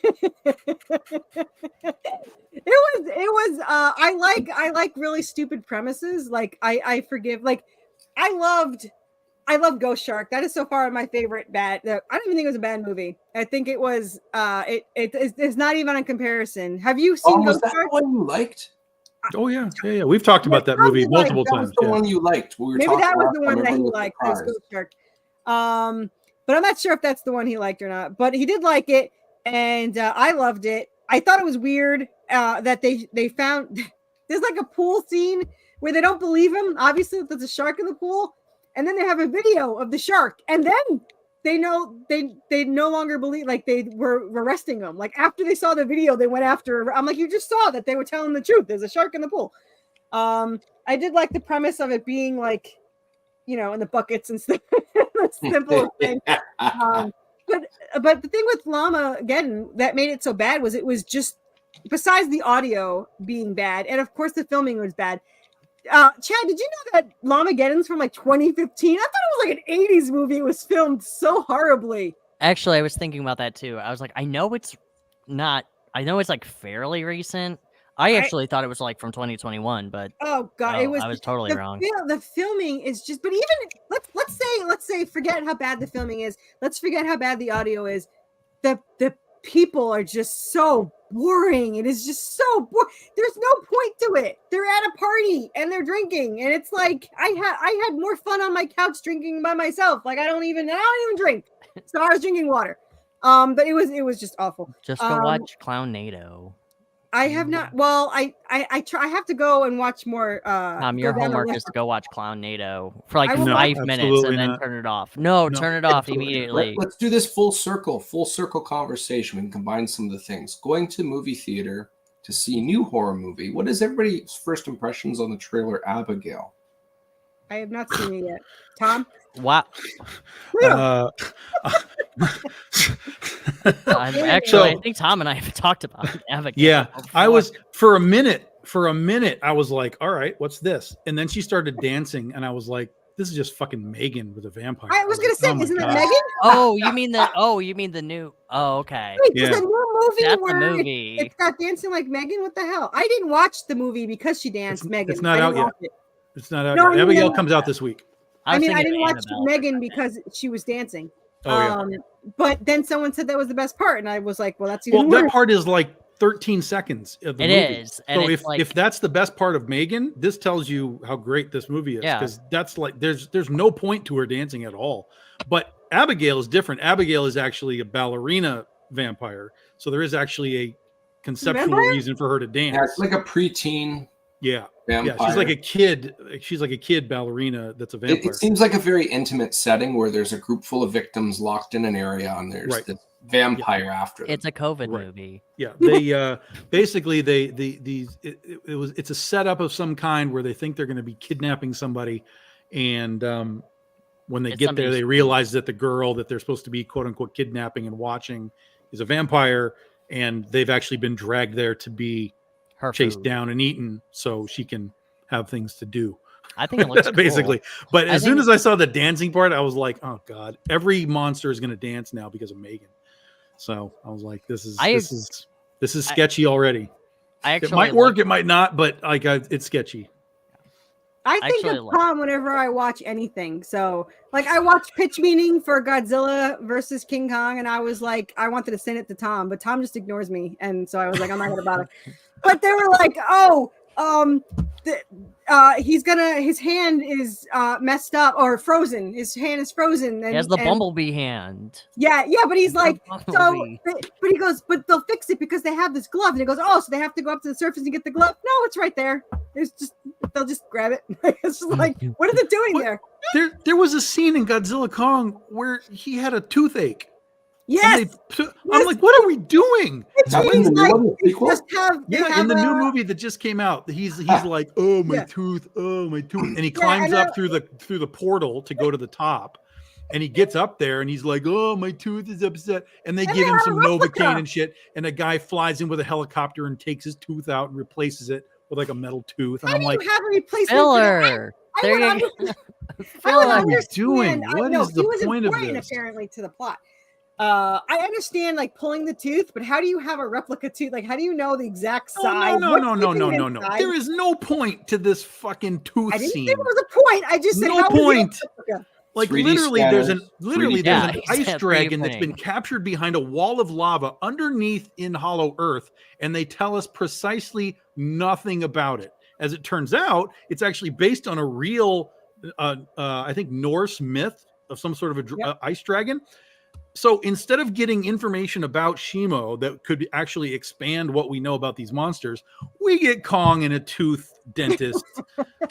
was I like really stupid premises. Like I forgive. Like I love Ghost Shark. That is so far my favorite bad. I don't even think it was a bad movie. I think it was. It's not even a comparison. Have you seen Ghost Shark? Was that the one you liked? Oh yeah. We've talked about that movie multiple times. That was the one you liked. Maybe that was the one that he liked. Ghost Shark. But I'm not sure if that's the one he liked or not. But he did like it, and I loved it. I thought it was weird that they found there's like a pool scene where they don't believe him. Obviously, there's a shark in the pool. And then they have a video of the shark, and then they no longer believe, like they were arresting him. Like after they saw the video, they went after. I'm like, you just saw that they were telling the truth. There's a shark in the pool. I did like the premise of it being like, in the buckets and stuff. Simple thing. But the thing with Llamageddon that made it so bad was it was just, besides the audio being bad, and of course the filming was bad. Chad, did you know that Llamageddon's from like 2015? I thought it was like an 80s movie. It was filmed so horribly. Actually, I was thinking about that too. I was like, I know it's like fairly recent. I actually thought it was like from 2021, but oh god, I was totally wrong. The filming is just, but even let's say forget how bad the filming is. Let's forget how bad the audio is. The people are just so boring. It is just so boring. There's no point to it. They're at a party and they're drinking, and it's like I had more fun on my couch drinking by myself. Like I don't even drink, so I was drinking water. But it was just awful. Just go watch Clownado. I have not. Well, I have to go and watch more. Your homework is to go watch Clownado for like No, 5 minutes and then not. turn it off. No, turn it off immediately. Let's do this full circle conversation. We can combine some of the things. Going to movie theater to see a new horror movie. What is everybody's first impressions on the trailer Abigail? I have not seen it yet. Tom? Wow. I think Tom and I have talked about Abigail. Yeah, I was for a minute. I was like, "All right, what's this?" And then she started dancing, and I was like, "This is just fucking Megan with a vampire." I was gonna say, isn't it Megan? Oh, you mean the new? Oh, okay. Wait, there's a new movie That's where the movie. it's got dancing like Megan. What the hell? I didn't watch the movie because she danced Megan. It's not out yet. It's not out No, yet. Abigail comes out this week. I didn't watch Megan because she was dancing. Oh, yeah. But then someone said that was the best part, and I was like, "Well, that's even Well, worse." that part is like 13 seconds of the movie. It is. And So if that's the best part of Megan, this tells you how great this movie is. Yeah. Because that's like there's no point to her dancing at all. But Abigail is different. Abigail is actually a ballerina vampire. So there is actually a conceptual reason for her to dance. Yeah, it's like a preteen. Yeah. Vampire. Yeah, she's like a kid. She's like a kid ballerina that's a vampire. It seems like a very intimate setting where there's a group full of victims locked in an area, and there's the vampire after them. It's a COVID movie. Yeah, they basically it's a setup of some kind where they think they're going to be kidnapping somebody, and when they get there, they realize that the girl that they're supposed to be quote unquote kidnapping and watching is a vampire, and they've actually been dragged there to be chased down and eaten so she can have things to do. I think it looks basically cool. But as soon as I saw the dancing part, I was like, oh god, every monster is going to dance now because of Megan. So I was like, this is sketchy already. It might work, it might not, but it's sketchy. I think of Tom whenever I watch anything. So, like, I watched Pitch Meeting for Godzilla versus King Kong, and I was like, I wanted to send it to Tom, but Tom just ignores me, and so I was like, I'm not gonna bother. But they were like, his hand is messed up or frozen. His hand is frozen. And, he has the bumblebee hand. Yeah, but he's like, but he goes, but they'll fix it because they have this glove. And he goes, oh, so they have to go up to the surface and get the glove? No, it's right there. They'll just grab it. It's just like, what are they doing there? There was a scene in Godzilla Kong where he had a toothache. Yes. I'm like, what are we doing? In the new movie that just came out, he's like, oh my tooth, and he climbs up through the portal to go to the top, and he gets up there and he's like, oh, my tooth is upset, and they give him some Novocaine and shit, and a guy flies in with a helicopter and takes his tooth out and replaces it with like a metal tooth, and I'm like, have a replacement filler. What are we doing? What is the point of this? Apparently, to the plot. I understand like pulling the tooth, but how do you have a replica tooth? Like, how do you know the exact size? No. There is no point to this fucking tooth scene. I didn't scene. say there was a point. I just said no point. Like 3D literally, there's an ice scanners, dragon that's been captured behind a wall of lava underneath in Hollow Earth, and they tell us precisely nothing about it. As it turns out, it's actually based on a real, I think, Norse myth of some sort of ice dragon. So instead of getting information about Shimo that could actually expand what we know about these monsters, we get Kong and a tooth dentist.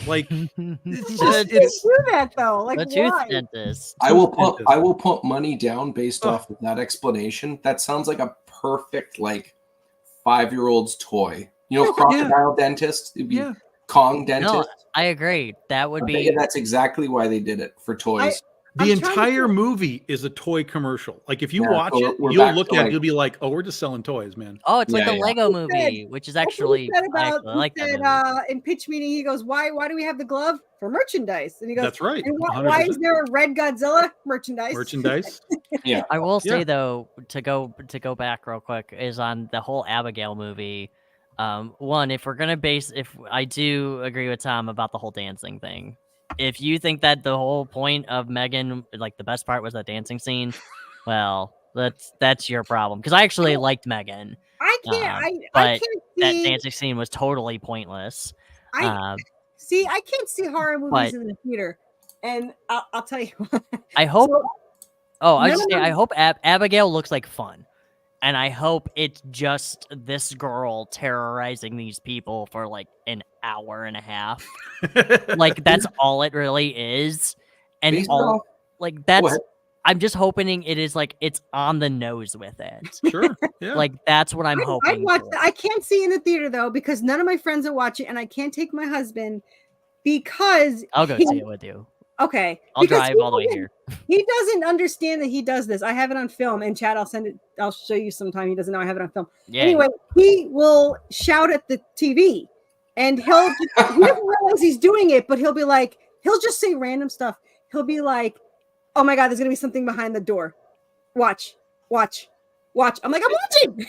Like, it's do that though. Like, the tooth dentist. I will put money down based off of that explanation. That sounds like a perfect 5-year-old's toy. You know, crocodile dentist. It'd be Kong dentist. No, I agree. That would be. That's exactly why they did it for toys. The entire movie is a toy commercial. Like if you watch it, you'll look at it, you'll be like, "Oh, we're just selling toys, man." Oh, it's like the Lego movie, which is actually I like that movie. In Pitch Meeting, he goes, "Why do we have the glove for merchandise?" And he goes, "That's right." Why is there a red Godzilla merchandise? Yeah. I will say though, to go back real quick, is on the whole Abigail movie. One, if I do agree with Tom about the whole dancing thing. If you think that the whole point of Megan, like the best part was that dancing scene, well, That's your problem. Because I actually liked Megan. I can't. I but can't that see. dancing scene was totally pointless. I can't see horror movies in the theater, and I'll tell you. I hope. So, I hope Abigail looks like fun, and I hope it's just this girl terrorizing these people for like an hour and a half. Like that's all it really is, and that's. I'm just hoping it is like it's on the nose with it. Sure. Yeah. Like that's what I'm hoping. I'd watch I can't see in the theater though because none of my friends are watching, and I can't take my husband because I'll go see it with you. Okay. I'll drive all the way here. He doesn't understand that he does this. I have it on film, and Chad, I'll send it. I'll show you sometime. He doesn't know I have it on film. Yeah. Anyway, he will shout at the TV, and he doesn't realize he's doing it, but he'll just say random stuff. He'll be like, "Oh my God, there's gonna be something behind the door. Watch. I'm like, I'm watching."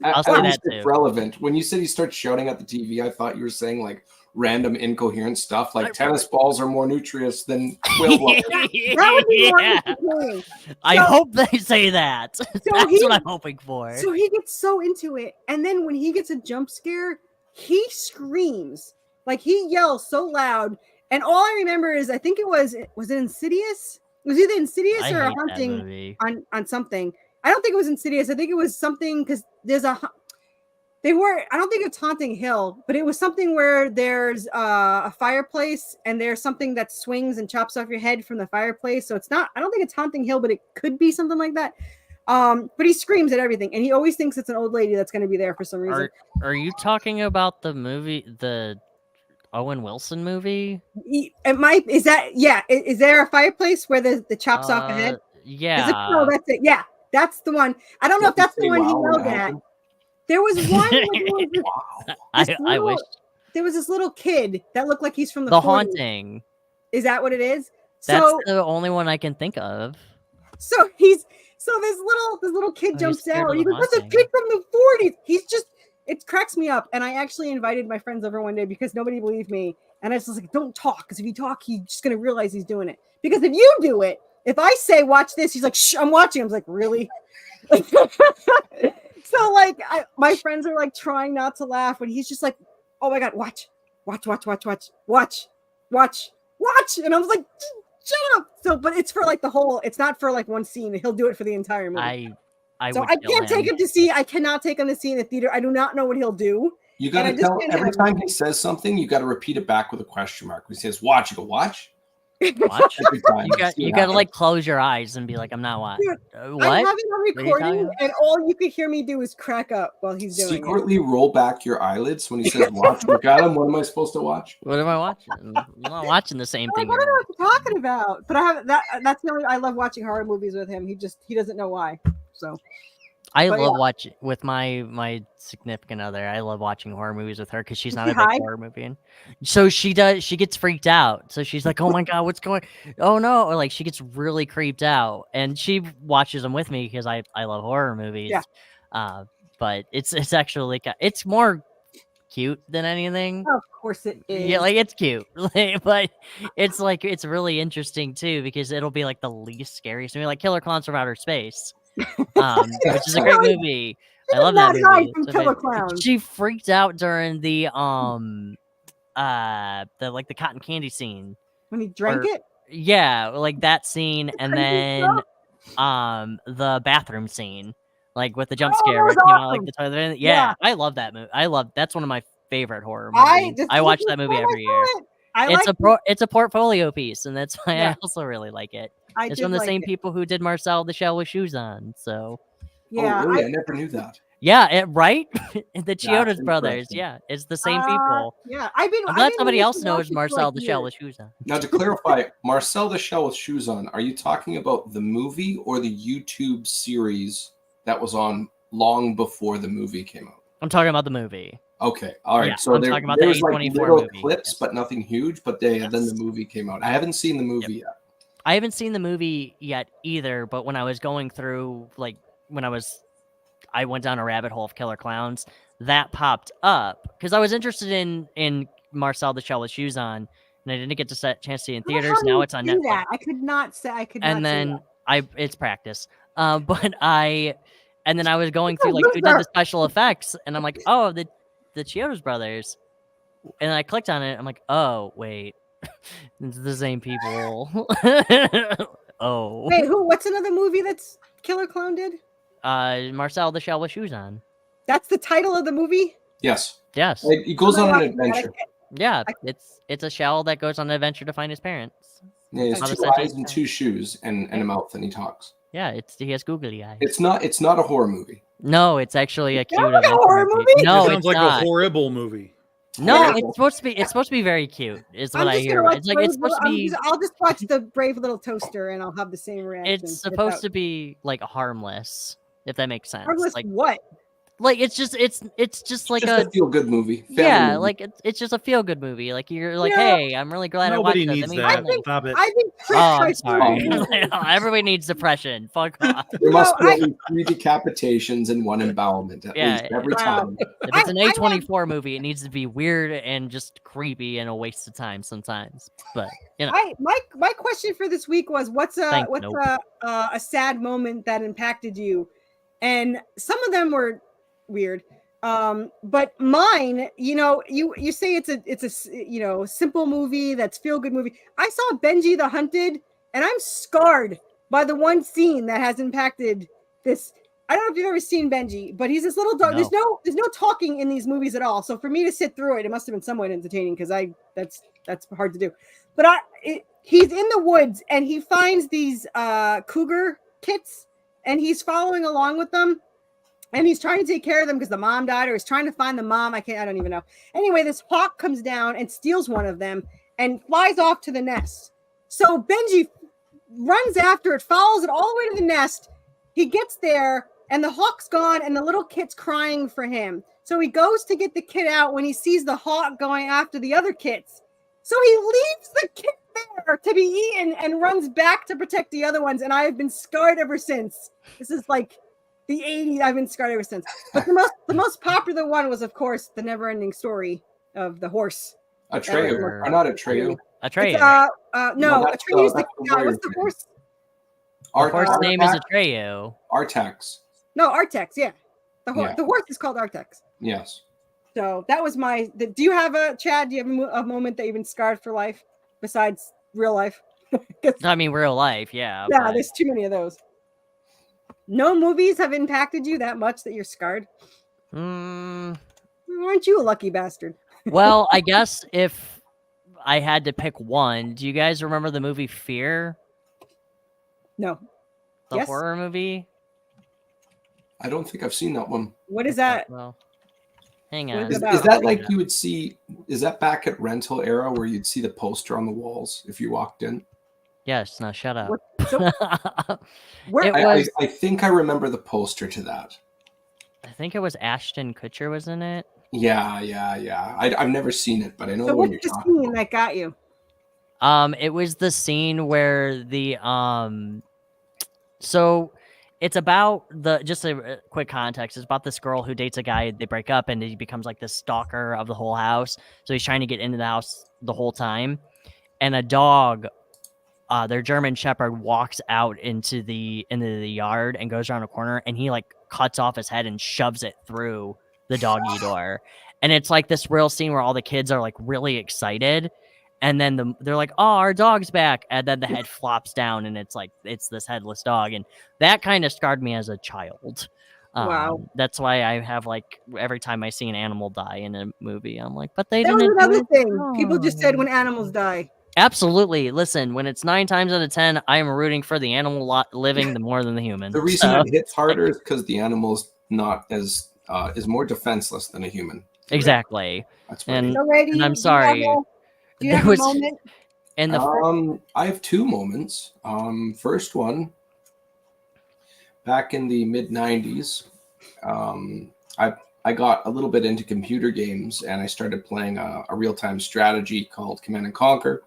I'll say that too. Relevant. When you said he starts shouting at the TV, I thought you were saying like random incoherent stuff, like tennis balls are more nutritious than quill blowers. That would be more entertaining. I hope they say that. That's what I'm hoping for. So he gets so into it, and then when he gets a jump scare, he screams. Like he yells so loud, and all I remember is I think it was it Insidious? It was either Insidious or a Haunting on something. I don't think it was Insidious. I think it was something because I don't think it's Haunting Hill, but it was something where there's a fireplace and there's something that swings and chops off your head from the fireplace. So I don't think it's Haunting Hill, but it could be something like that. But he screams at everything, and he always thinks it's an old lady that's going to be there for some reason. Are you talking about the movie, the Owen Wilson movie? Is there a fireplace where the chops off the head? Yeah. That's it. Yeah, that's the one. I don't know if that's the one he yelled at. There was one. I wish. There was this little kid that looked like he's from the 40s. Haunting. Is that what it is? That's the only one I can think of. So this little kid jumps out. He goes, "That's a kid from the 40s." It cracks me up. And I actually invited my friends over one day because nobody believed me. And I was like, "Don't talk, because if you talk, he's just gonna realize he's doing it. Because if you do it, if I say watch this, he's like, shh, I'm watching." I was like, "Really?" So like my friends are like trying not to laugh when he's just like, "Oh my God, watch." And I was like, "Shut up." So, but it's for like it's not for like one scene. He'll do it for the entire movie. I can't take him to see. I cannot take him to see in the theater. I do not know what he'll do. You got to tell every time he says something, you got to repeat it back with a question mark. When he says watch, you go watch. Watch. You got to like close your eyes and be like, "I'm not watching." What? I have it on recording, and all you could hear me do is crack up while he's doing Secretly roll back your eyelids when he says watch. Look at him. What am I supposed to watch? What am I watching? I'm not watching the same thing. I don't know what you're talking about, but I have that's the only. I love watching horror movies with him. He doesn't know why. So I love watching with my significant other. I love watching horror movies with her because she's not a big horror movie. And so she gets freaked out. So she's like, "Oh my God, what's going? Oh no!" Or like she gets really creeped out, and she watches them with me because I love horror movies. Yeah. But it's actually like it's more cute than anything. Of course it is. Yeah, like it's cute, but it's like it's really interesting too because it'll be like the least scariest movie, like Killer Clowns from Outer Space. Which is a great movie. I love that movie. From Killer Clowns. She freaked out during the cotton candy scene when he drank it. Yeah, like that scene, and then the bathroom scene, like with the jump scare, where it came out like the toilet. Yeah, I love that movie. That's one of my favorite horror movies. I watch that movie every year. It's a portfolio piece, and that's why I also really like it. It's from the same people who did Marcel the Shell with Shoes On. So yeah, really? I never knew that. Yeah, right? The Chiodas brothers. Yeah, it's the same people. Yeah, I'm glad somebody else knows Marcel the Shell with Shoes On. Now, to clarify, Marcel the Shell with Shoes On, are you talking about the movie or the YouTube series that was on long before the movie came out? I'm talking about the movie. Okay, all right. Yeah, so I'm talking about the like A24 little movie. clips, but nothing huge. But then the movie came out. I haven't seen the movie yet. I haven't seen the movie yet either, but when I was going through, like, I went down a rabbit hole of Killer Clowns, that popped up, because I was interested in Marcel the Shell with Shoes On, and I didn't get a chance to see it in theaters. Now it's on Netflix. I could not say. And then it's practice. But and then I was going through like who did the special effects, and I'm like, oh, the Chiodos brothers, and I clicked on it. I'm like, oh wait, it's the same people. Oh, wait, who? What's another movie that's Killer Clown did? Marcel the Shell with Shoes On. That's the title of the movie. Yes. Yes. It goes on an adventure. Yeah, it's a shell that goes on an adventure to find his parents. Yeah, he has two eyes and two shoes and a mouth, and he talks. Yeah, he has googly eyes. It's not a horror movie. No, it's actually a cute horror movie. No, it sounds it's like not. a horrible movie. No, it's supposed to be very cute. Is what I hear. It's like it's supposed to be. I'll just watch the Brave Little Toaster, and I'll have the same reaction. It's supposed to be like harmless, if that makes sense. Harmless like what? Like it's just like a feel good movie. Yeah, movie. like it's just a feel good movie. Like you're like, hey, I'm really glad Nobody I watched needs this. that. Stop it. I think I'm sorry. Everybody needs depression. Fuck off. There must be at least 3 decapitations and 1 embowelment at least every time. If it's an A24 movie, it needs to be weird and just creepy and a waste of time sometimes. But you know, my question for this week was, what's a sad moment that impacted you? And some of them were weird. But mine, you say it's a simple movie that's feel good movie. I saw Benji the Hunted, and I'm scarred by the one scene that has impacted this. I don't know if you've ever seen Benji, but he's this little dog. No. There's no talking in these movies at all. So for me to sit through it, it must have been somewhat entertaining because that's hard to do. But he's in the woods and he finds these cougar kits and he's following along with them. And he's trying to take care of them because the mom died, or he's trying to find the mom. I don't even know. Anyway, this hawk comes down and steals one of them and flies off to the nest. So Benji runs after it, follows it all the way to the nest. He gets there and the hawk's gone and the little kit's crying for him. So he goes to get the kit out when he sees the hawk going after the other kits. So he leaves the kit there to be eaten and runs back to protect the other ones. And I have been scarred ever since. This is like the 80s. I've been scarred ever since. But the most popular one was, of course, the never-ending story of the horse. Atreyu, or not Atreyu. Atreyu. No, Atreyu is what's the horse? The horse's name is Atreyu. Artax. No, Artax. Yeah, the horse is called Artax. Yes. So that was do you have Chad? Do you have a moment that you've been scarred for life besides real life? I mean, real life, yeah. Yeah, there's too many of those. No movies have impacted you that much that you're scarred? Aren't you a lucky bastard? Well, I guess if I had to pick one, do you guys remember the movie Fear? No. The horror movie? I don't think I've seen that one. What is that? Well, hang on. Is that like you would see, is that back at rental era where you'd see the poster on the walls if you walked in? Yes, now shut up. I think I remember the poster to that. I think it was Ashton Kutcher was in it. Yeah. I've never seen it, but I know what you're talking about. That got you. It was the scene where so it's about just a quick context. It's about this girl who dates a guy. They break up and he becomes like this stalker of the whole house. So he's trying to get into the house the whole time. And a dog, their German Shepherd, walks out into the yard and goes around a corner, and he like cuts off his head and shoves it through the doggy door. And it's like this real scene where all the kids are like really excited. And then they're like, oh, our dog's back. And then the head flops down and it's this headless dog. And that kind of scarred me as a child. Wow. That's why I have like, every time I see an animal die in a movie, I'm like, but they didn't. That was another thing. People just said when animals die. Absolutely. Listen, when it's 9 times out of 10, I am rooting for the animal living more than the human. The reason it hits harder is because the animal's not as is more defenseless than a human. Exactly. That's and I'm sorry. Do you have a moment? I have 2 moments. First one, back in the mid 90s, I got a little bit into computer games and I started playing a real-time strategy called Command and Conquer.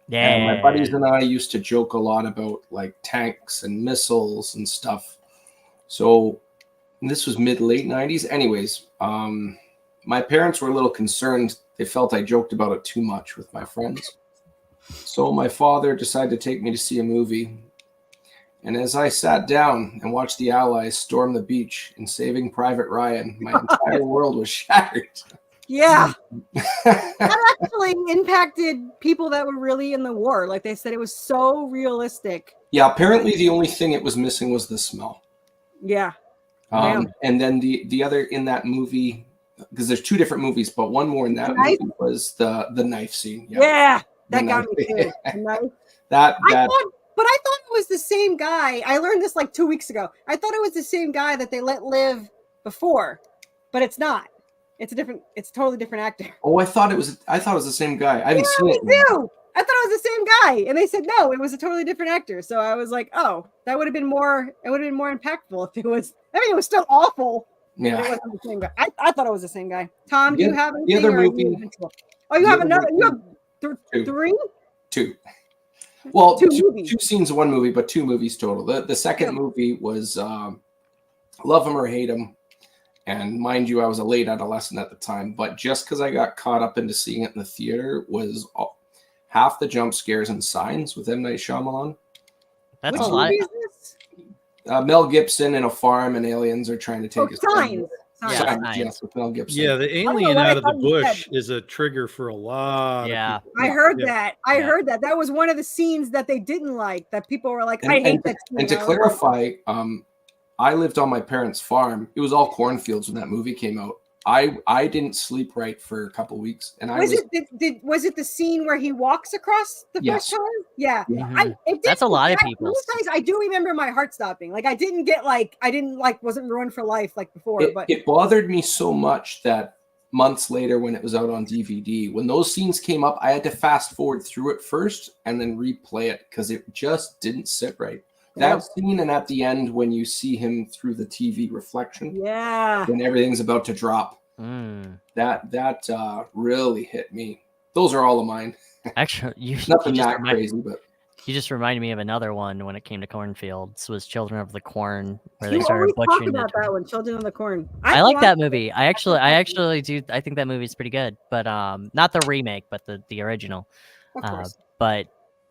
Yeah. And my buddies and I used to joke a lot about like tanks and missiles and stuff. So this was mid-late 90s. Anyways, my parents were a little concerned. They felt I joked about it too much with my friends. So my father decided to take me to see a movie. And as I sat down and watched the Allies storm the beach in Saving Private Ryan, my entire world was shattered. Yeah. That actually impacted people that were really in the war. Like they said, it was so realistic. Yeah, apparently the only thing it was missing was the smell. Yeah. And then the other in that movie, because there's two different movies, but one more in that movie was the knife scene. Yeah, that got me too. But I thought it was the same guy. I learned this like 2 weeks ago. I thought it was the same guy that they let live before, but it's not. It's a totally different actor. Oh, I thought it was the same guy. I haven't seen it. Me too. I thought it was the same guy, and they said no, it was a totally different actor. So I was like, oh, that would have been more. It would have been more impactful if it was. I mean, it was still awful. Yeah, but it wasn't the same guy. I thought it was the same guy. Tom, do you have anything? The other movie. Oh, you have another. You have three. Two. Well, two scenes in one movie, but two movies total. The second movie was Love Him or Hate Him. And mind you, I was a late adolescent at the time, but just because I got caught up into seeing it in the theater was half the jump scares and Signs with M. Night Shyamalan. That's Which a lot. movie is this? Mel Gibson in a farm and aliens are trying to take his Signs. Signs. Yes, with Mel Gibson. Yeah, the alien out of the bush is a trigger for a lot. Yeah, of people. I heard that. I heard that. That was one of the scenes that they didn't like. That people were like, "I hate that." And to clarify, I lived on my parents' farm. It was all cornfields when that movie came out. I didn't sleep right for a couple weeks, and was it the scene where he walks across the first time? Yeah, that's a lot of people. Sometimes I do remember my heart stopping. Like I wasn't ruined for life like before. But it bothered me so much that months later, when it was out on DVD, when those scenes came up, I had to fast forward through it first and then replay it because it just didn't sit right. That scene, and at the end when you see him through the TV reflection, when everything's about to drop, that really hit me. Those are all of mine. Actually, nothing that crazy, but you just reminded me of another one when it came to cornfields. Was Children of the Corn, where they started butchering about that one. Children of the Corn. I like that movie. I actually do. I think that movie's pretty good, but not the remake, but the original. Of course. But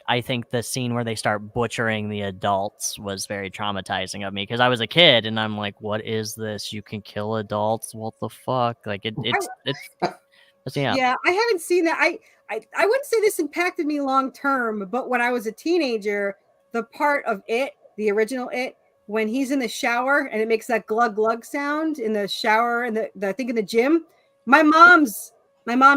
I think the scene where they start butchering the adults was very traumatizing of me because I was a kid and I'm like, what is this? You can kill adults? What the fuck? Like it's yeah, I haven't seen that. I wouldn't say this impacted me long term, but when I was a teenager, the part of It, the original It, when he's in the shower and it makes that glug glug sound in the shower and I think in the gym, my mom's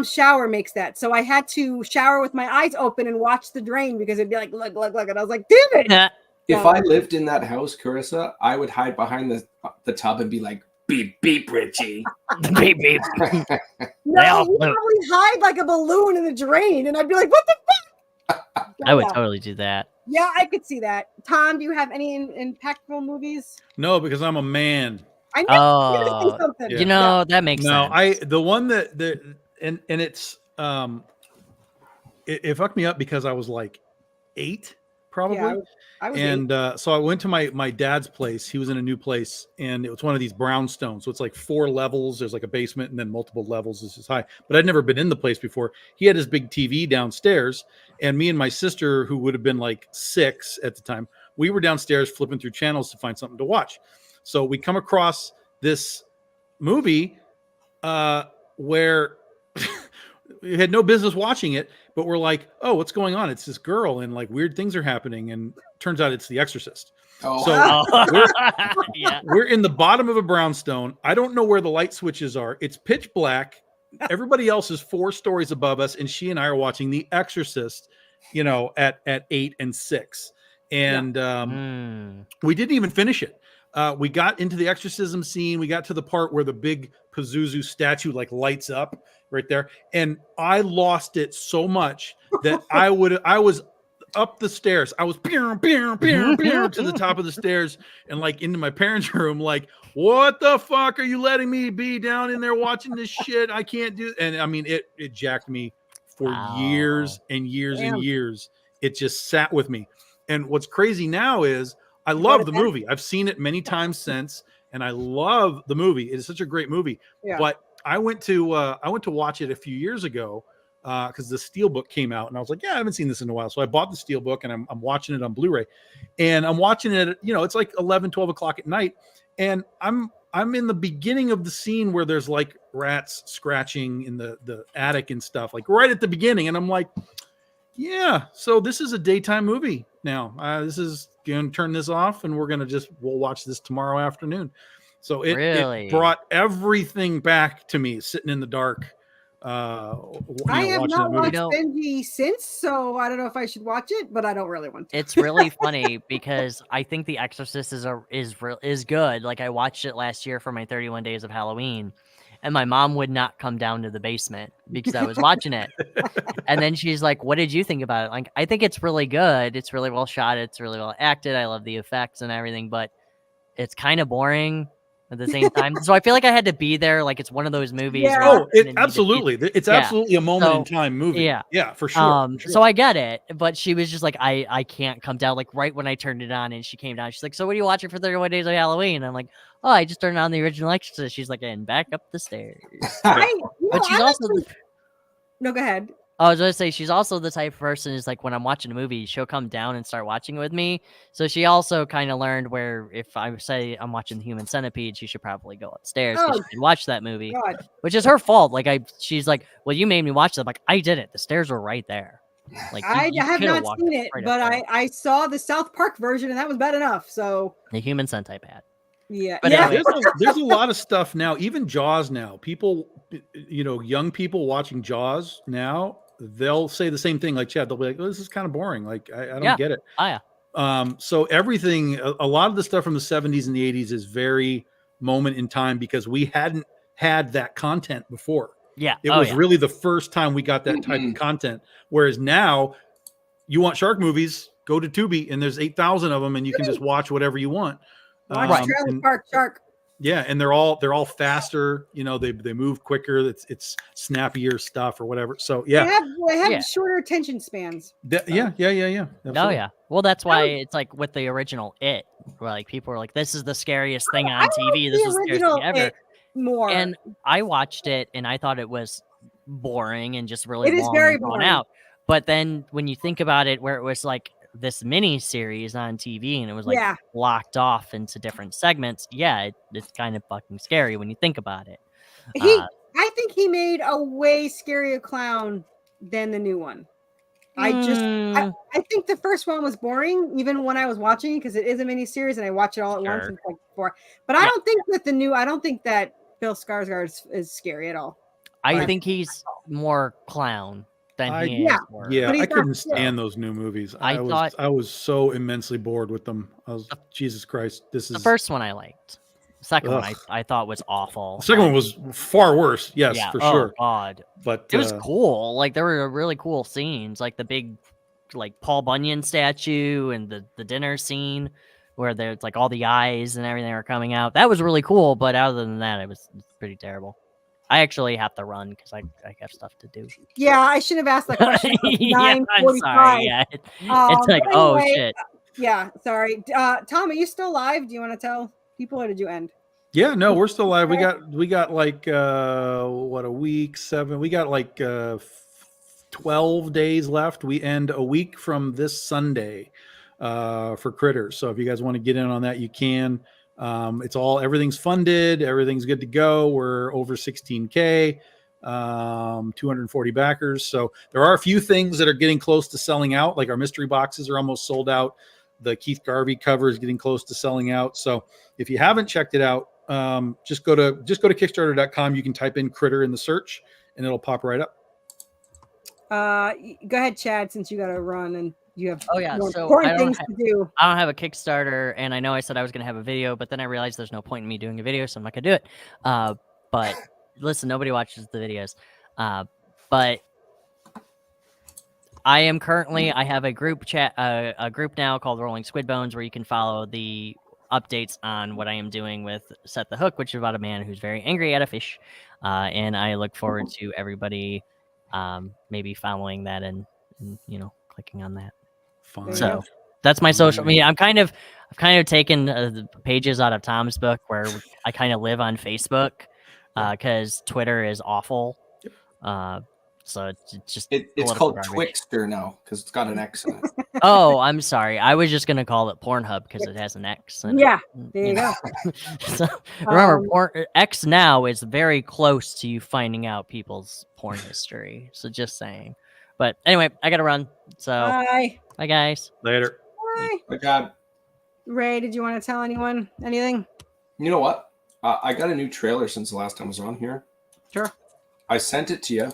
shower makes that. So I had to shower with my eyes open and watch the drain because it'd be like, look. And I was like, damn it. If I lived in that house, Carissa, I would hide behind the tub and be like, beep, beep, Richie. Beep, beep. No, you'd probably hide like a balloon in the drain. And I'd be like, what the fuck? I would totally do that. Yeah, I could see that. Tom, do you have any impactful movies? No, because I'm a man. I know. You were gonna say something. You know, that makes sense. The one that and it's it fucked me up because I was like 8 probably. Yeah, I was and 8. So I went to my dad's place. He was in a new place and it was one of these brownstones. So it's like 4 levels. There's like a basement and then multiple levels. This is high, but I'd never been in the place before. He had his big TV downstairs and me and my sister, who would have been like 6 at the time, we were downstairs flipping through channels to find something to watch. So we come across this movie where we had no business watching it, but we're like, oh, what's going on? It's this girl and like weird things are happening. And turns out it's The Exorcist. Oh. So we're in the bottom of a brownstone. I don't know where the light switches are. It's pitch black. Everybody else is 4 stories above us. And she and I are watching The Exorcist, at 8 and 6. And we didn't even finish it. We got into the exorcism scene. We got to the part where the big Pazuzu statue like lights up right there. And I lost it so much that I was up the stairs. I was to the top of the stairs and like into my parents' room. Like, what the fuck are you letting me be down in there watching this shit? I can't do. And I mean, it jacked me for years and years and years. It just sat with me. And what's crazy now is I love the movie. I've seen it many times since, and I love the movie. It is such a great movie. Yeah. But I went to watch it a few years ago because the Steelbook came out, and I was like, yeah, I haven't seen this in a while. So I bought the Steelbook, and I'm watching it on Blu-ray, and I'm watching it. It's like 11, 12 o'clock at night, and I'm in the beginning of the scene where there's like rats scratching in the attic and stuff, like right at the beginning, and I'm like, yeah, so this is a daytime movie now. This is going to turn this off, and we'll watch this tomorrow afternoon. So it brought everything back to me, sitting in the dark. I have not watched Benji since, so I don't know if I should watch it, but I don't really want to. It's really funny because I think The Exorcist is good. Like, I watched it last year for my 31 Days of Halloween, and my mom would not come down to the basement because I was watching it. And then she's like, "What did you think about it?" Like, I think it's really good. It's really well shot. It's really well acted. I love the effects and everything, but it's kind of boring at the same time. So I feel like I had to be there. Like, it's one of those movies. Yeah. Absolutely. It's absolutely a moment in time movie. Yeah, for sure. So I get it, but she was just like, I can't come down. Like, right when I turned it on, and she came down, she's like, "So what are you watching for 31 Days of Halloween?" I'm like, "Oh, I just turned on the original Exorcist." She's like, "And back up the stairs." But she's also no, go ahead. I was going to say, she's also the type of person is like, when I'm watching a movie, she'll come down and start watching it with me. So she also kind of learned where if I say I'm watching The Human Centipede, she should probably go upstairs because she can watch that movie, which is her fault. Like, she's like, "Well, you made me watch that." I'm like, I did it. The stairs were right there. Like, I have not seen it, but I saw the South Park version, and that was bad enough. So The Human Centipede. Yeah, but anyway. there's a lot of stuff now. Even Jaws now. People, young people watching Jaws now, they'll say the same thing. Like Chad, they'll be like, "Oh, this is kind of boring. Like, I don't get it." Oh yeah. So everything, a lot of the stuff from the 70s and the 80s is very moment in time because we hadn't had that content before. Yeah, it was really the first time we got that type of content. Whereas now, you want shark movies, go to Tubi, and there's 8,000 of them, and you can just watch whatever you want. Watch Trailer Park Shark. Yeah, and they're all faster. They move quicker. It's snappier stuff or whatever. So yeah, they have shorter attention spans. Yeah. Absolutely. Oh yeah. Well, that's why it's like with the original It, where like people are like, "This is the scariest thing on TV. This is the scariest thing ever." More. And I watched it, and I thought it was boring and just really long is very drawn out. But then when you think about it, where it was like this mini series on TV and it was like blocked off into different segments, it's kind of fucking scary when you think about it. I think he made a way scarier clown than the new one. I think the first one was boring even when I was watching it because it is a mini series and I watch it all at once and like before. But I don't think that Bill Skarsgård is scary at all. I think he's more clown than he is. Yeah, I couldn't stand those new movies. I was so immensely bored with them. Jesus Christ, this is the first one I liked. The second one I thought was awful. The second one was far worse. Yes, for sure. God, but it was cool. Like there were really cool scenes, like the big, like Paul Bunyan statue and the dinner scene where there's like all the eyes and everything are coming out. That was really cool. But other than that, it's pretty terrible. I actually have to run because I have stuff to do. Yeah, I should have asked that question. 9:45. I'm sorry. Yeah, it's like, anyway, oh shit. Yeah, sorry. Tom, are you still live? Do you want to tell people, or did you end? Yeah, no, we're still live. We got like a week 7. We got like 12 days left. We end a week from this Sunday for Critters. So if you guys want to get in on that, you can. Everything's funded, everything's good to go. We're over 16K, 240 backers. So there are a few things that are getting close to selling out. Like our mystery boxes are almost sold out. The Keith Garvey cover is getting close to selling out. So if you haven't checked it out, just go to Kickstarter.com. You can type in Critter in the search and it'll pop right up. Go ahead, Chad, since you got to run and you have important things to do. I don't have a Kickstarter, and I know I said I was going to have a video, but then I realized there's no point in me doing a video, so I'm not going to do it. But listen, nobody watches the videos. But I am currently, I have a group chat, a group now called Rolling Squid Bones, where you can follow the updates on what I am doing with Set the Hook, which is about a man who's very angry at a fish. And I look forward to everybody maybe following that and clicking on that. Fine. So that's my social media. I've kind of taken the pages out of Tom's book where I kind of live on Facebook because Twitter is awful. So it's just It's political called garbage. Twixter now because it's got an X in it. Oh, I'm sorry. I was just gonna call it Pornhub because it has an X. In Yeah, it. there you go. So, remember, Um, X now is very close to you finding out people's porn history. So just saying. But anyway, I gotta run. So Bye. bye, guys. Later. Bye. My God. Ray, did you want to tell anyone anything? You know what? I got a new trailer since the last time I was on here. Sure. I sent it to you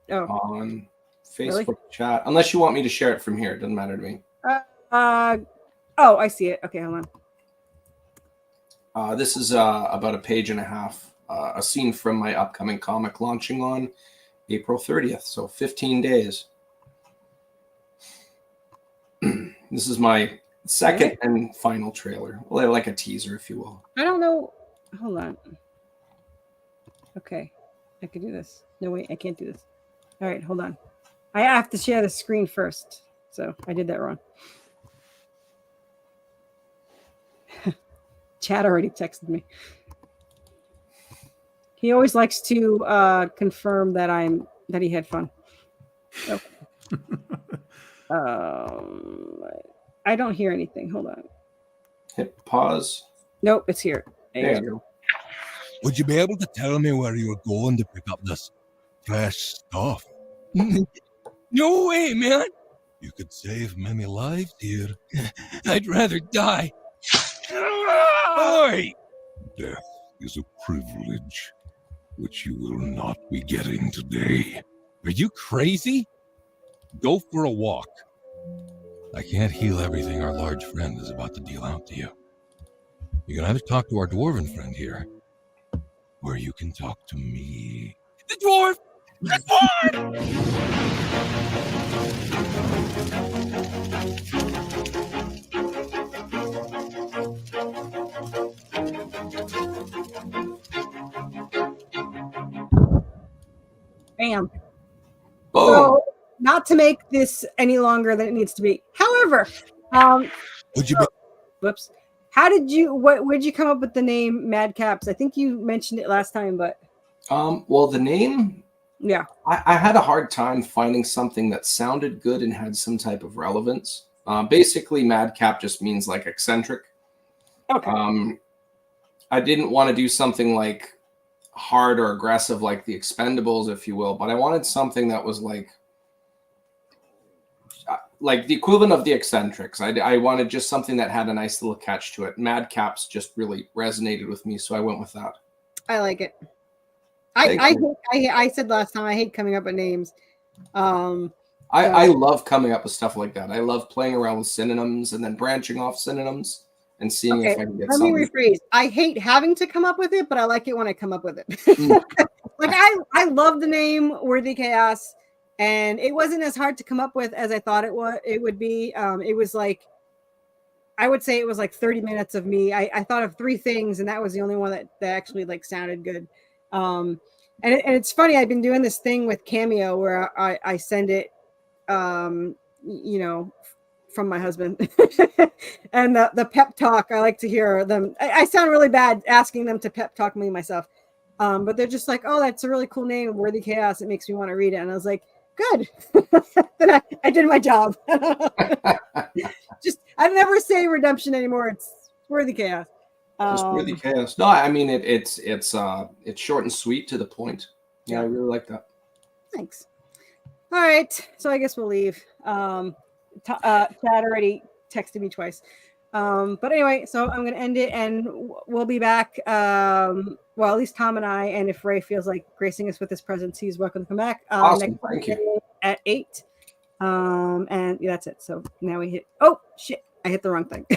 Oh, on Facebook Really? chat. Unless you want me to share it from here. It doesn't matter to me. oh, I see it. Okay, hold on. This is about a page and a half. A scene from my upcoming comic launching on April 30th. So 15 days. This is my second and final trailer. Like a teaser, if you will. I don't know. Hold on. Okay, I could do this. No, wait, I can't do this. All right, hold on. I have to share the screen first. So I did that wrong. Chad already texted me. He always likes to confirm that he had fun. Okay. I don't hear anything. Hold on. Hit pause. Nope, it's here. There you go. Would you be able to tell me where you're going to pick up this fresh stuff? No way, man. You could save many lives here. I'd rather die. Oi! Death is a privilege which you will not be getting today. Are you crazy? Go for a walk. I can't heal everything our large friend is about to deal out to you. You can either talk to our dwarven friend here, or you can talk to me. The dwarf! The dwarf! Bam. Boom. So, not to make this any longer than it needs to be. However, Would you be whoops. How did you? Where'd you come up with the name Madcaps? I think you mentioned it last time, but Well, the name, yeah. I had a hard time finding something that sounded good and had some type of relevance. Basically, madcap just means like eccentric. Okay. I didn't want to do something like hard or aggressive like the Expendables, if you will, but I wanted something that was like the equivalent of the Eccentrics. I wanted just something that had a nice little catch to it. Madcaps just really resonated with me, so I went with that. I like it. Thank I said last time I hate coming up with names. I love coming up with stuff like that. I love playing around with synonyms and then branching off synonyms and seeing if I can get let something. me rephrase. I hate having to come up with it, but I like it when I come up with it. Like I love the name Worthy Chaos, and it wasn't as hard to come up with as I thought it would be. It was like, I would say it was like 30 minutes of me. I thought of 3 things, and that was the only one that actually like sounded good. And it's funny. I've been doing this thing with Cameo where I send it, you know, from my husband, and the pep talk. I like to hear them. I sound really bad asking them to pep talk me myself, but they're just like, "Oh, that's a really cool name, Worthy Chaos. It makes me want to read it." And I was like, "Good." Then I did my job. Just I never say redemption anymore. It's Worthy Chaos. Just Worthy Chaos. No, I mean it's short and sweet to the point. Yeah, I really like that. Thanks. All right, so I guess we'll leave. Chad already texted me twice. But anyway, so I'm going to end it, and we'll be back. Well, at least Tom and I, and if Ray feels like gracing us with his presence, he's welcome to come back. Awesome. Next Thank you. at 8. And yeah, that's it. So now we hit. Oh shit! I hit the wrong thing.